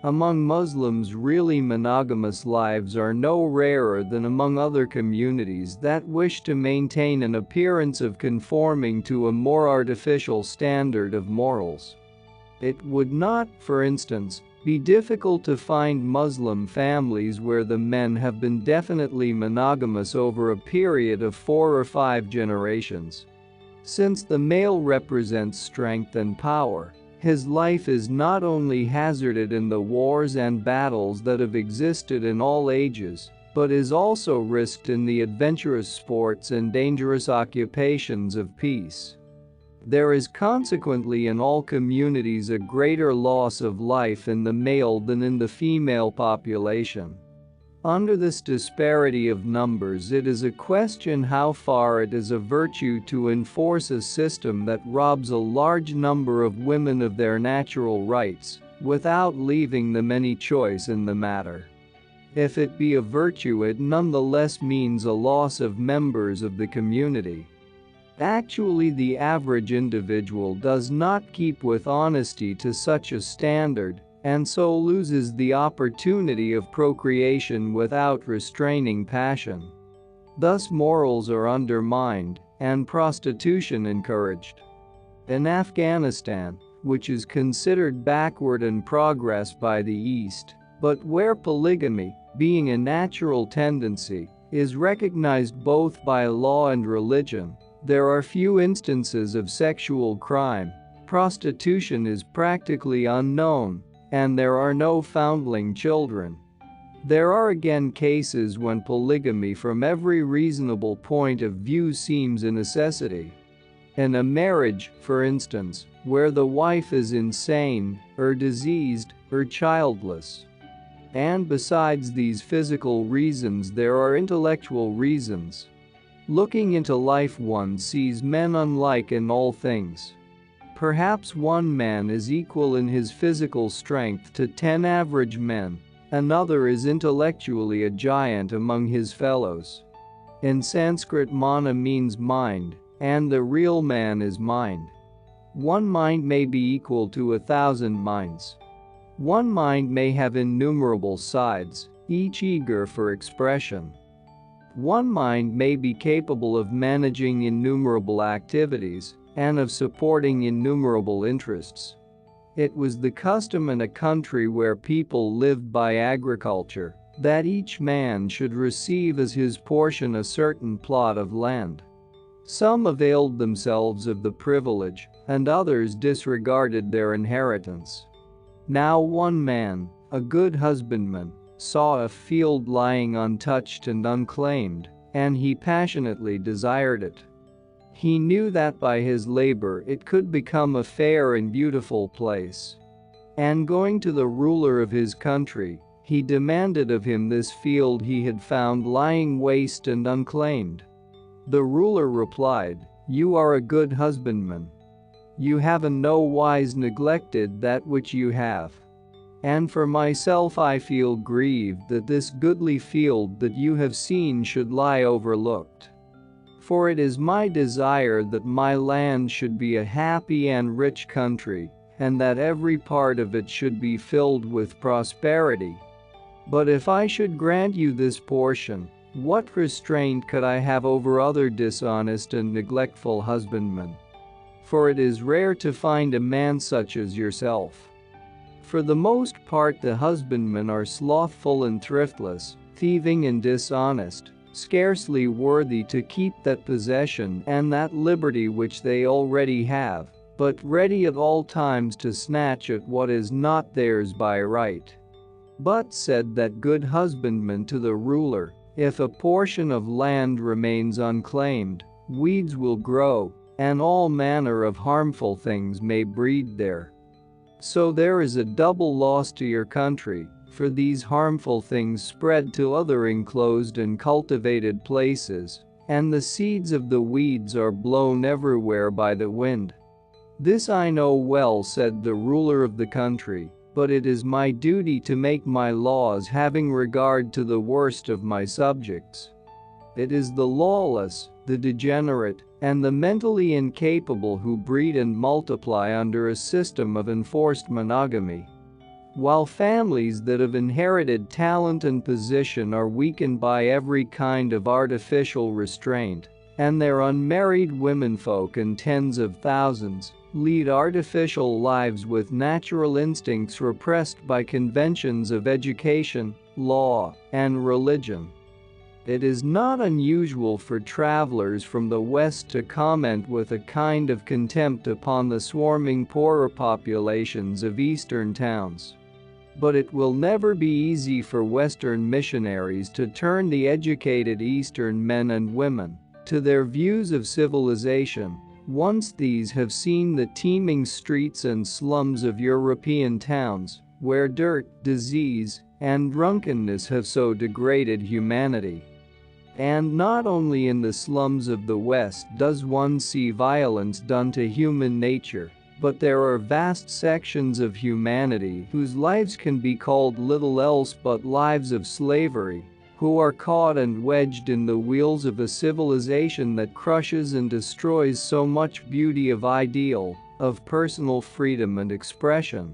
Among Muslims, really monogamous lives are no rarer than among other communities that wish to maintain an appearance of conforming to a more artificial standard of morals. It would not, for instance, be difficult to find Muslim families where the men have been definitely monogamous over a period of 4 or 5 generations. Since the male represents strength and power, his life is not only hazarded in the wars and battles that have existed in all ages, but is also risked in the adventurous sports and dangerous occupations of peace. There is consequently in all communities a greater loss of life in the male than in the female population. Under this disparity of numbers, it is a question how far it is a virtue to enforce a system that robs a large number of women of their natural rights, without leaving them any choice in the matter. If it be a virtue, it nonetheless means a loss of members of the community. Actually, the average individual does not keep with honesty to such a standard, and so loses the opportunity of procreation without restraining passion. Thus morals are undermined, and prostitution encouraged. In Afghanistan, which is considered backward in progress by the East, but where polygamy, being a natural tendency, is recognized both by law and religion, there are few instances of sexual crime. Prostitution is practically unknown, and there are no foundling children. There are again cases when polygamy from every reasonable point of view seems a necessity. In a marriage, for instance, where the wife is insane, or diseased, or childless. And besides these physical reasons, there are intellectual reasons. Looking into life, one sees men unlike in all things. Perhaps one man is equal in his physical strength to 10 average men, another is intellectually a giant among his fellows. In Sanskrit, mana means mind, and the real man is mind. One mind may be equal to 1,000 minds. One mind may have innumerable sides, each eager for expression. One mind may be capable of managing innumerable activities, and of supporting innumerable interests. It was the custom in a country where people lived by agriculture that each man should receive as his portion a certain plot of land. Some availed themselves of the privilege, and others disregarded their inheritance. Now one man, a good husbandman, saw a field lying untouched and unclaimed, and he passionately desired it. He knew that by his labor it could become a fair and beautiful place. And going to the ruler of his country, he demanded of him this field he had found lying waste and unclaimed. The ruler replied, "You are a good husbandman. You have in no wise neglected that which you have. And for myself I feel grieved that this goodly field that you have seen should lie overlooked. For it is my desire that my land should be a happy and rich country, and that every part of it should be filled with prosperity. But if I should grant you this portion, what restraint could I have over other dishonest and neglectful husbandmen? For it is rare to find a man such as yourself. For the most part the husbandmen are slothful and thriftless, thieving and dishonest, scarcely worthy to keep that possession and that liberty which they already have, but ready at all times to snatch at what is not theirs by right." But said that good husbandman to the ruler, "If a portion of land remains unclaimed, weeds will grow, and all manner of harmful things may breed there. So there is a double loss to your country, for these harmful things spread to other enclosed and cultivated places, and the seeds of the weeds are blown everywhere by the wind." "This I know well," said the ruler of the country, "but it is my duty to make my laws having regard to the worst of my subjects. It is the lawless, the degenerate, and the mentally incapable who breed and multiply under a system of enforced monogamy, while families that have inherited talent and position are weakened by every kind of artificial restraint, and their unmarried womenfolk in tens of thousands lead artificial lives with natural instincts repressed by conventions of education, law, and religion. It is not unusual for travelers from the West to comment with a kind of contempt upon the swarming poorer populations of Eastern towns. But it will never be easy for Western missionaries to turn the educated Eastern men and women to their views of civilization, once these have seen the teeming streets and slums of European towns, where dirt, disease, and drunkenness have so degraded humanity. And not only in the slums of the West does one see violence done to human nature, but there are vast sections of humanity whose lives can be called little else but lives of slavery, who are caught and wedged in the wheels of a civilization that crushes and destroys so much beauty of ideal, of personal freedom and expression.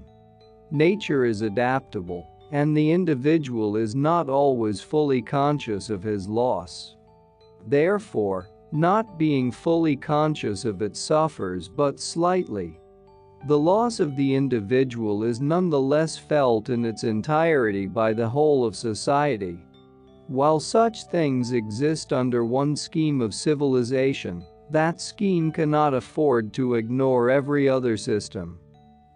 Nature is adaptable, and the individual is not always fully conscious of his loss. Therefore, not being fully conscious of it suffers but slightly. The loss of the individual is nonetheless felt in its entirety by the whole of society. While such things exist under one scheme of civilization, that scheme cannot afford to ignore every other system.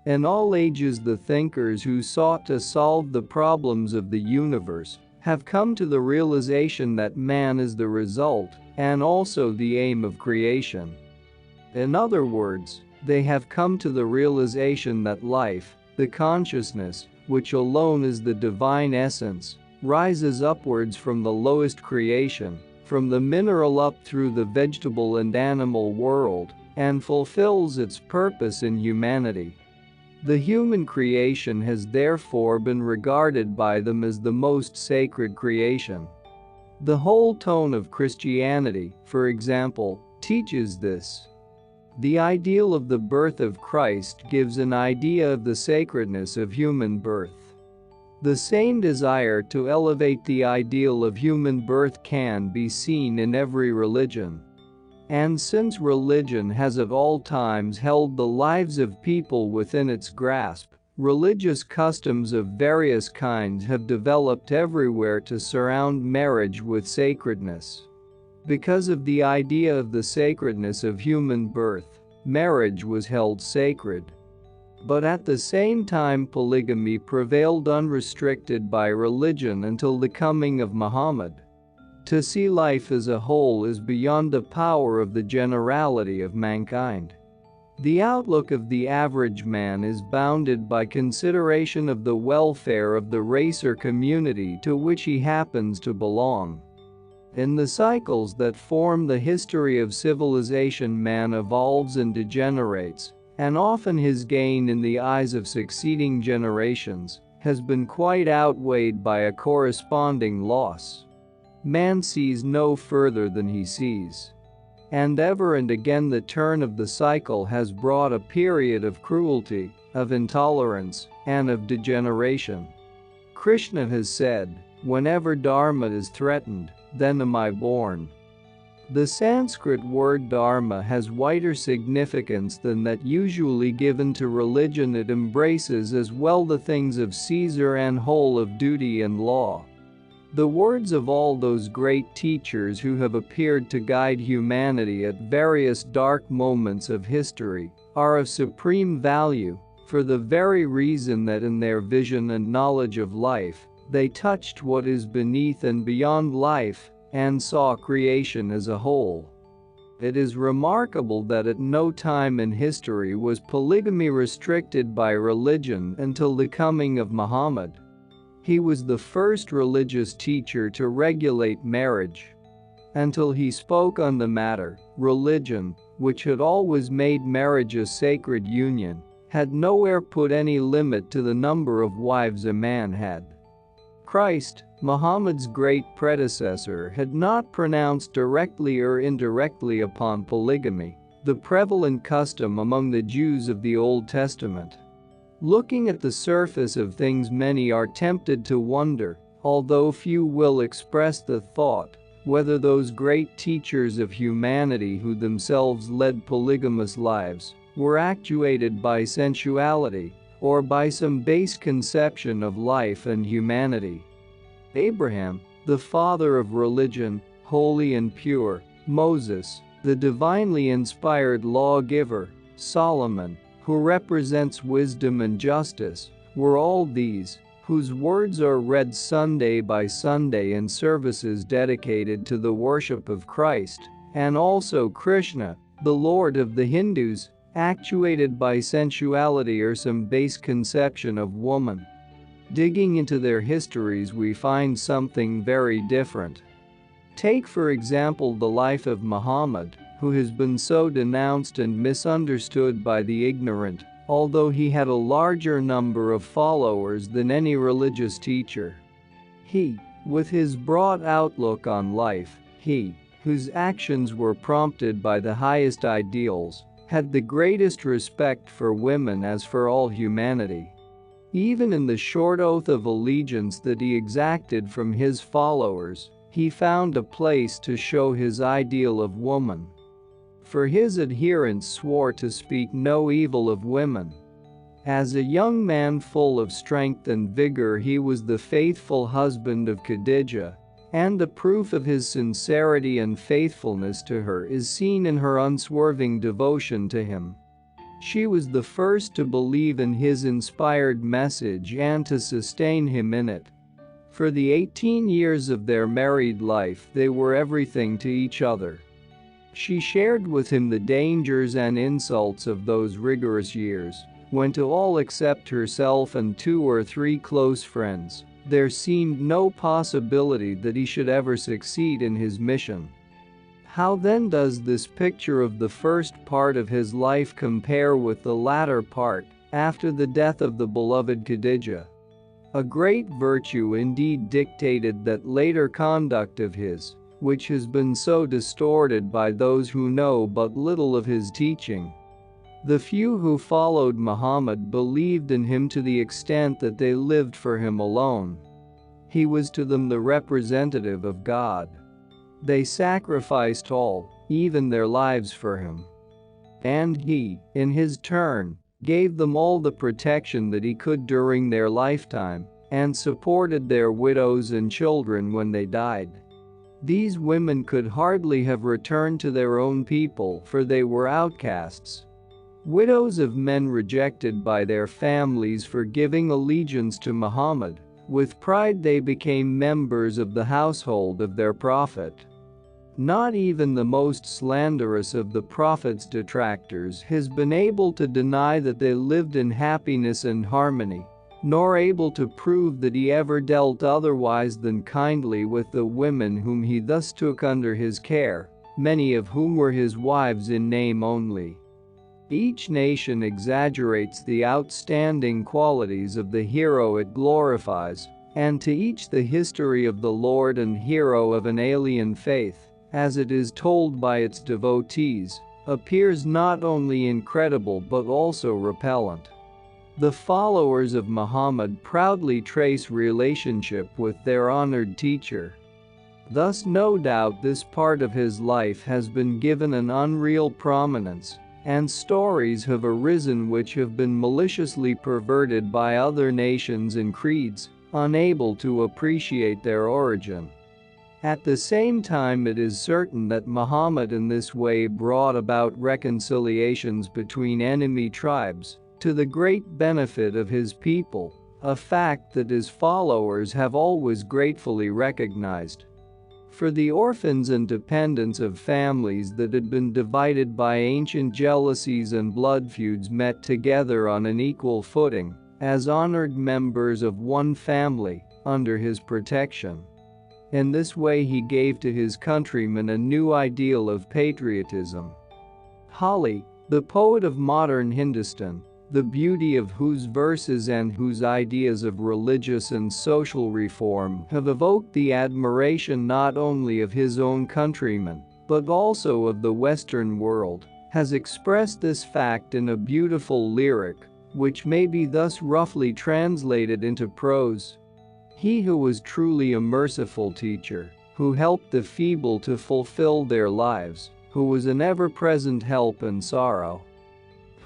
In all ages the thinkers who sought to solve the problems of the universe have come to the realization that man is the result and also the aim of creation. In other words, they have come to the realization that life, the consciousness, which alone is the divine essence, rises upwards from the lowest creation, from the mineral up through the vegetable and animal world, and fulfills its purpose in humanity. The human creation has therefore been regarded by them as the most sacred creation. The whole tone of Christianity, for example, teaches this. The ideal of the birth of Christ gives an idea of the sacredness of human birth. The same desire to elevate the ideal of human birth can be seen in every religion. And since religion has at all times held the lives of people within its grasp, religious customs of various kinds have developed everywhere to surround marriage with sacredness. Because of the idea of the sacredness of human birth, marriage was held sacred. But at the same time polygamy prevailed unrestricted by religion until the coming of Muhammad. To see life as a whole is beyond the power of the generality of mankind. The outlook of the average man is bounded by consideration of the welfare of the race or community to which he happens to belong. In the cycles that form the history of civilization, man evolves and degenerates, and often his gain in the eyes of succeeding generations has been quite outweighed by a corresponding loss. Man sees no further than he sees. And ever and again the turn of the cycle has brought a period of cruelty, of intolerance, and of degeneration. Krishna has said, "Whenever Dharma is threatened, then am I born." The Sanskrit word dharma has wider significance than that usually given to religion. It embraces as well the things of Caesar and whole of duty and law. The words of all those great teachers who have appeared to guide humanity at various dark moments of history are of supreme value, for the very reason that in their vision and knowledge of life, they touched what is beneath and beyond life, and saw creation as a whole. It is remarkable that at no time in history was polygamy restricted by religion until the coming of Muhammad. He was the first religious teacher to regulate marriage. Until he spoke on the matter, religion, which had always made marriage a sacred union, had nowhere put any limit to the number of wives a man had. Christ, Muhammad's great predecessor, had not pronounced directly or indirectly upon polygamy, the prevalent custom among the Jews of the Old Testament. Looking at the surface of things, many are tempted to wonder, although few will express the thought, whether those great teachers of humanity who themselves led polygamous lives were actuated by sensuality or by some base conception of life and humanity. Abraham, the father of religion, holy and pure; Moses, the divinely inspired lawgiver; Solomon, who represents wisdom and justice, were all these whose words are read Sunday by Sunday in services dedicated to the worship of Christ, and also Krishna, the Lord of the Hindus, actuated by sensuality or some base conception of woman. Digging into their histories, we find something very different. Take for example the life of Muhammad, who has been so denounced and misunderstood by the ignorant, although he had a larger number of followers than any religious teacher. He, with his broad outlook on life, he, whose actions were prompted by the highest ideals, had the greatest respect for women as for all humanity. Even in the short oath of allegiance that he exacted from his followers, he found a place to show his ideal of woman. For his adherents swore to speak no evil of women. As a young man full of strength and vigor, he was the faithful husband of Khadijah, and the proof of his sincerity and faithfulness to her is seen in her unswerving devotion to him. She was the first to believe in his inspired message and to sustain him in it. For the 18 years of their married life, they were everything to each other. She shared with him the dangers and insults of those rigorous years, when to all except herself and 2 or 3 close friends, there seemed no possibility that he should ever succeed in his mission. How then does this picture of the first part of his life compare with the latter part, after the death of the beloved Khadijah? A great virtue indeed dictated that later conduct of his, which has been so distorted by those who know but little of his teaching. The few who followed Muhammad believed in him to the extent that they lived for him alone. He was to them the representative of God. They sacrificed all, even their lives for him. And he, in his turn, gave them all the protection that he could during their lifetime, and supported their widows and children when they died. These women could hardly have returned to their own people, for they were outcasts. Widows of men rejected by their families for giving allegiance to Muhammad, with pride they became members of the household of their prophet. Not even the most slanderous of the Prophet's detractors has been able to deny that they lived in happiness and harmony, nor able to prove that he ever dealt otherwise than kindly with the women whom he thus took under his care, many of whom were his wives in name only. Each nation exaggerates the outstanding qualities of the hero it glorifies, and to each the history of the Lord and hero of an alien faith, as it is told by its devotees, appears not only incredible but also repellent. The followers of Muhammad proudly trace relationship with their honored teacher. Thus, no doubt this part of his life has been given an unreal prominence, and stories have arisen which have been maliciously perverted by other nations and creeds, unable to appreciate their origin. At the same time, it is certain that Muhammad in this way brought about reconciliations between enemy tribes, to the great benefit of his people, a fact that his followers have always gratefully recognized. For the orphans and dependents of families that had been divided by ancient jealousies and blood feuds met together on an equal footing, as honored members of one family, under his protection. In this way he gave to his countrymen a new ideal of patriotism. Holi, the poet of modern Hindustan, the beauty of whose verses and whose ideas of religious and social reform have evoked the admiration not only of his own countrymen, but also of the Western world, has expressed this fact in a beautiful lyric, which may be thus roughly translated into prose. He who was truly a merciful teacher, who helped the feeble to fulfill their lives, who was an ever-present help in sorrow,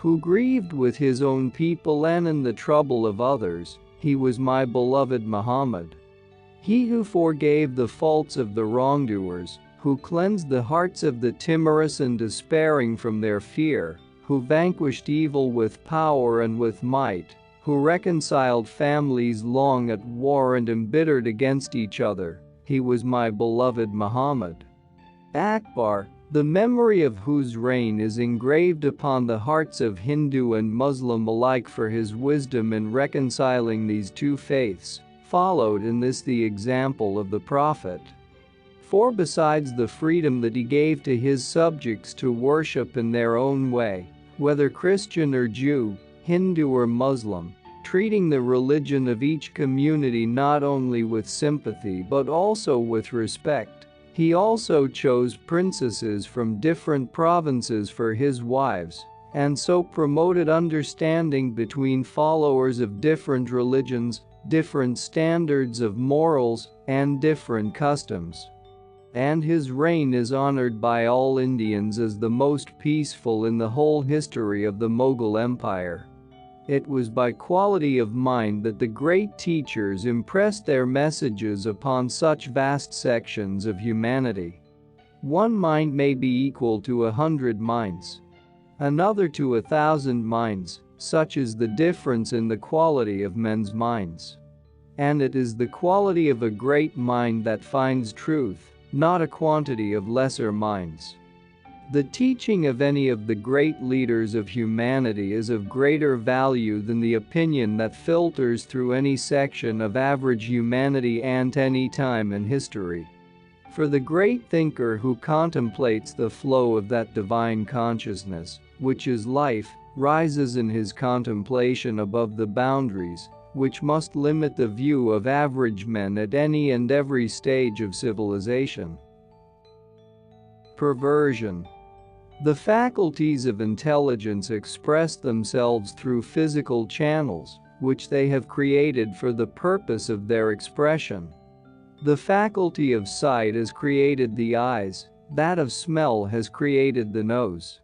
who grieved with his own people and in the trouble of others, he was my beloved Muhammad. He who forgave the faults of the wrongdoers, who cleansed the hearts of the timorous and despairing from their fear, who vanquished evil with power and with might, who reconciled families long at war and embittered against each other, he was my beloved Muhammad. Akbar, the memory of whose reign is engraved upon the hearts of Hindu and Muslim alike for his wisdom in reconciling these two faiths, followed in this the example of the Prophet. For besides the freedom that he gave to his subjects to worship in their own way, whether Christian or Jew, Hindu or Muslim, treating the religion of each community not only with sympathy but also with respect, he also chose princesses from different provinces for his wives, and so promoted understanding between followers of different religions, different standards of morals, and different customs. And his reign is honored by all Indians as the most peaceful in the whole history of the Mughal Empire. It was by quality of mind that the great teachers impressed their messages upon such vast sections of humanity. One mind may be equal to 100 minds, another to 1,000 minds, such is the difference in the quality of men's minds. And it is the quality of a great mind that finds truth, not a quantity of lesser minds. The teaching of any of the great leaders of humanity is of greater value than the opinion that filters through any section of average humanity at any time in history. For the great thinker who contemplates the flow of that divine consciousness, which is life, rises in his contemplation above the boundaries, which must limit the view of average men at any and every stage of civilization. Perversion. The faculties of intelligence express themselves through physical channels, which they have created for the purpose of their expression. The faculty of sight has created the eyes, that of smell has created the nose.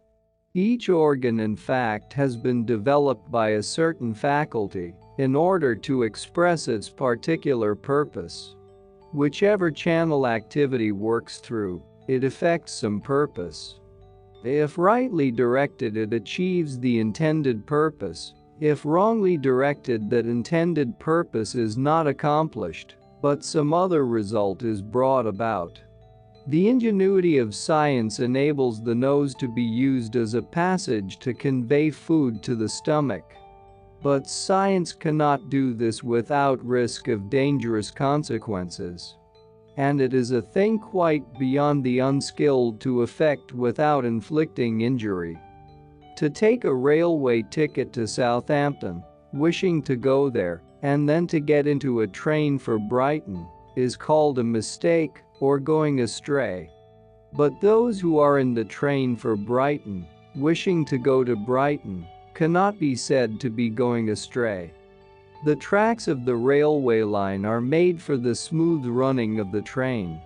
Each organ, in fact, has been developed by a certain faculty in order to express its particular purpose. Whichever channel activity works through, it effects some purpose. If rightly directed, it achieves the intended purpose. If wrongly directed, that intended purpose is not accomplished, but some other result is brought about. The ingenuity of science enables the nose to be used as a passage to convey food to the stomach. But science cannot do this without risk of dangerous consequences. And it is a thing quite beyond the unskilled to effect without inflicting injury. To take a railway ticket to Southampton, wishing to go there, and then to get into a train for Brighton, is called a mistake or going astray. But those who are in the train for Brighton, wishing to go to Brighton, cannot be said to be going astray. The tracks of the railway line are made for the smooth running of the train.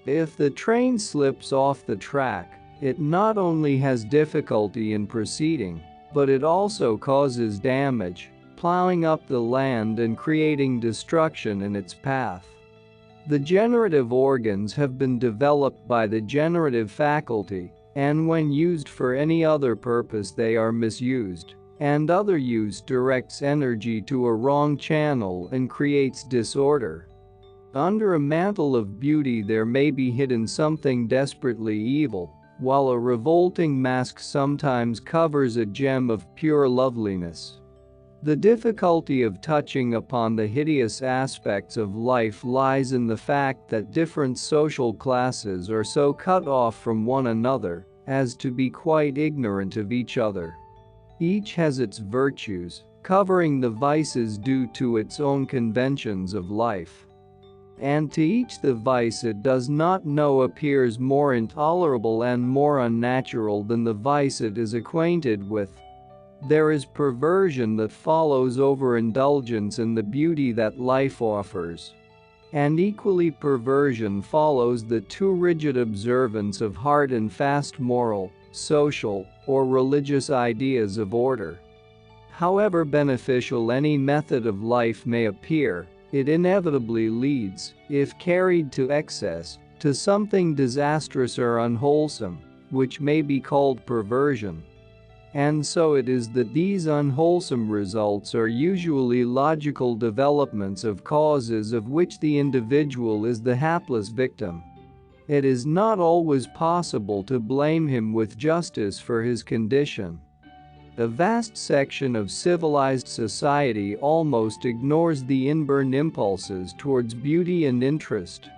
If the train slips off the track, it not only has difficulty in proceeding, but it also causes damage, plowing up the land and creating destruction in its path. The generative organs have been developed by the generative faculty, and when used for any other purpose they are misused, and other use directs energy to a wrong channel and creates disorder. Under a mantle of beauty there may be hidden something desperately evil, while a revolting mask sometimes covers a gem of pure loveliness. The difficulty of touching upon the hideous aspects of life lies in the fact that different social classes are so cut off from one another as to be quite ignorant of each other. Each has its virtues, covering the vices due to its own conventions of life. And to each the vice it does not know appears more intolerable and more unnatural than the vice it is acquainted with. There is perversion that follows overindulgence in the beauty that life offers. And equally perversion follows the too rigid observance of hard and fast moral, social, or religious ideas of order. However beneficial any method of life may appear, it inevitably leads, if carried to excess, to something disastrous or unwholesome, which may be called perversion. And so it is that these unwholesome results are usually logical developments of causes of which the individual is the hapless victim. It is not always possible to blame him with justice for his condition. A vast section of civilized society almost ignores the inborn impulses towards beauty and interest.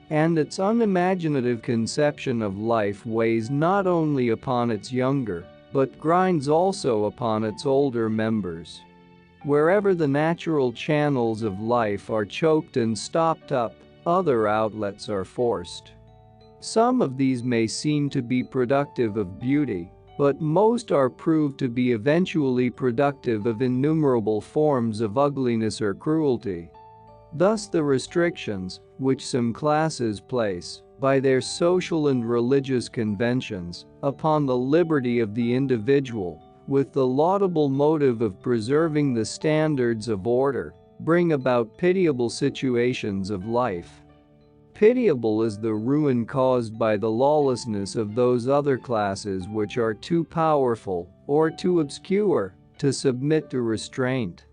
And its unimaginative conception of life weighs not only upon its younger, but grinds also upon its older members. Wherever the natural channels of life are choked and stopped up, other outlets are forced. Some of these may seem to be productive of beauty, but most are proved to be eventually productive of innumerable forms of ugliness or cruelty. Thus the restrictions, which some classes place, by their social and religious conventions, upon the liberty of the individual, with the laudable motive of preserving the standards of order, bring about pitiable situations of life. Pitiable is the ruin caused by the lawlessness of those other classes which are too powerful, or too obscure, to submit to restraint.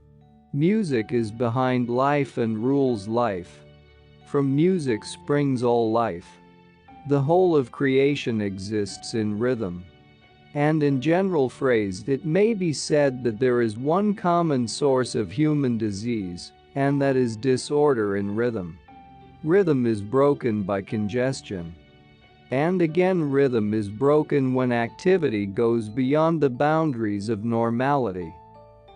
Music is behind life and rules life. From music springs all life. The whole of creation exists in rhythm. And in general phrase it may be said that there is one common source of human disease, and that is disorder in rhythm. Rhythm is broken by congestion. And again rhythm is broken when activity goes beyond the boundaries of normality.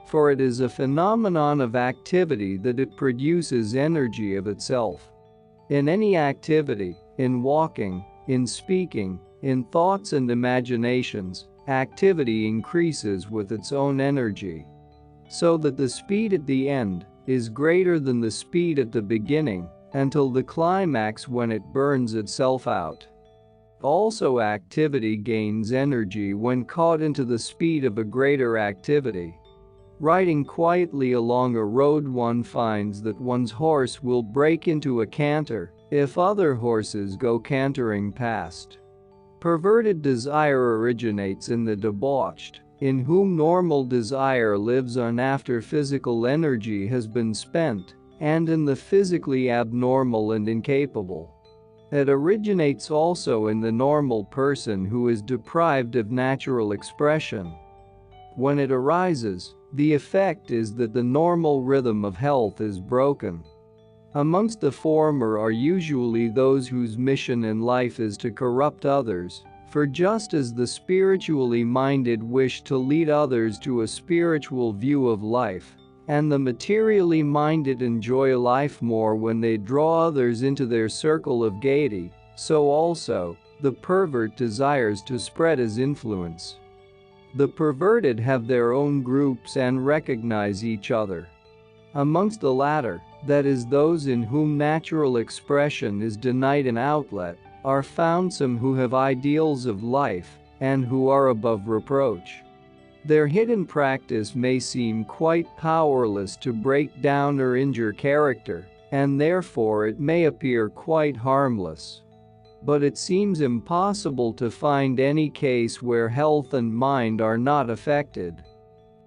For it is a phenomenon of activity that it produces energy of itself. In any activity, in walking, in speaking, in thoughts and imaginations, activity increases with its own energy. So that the speed at the end is greater than the speed at the beginning, until the climax when it burns itself out. Also activity gains energy when caught into the speed of a greater activity. Riding quietly along a road one finds that one's horse will break into a canter if other horses go cantering past. Perverted desire originates in the debauched, in whom normal desire lives on after physical energy has been spent, and in the physically abnormal and incapable. It originates also in the normal person who is deprived of natural expression. When it arises, the effect is that the normal rhythm of health is broken. Amongst the former are usually those whose mission in life is to corrupt others, for just as the spiritually minded wish to lead others to a spiritual view of life, and the materially minded enjoy life more when they draw others into their circle of gaiety, so also, the pervert desires to spread his influence. The perverted have their own groups and recognize each other. Amongst the latter, that is those in whom natural expression is denied an outlet, are found some who have ideals of life and who are above reproach. Their hidden practice may seem quite powerless to break down or injure character, and therefore it may appear quite harmless. But it seems impossible to find any case where health and mind are not affected.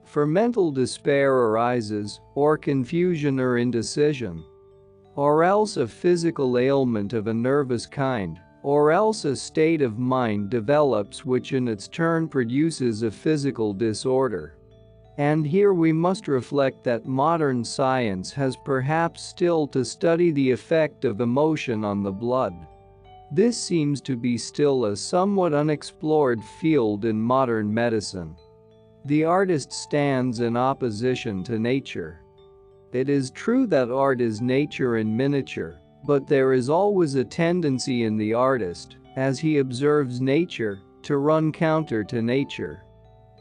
For mental despair arises, or confusion or indecision, or else a physical ailment of a nervous kind, or else a state of mind develops which in its turn produces a physical disorder. And here we must reflect that modern science has perhaps still to study the effect of emotion on the blood. This seems to be still a somewhat unexplored field in modern medicine. The artist stands in opposition to nature. It is true that art is nature in miniature, but there is always a tendency in the artist, as he observes nature, to run counter to nature.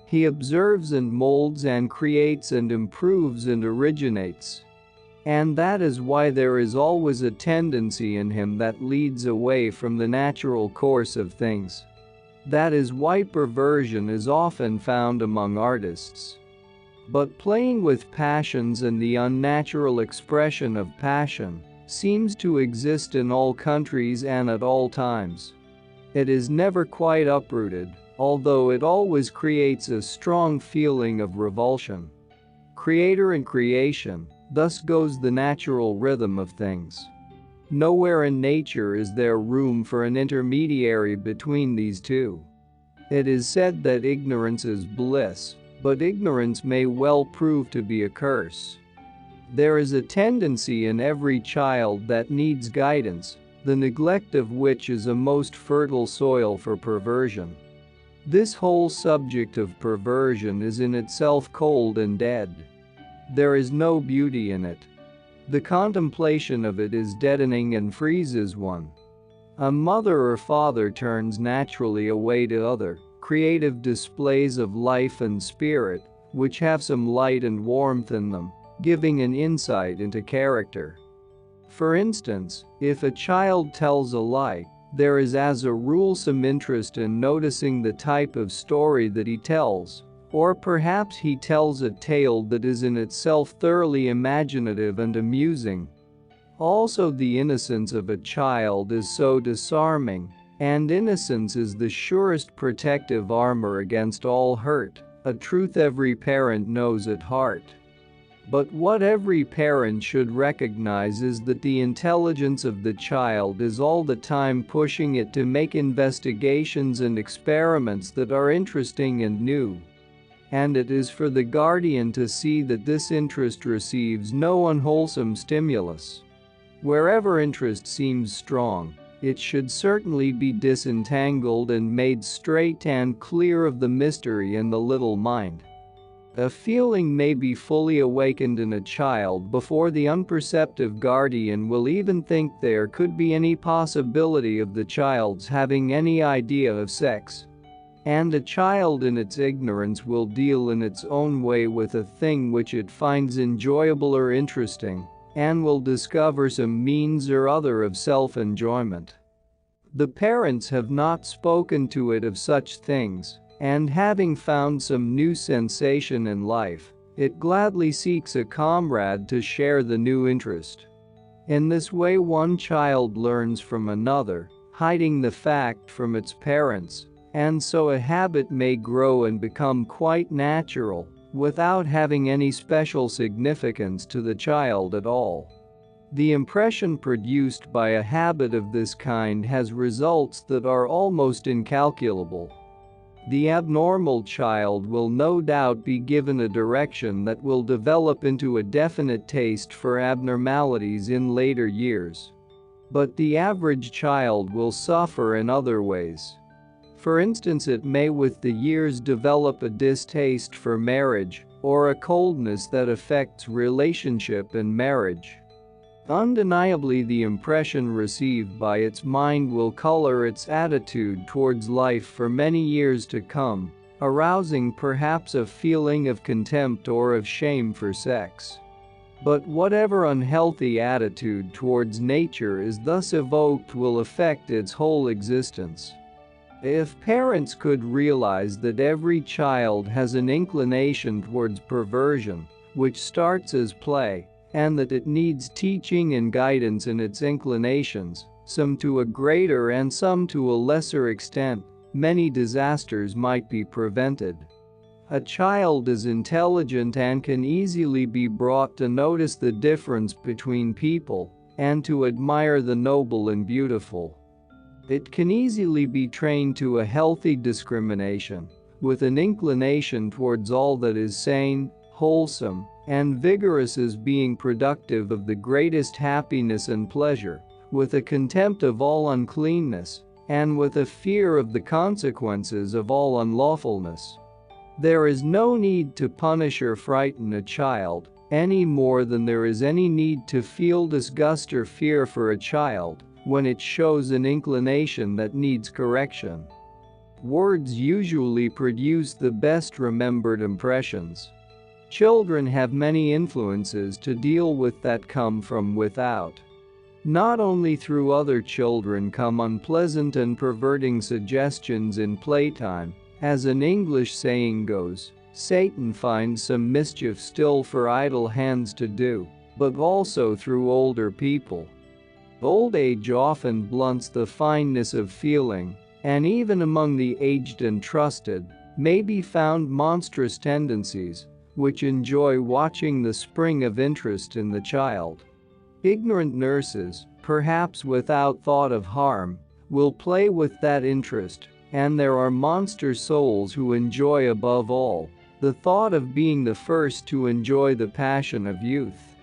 He observes and molds and creates and improves and originates. And that is why there is always a tendency in him that leads away from the natural course of things. That is why perversion is often found among artists. But playing with passions and the unnatural expression of passion seems to exist in all countries and at all times. It is never quite uprooted, although it always creates a strong feeling of revulsion. Creator and creation, thus goes the natural rhythm of things. Nowhere in nature is there room for an intermediary between these two. It is said that ignorance is bliss, but ignorance may well prove to be a curse. There is a tendency in every child that needs guidance, the neglect of which is a most fertile soil for perversion. This whole subject of perversion is in itself cold and dead. There is no beauty in it. The contemplation of it is deadening and freezes one. A mother or father turns naturally away to other, creative displays of life and spirit, which have some light and warmth in them, giving an insight into character. For instance, if a child tells a lie, there is as a rule some interest in noticing the type of story that he tells, or perhaps he tells a tale that is in itself thoroughly imaginative and amusing. Also, the innocence of a child is so disarming, and innocence is the surest protective armor against all hurt, a truth every parent knows at heart. But what every parent should recognize is that the intelligence of the child is all the time pushing it to make investigations and experiments that are interesting and new. And it is for the guardian to see that this interest receives no unwholesome stimulus. Wherever interest seems strong, it should certainly be disentangled and made straight and clear of the mystery in the little mind. A feeling may be fully awakened in a child before the unperceptive guardian will even think there could be any possibility of the child's having any idea of sex. And a child in its ignorance will deal in its own way with a thing which it finds enjoyable or interesting, and will discover some means or other of self-enjoyment. The parents have not spoken to it of such things, and having found some new sensation in life, it gladly seeks a comrade to share the new interest. In this way one child learns from another hiding the fact from its parents, and so a habit may grow and become quite natural, without having any special significance to the child at all. The impression produced by a habit of this kind has results that are almost incalculable. The abnormal child will no doubt be given a direction that will develop into a definite taste for abnormalities in later years. But the average child will suffer in other ways. For instance, it may with the years develop a distaste for marriage, or a coldness that affects relationship and marriage. Undeniably, the impression received by its mind will color its attitude towards life for many years to come, arousing perhaps a feeling of contempt or of shame for sex. But whatever unhealthy attitude towards nature is thus evoked will affect its whole existence. If parents could realize that every child has an inclination towards perversion, which starts as play, and that it needs teaching and guidance in its inclinations, some to a greater and some to a lesser extent, many disasters might be prevented. A child is intelligent and can easily be brought to notice the difference between people and to admire the noble and beautiful. It can easily be trained to a healthy discrimination, with an inclination towards all that is sane, wholesome, and vigorous as being productive of the greatest happiness and pleasure, with a contempt of all uncleanness, and with a fear of the consequences of all unlawfulness. There is no need to punish or frighten a child, any more than there is any need to feel disgust or fear for a child when it shows an inclination that needs correction. Words usually produce the best remembered impressions. Children have many influences to deal with that come from without. Not only through other children come unpleasant and perverting suggestions in playtime, as an English saying goes, Satan finds some mischief still for idle hands to do, but also through older people. Old age often blunts the fineness of feeling, and even among the aged and trusted, may be found monstrous tendencies, which enjoy watching the spring of interest in the child. Ignorant nurses, perhaps without thought of harm, will play with that interest, and there are monster souls who enjoy above all the thought of being the first to enjoy the passion of youth.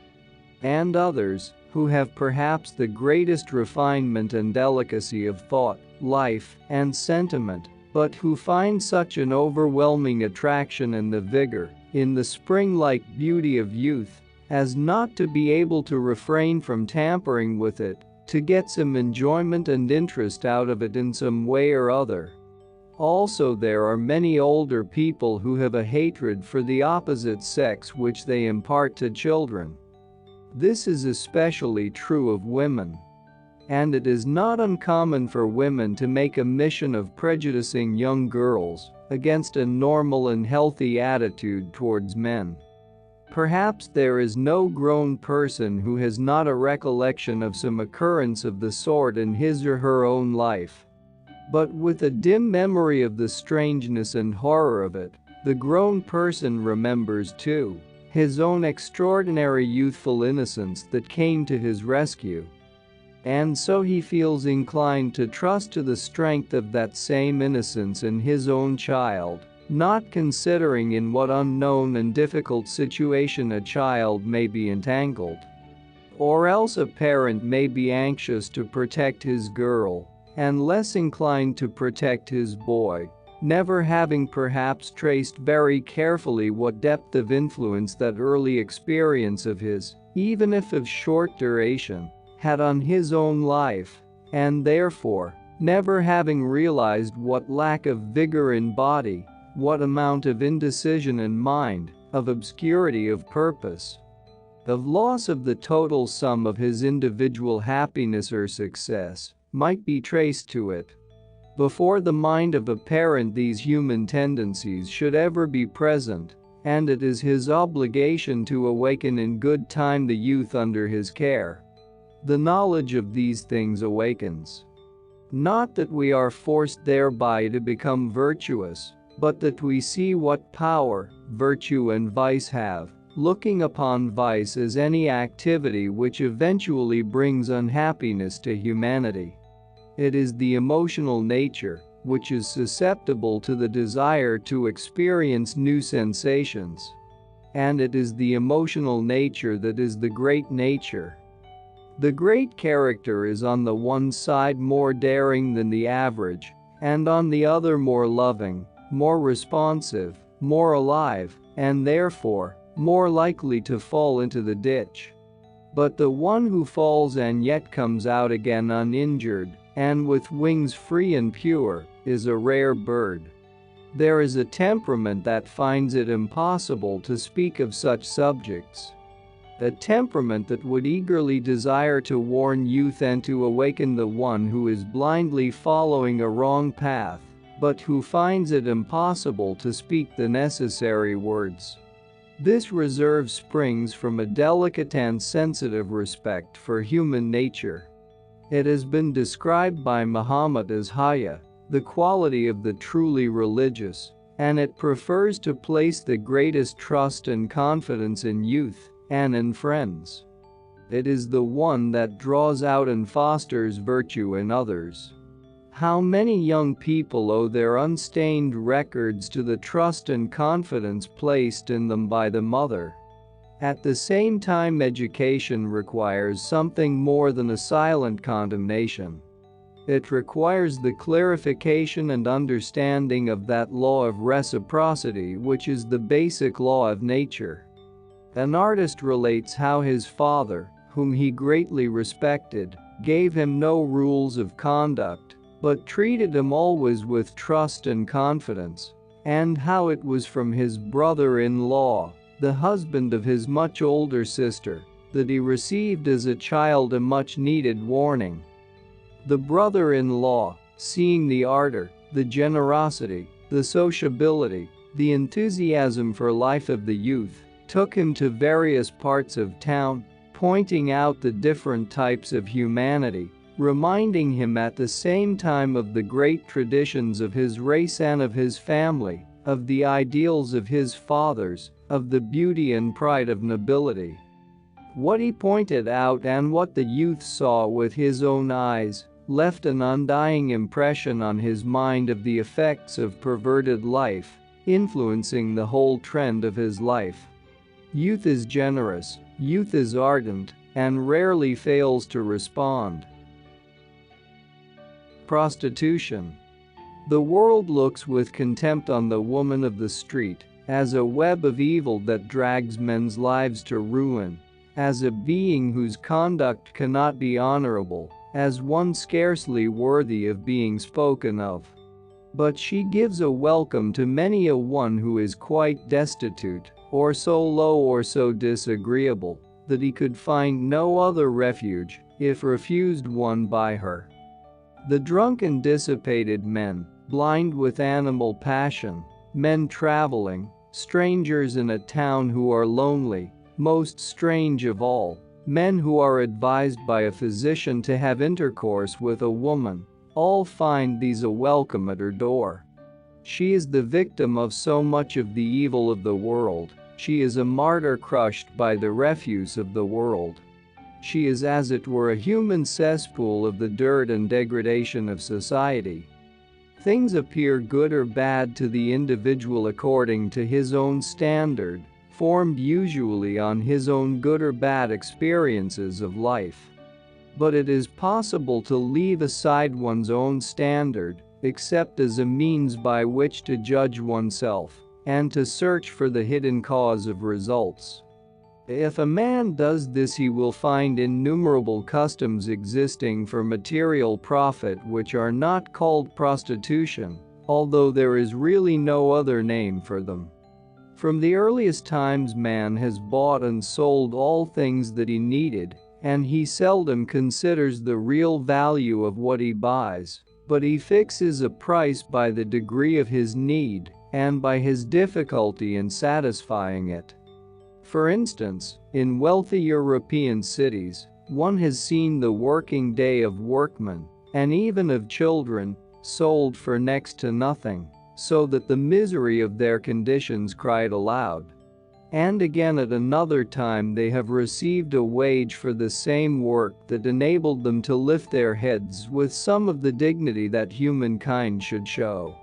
And others, who have perhaps the greatest refinement and delicacy of thought, life, and sentiment, but who find such an overwhelming attraction in the vigor, in the spring-like beauty of youth, as not to be able to refrain from tampering with it, to get some enjoyment and interest out of it in some way or other. Also, there are many older people who have a hatred for the opposite sex which they impart to children. This is especially true of women. And it is not uncommon for women to make a mission of prejudicing young girls against a normal and healthy attitude towards men. Perhaps there is no grown person who has not a recollection of some occurrence of the sort in his or her own life. But with a dim memory of the strangeness and horror of it, the grown person remembers too his own extraordinary youthful innocence that came to his rescue. And so he feels inclined to trust to the strength of that same innocence in his own child, not considering in what unknown and difficult situation a child may be entangled. Or else a parent may be anxious to protect his girl, and less inclined to protect his boy, never having perhaps traced very carefully what depth of influence that early experience of his, even if of short duration, had on his own life, and therefore, never having realized what lack of vigor in body, what amount of indecision in mind, of obscurity of purpose, of loss of the total sum of his individual happiness or success, might be traced to it. Before the mind of a parent these human tendencies should ever be present, and it is his obligation to awaken in good time the youth under his care. The knowledge of these things awakens. Not that we are forced thereby to become virtuous, but that we see what power virtue and vice have, looking upon vice as any activity which eventually brings unhappiness to humanity. It is the emotional nature which is susceptible to the desire to experience new sensations. And it is the emotional nature that is the great nature. The great character is on the one side more daring than the average, and on the other more loving, more responsive, more alive, and therefore, more likely to fall into the ditch. But the one who falls and yet comes out again uninjured, and with wings free and pure, is a rare bird. There is a temperament that finds it impossible to speak of such subjects. A temperament that would eagerly desire to warn youth and to awaken the one who is blindly following a wrong path, but who finds it impossible to speak the necessary words. This reserve springs from a delicate and sensitive respect for human nature. It has been described by Muhammad as haya, the quality of the truly religious, and it prefers to place the greatest trust and confidence in youth and in friends. It is the one that draws out and fosters virtue in others. How many young people owe their unstained records to the trust and confidence placed in them by the mother? At the same time, education requires something more than a silent condemnation. It requires the clarification and understanding of that law of reciprocity which is the basic law of nature. An artist relates how his father, whom he greatly respected, gave him no rules of conduct, but treated him always with trust and confidence, and how it was from his brother-in-law, the husband of his much older sister, that he received as a child a much-needed warning. The brother-in-law, seeing the ardor, the generosity, the sociability, the enthusiasm for life of the youth, took him to various parts of town, pointing out the different types of humanity, reminding him at the same time of the great traditions of his race and of his family, of the ideals of his fathers, of the beauty and pride of nobility. What he pointed out and what the youth saw with his own eyes left an undying impression on his mind of the effects of perverted life, influencing the whole trend of his life. Youth is generous, youth is ardent, and rarely fails to respond. Prostitution. The world looks with contempt on the woman of the street, as a web of evil that drags men's lives to ruin, as a being whose conduct cannot be honorable, as one scarcely worthy of being spoken of. But she gives a welcome to many a one who is quite destitute, or so low or so disagreeable, that he could find no other refuge, if refused one by her. The drunk and dissipated men, blind with animal passion, men traveling, strangers in a town who are lonely, most strange of all, men who are advised by a physician to have intercourse with a woman, all find these a welcome at her door. She is the victim of so much of the evil of the world, she is a martyr crushed by the refuse of the world. She is as it were a human cesspool of the dirt and degradation of society. Things appear good or bad to the individual according to his own standard, formed usually on his own good or bad experiences of life. But it is possible to leave aside one's own standard, except as a means by which to judge oneself, and to search for the hidden cause of results. If a man does this, he will find innumerable customs existing for material profit which are not called prostitution, although there is really no other name for them. From the earliest times man has bought and sold all things that he needed, and he seldom considers the real value of what he buys, but he fixes a price by the degree of his need and by his difficulty in satisfying it. For instance, in wealthy European cities, one has seen the working day of workmen, and even of children, sold for next to nothing, so that the misery of their conditions cried aloud. And again at another time they have received a wage for the same work that enabled them to lift their heads with some of the dignity that humankind should show.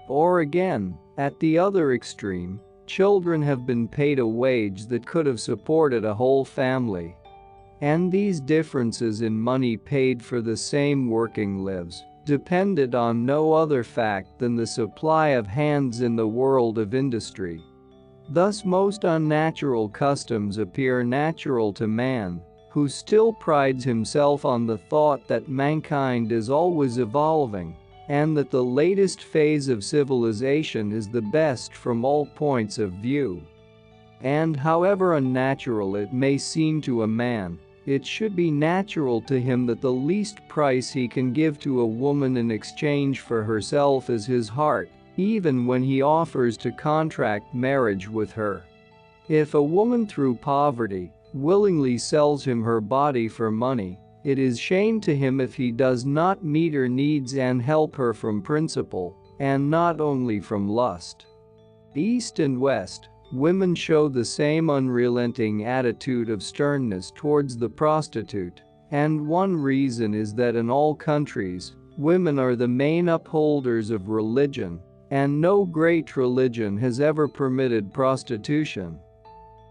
Or again, at the other extreme, children have been paid a wage that could have supported a whole family. And these differences in money paid for the same working lives depended on no other fact than the supply of hands in the world of industry. Thus most unnatural customs appear natural to man, who still prides himself on the thought that mankind is always evolving, and that the latest phase of civilization is the best from all points of view. And however unnatural it may seem to a man, it should be natural to him that the least price he can give to a woman in exchange for herself is his heart, even when he offers to contract marriage with her. If a woman through poverty willingly sells him her body for money, it is shame to him if he does not meet her needs and help her from principle, and not only from lust. East and West, women show the same unrelenting attitude of sternness towards the prostitute, and one reason is that in all countries, women are the main upholders of religion, and no great religion has ever permitted prostitution.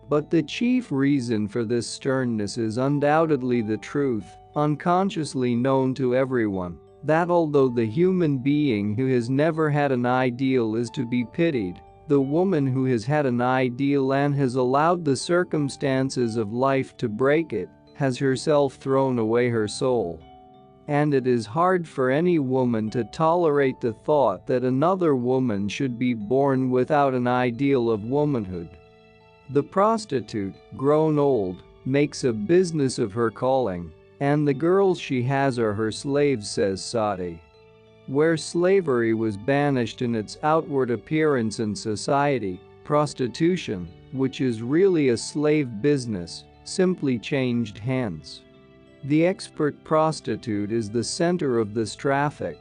But the chief reason for this sternness is undoubtedly the truth, unconsciously known to everyone, that although the human being who has never had an ideal is to be pitied, the woman who has had an ideal and has allowed the circumstances of life to break it, has herself thrown away her soul. And it is hard for any woman to tolerate the thought that another woman should be born without an ideal of womanhood. The prostitute, grown old, makes a business of her calling, and the girls she has are her slaves, says Sati. Where slavery was banished in its outward appearance in society, prostitution, which is really a slave business, simply changed hands. The expert prostitute is the center of this traffic.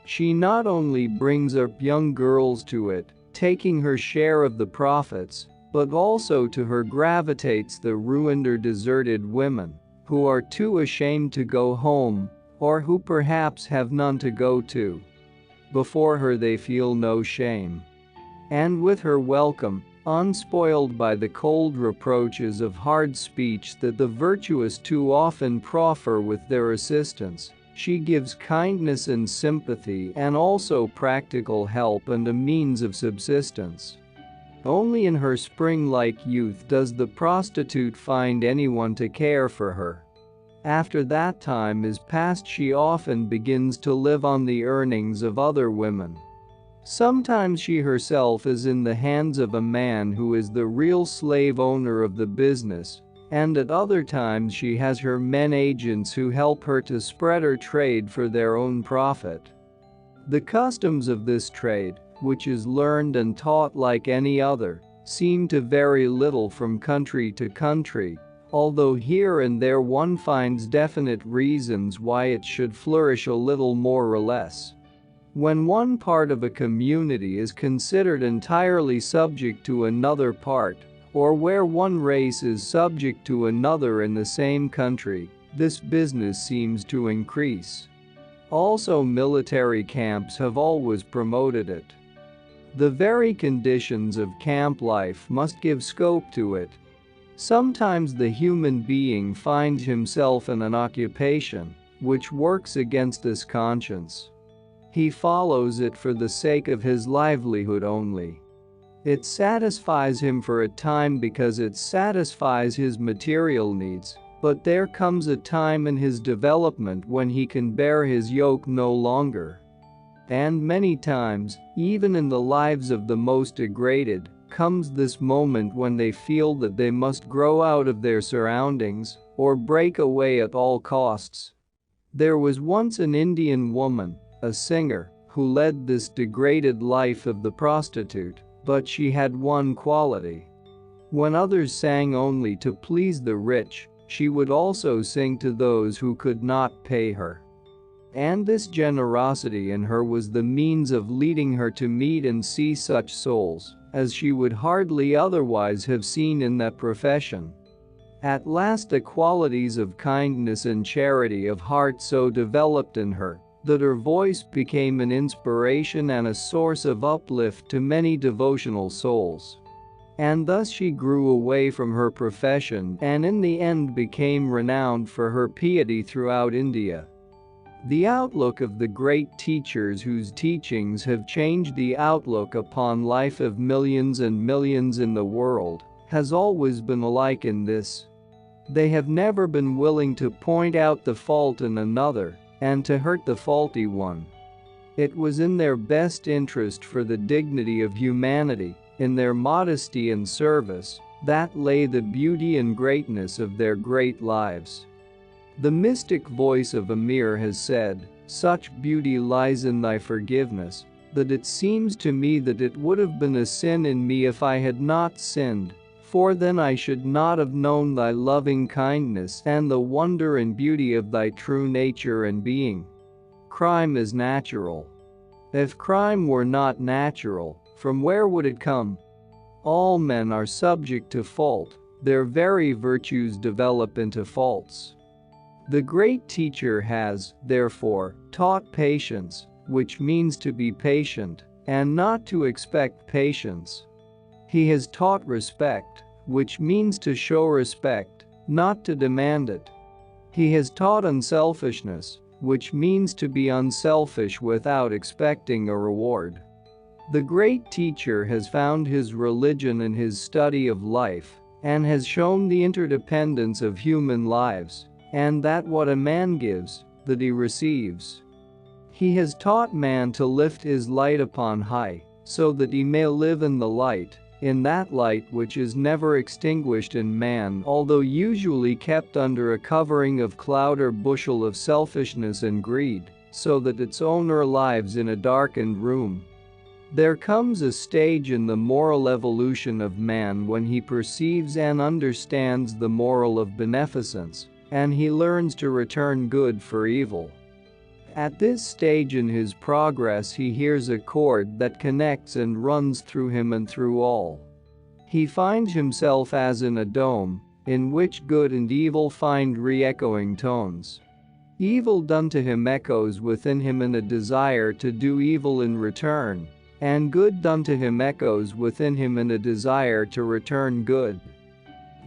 She not only brings up young girls to it, taking her share of the profits, but also to her gravitates the ruined or deserted women, who are too ashamed to go home, or who perhaps have none to go to. Before her they feel no shame. And with her welcome, unspoiled by the cold reproaches of hard speech that the virtuous too often proffer with their assistance, she gives kindness and sympathy and also practical help and a means of subsistence. Only in her spring-like youth does the prostitute find anyone to care for her. After that time is past, she often begins to live on the earnings of other women. Sometimes she herself is in the hands of a man who is the real slave owner of the business, and at other times she has her men agents who help her to spread her trade for their own profit. The customs of this trade, which is learned and taught like any other, seem to vary little from country to country, although here and there one finds definite reasons why it should flourish a little more or less. When one part of a community is considered entirely subject to another part, or where one race is subject to another in the same country, this business seems to increase. Also, military camps have always promoted it. The very conditions of camp life must give scope to it. Sometimes the human being finds himself in an occupation which works against his conscience. He follows it for the sake of his livelihood only. It satisfies him for a time because it satisfies his material needs, but there comes a time in his development when he can bear his yoke no longer. And many times, even in the lives of the most degraded, comes this moment when they feel that they must grow out of their surroundings or break away at all costs. There was once an Indian woman, a singer, who led this degraded life of the prostitute, but she had one quality. When others sang only to please the rich, she would also sing to those who could not pay her. And this generosity in her was the means of leading her to meet and see such souls as she would hardly otherwise have seen in that profession. At last the qualities of kindness and charity of heart so developed in her that her voice became an inspiration and a source of uplift to many devotional souls. And thus she grew away from her profession and in the end became renowned for her piety throughout India. The outlook of the great teachers whose teachings have changed the outlook upon life of millions and millions in the world has always been alike in this. They have never been willing to point out the fault in another and to hurt the faulty one. It was in their best interest for the dignity of humanity, in their modesty and service, that lay the beauty and greatness of their great lives. The mystic voice of Amir has said, "Such beauty lies in thy forgiveness, that it seems to me that it would have been a sin in me if I had not sinned, for then I should not have known thy loving kindness and the wonder and beauty of thy true nature and being." Crime is natural. If crime were not natural, from where would it come? All men are subject to fault, their very virtues develop into faults. The great teacher has, therefore, taught patience, which means to be patient and not to expect patience. He has taught respect, which means to show respect, not to demand it. He has taught unselfishness, which means to be unselfish without expecting a reward. The great teacher has found his religion in his study of life and has shown the interdependence of human lives, and that what a man gives, that he receives. He has taught man to lift his light upon high, so that he may live in the light, in that light which is never extinguished in man, although usually kept under a covering of cloud or bushel of selfishness and greed, so that its owner lives in a darkened room. There comes a stage in the moral evolution of man when he perceives and understands the moral of beneficence, and he learns to return good for evil. At this stage in his progress he hears a chord that connects and runs through him and through all. He finds himself as in a dome, in which good and evil find re-echoing tones. Evil done to him echoes within him in a desire to do evil in return, and good done to him echoes within him in a desire to return good.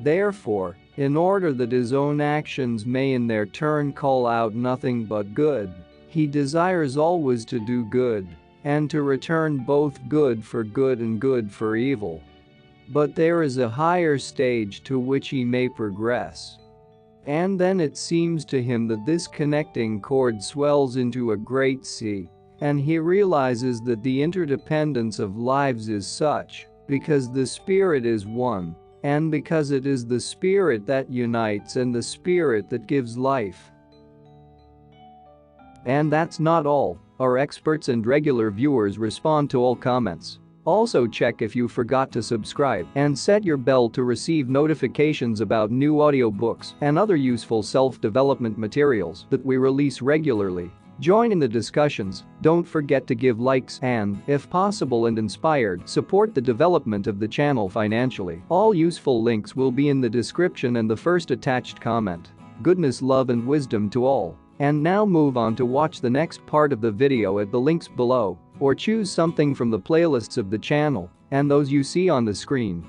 Therefore, in order that his own actions may in their turn call out nothing but good, he desires always to do good, and to return both good for good and good for evil. But there is a higher stage to which he may progress. And then it seems to him that this connecting cord swells into a great sea, and he realizes that the interdependence of lives is such, because the Spirit is one, and because it is the Spirit that unites and the Spirit that gives life. And that's not all. Our experts and regular viewers respond to all comments. Also check if you forgot to subscribe and set your bell to receive notifications about new audiobooks and other useful self-development materials that we release regularly. Join in the discussions, don't forget to give likes and, if possible and inspired, support the development of the channel financially. All useful links will be in the description and the first attached comment. Goodness, love and wisdom to all. And now move on to watch the next part of the video at the links below, or choose something from the playlists of the channel and those you see on the screen.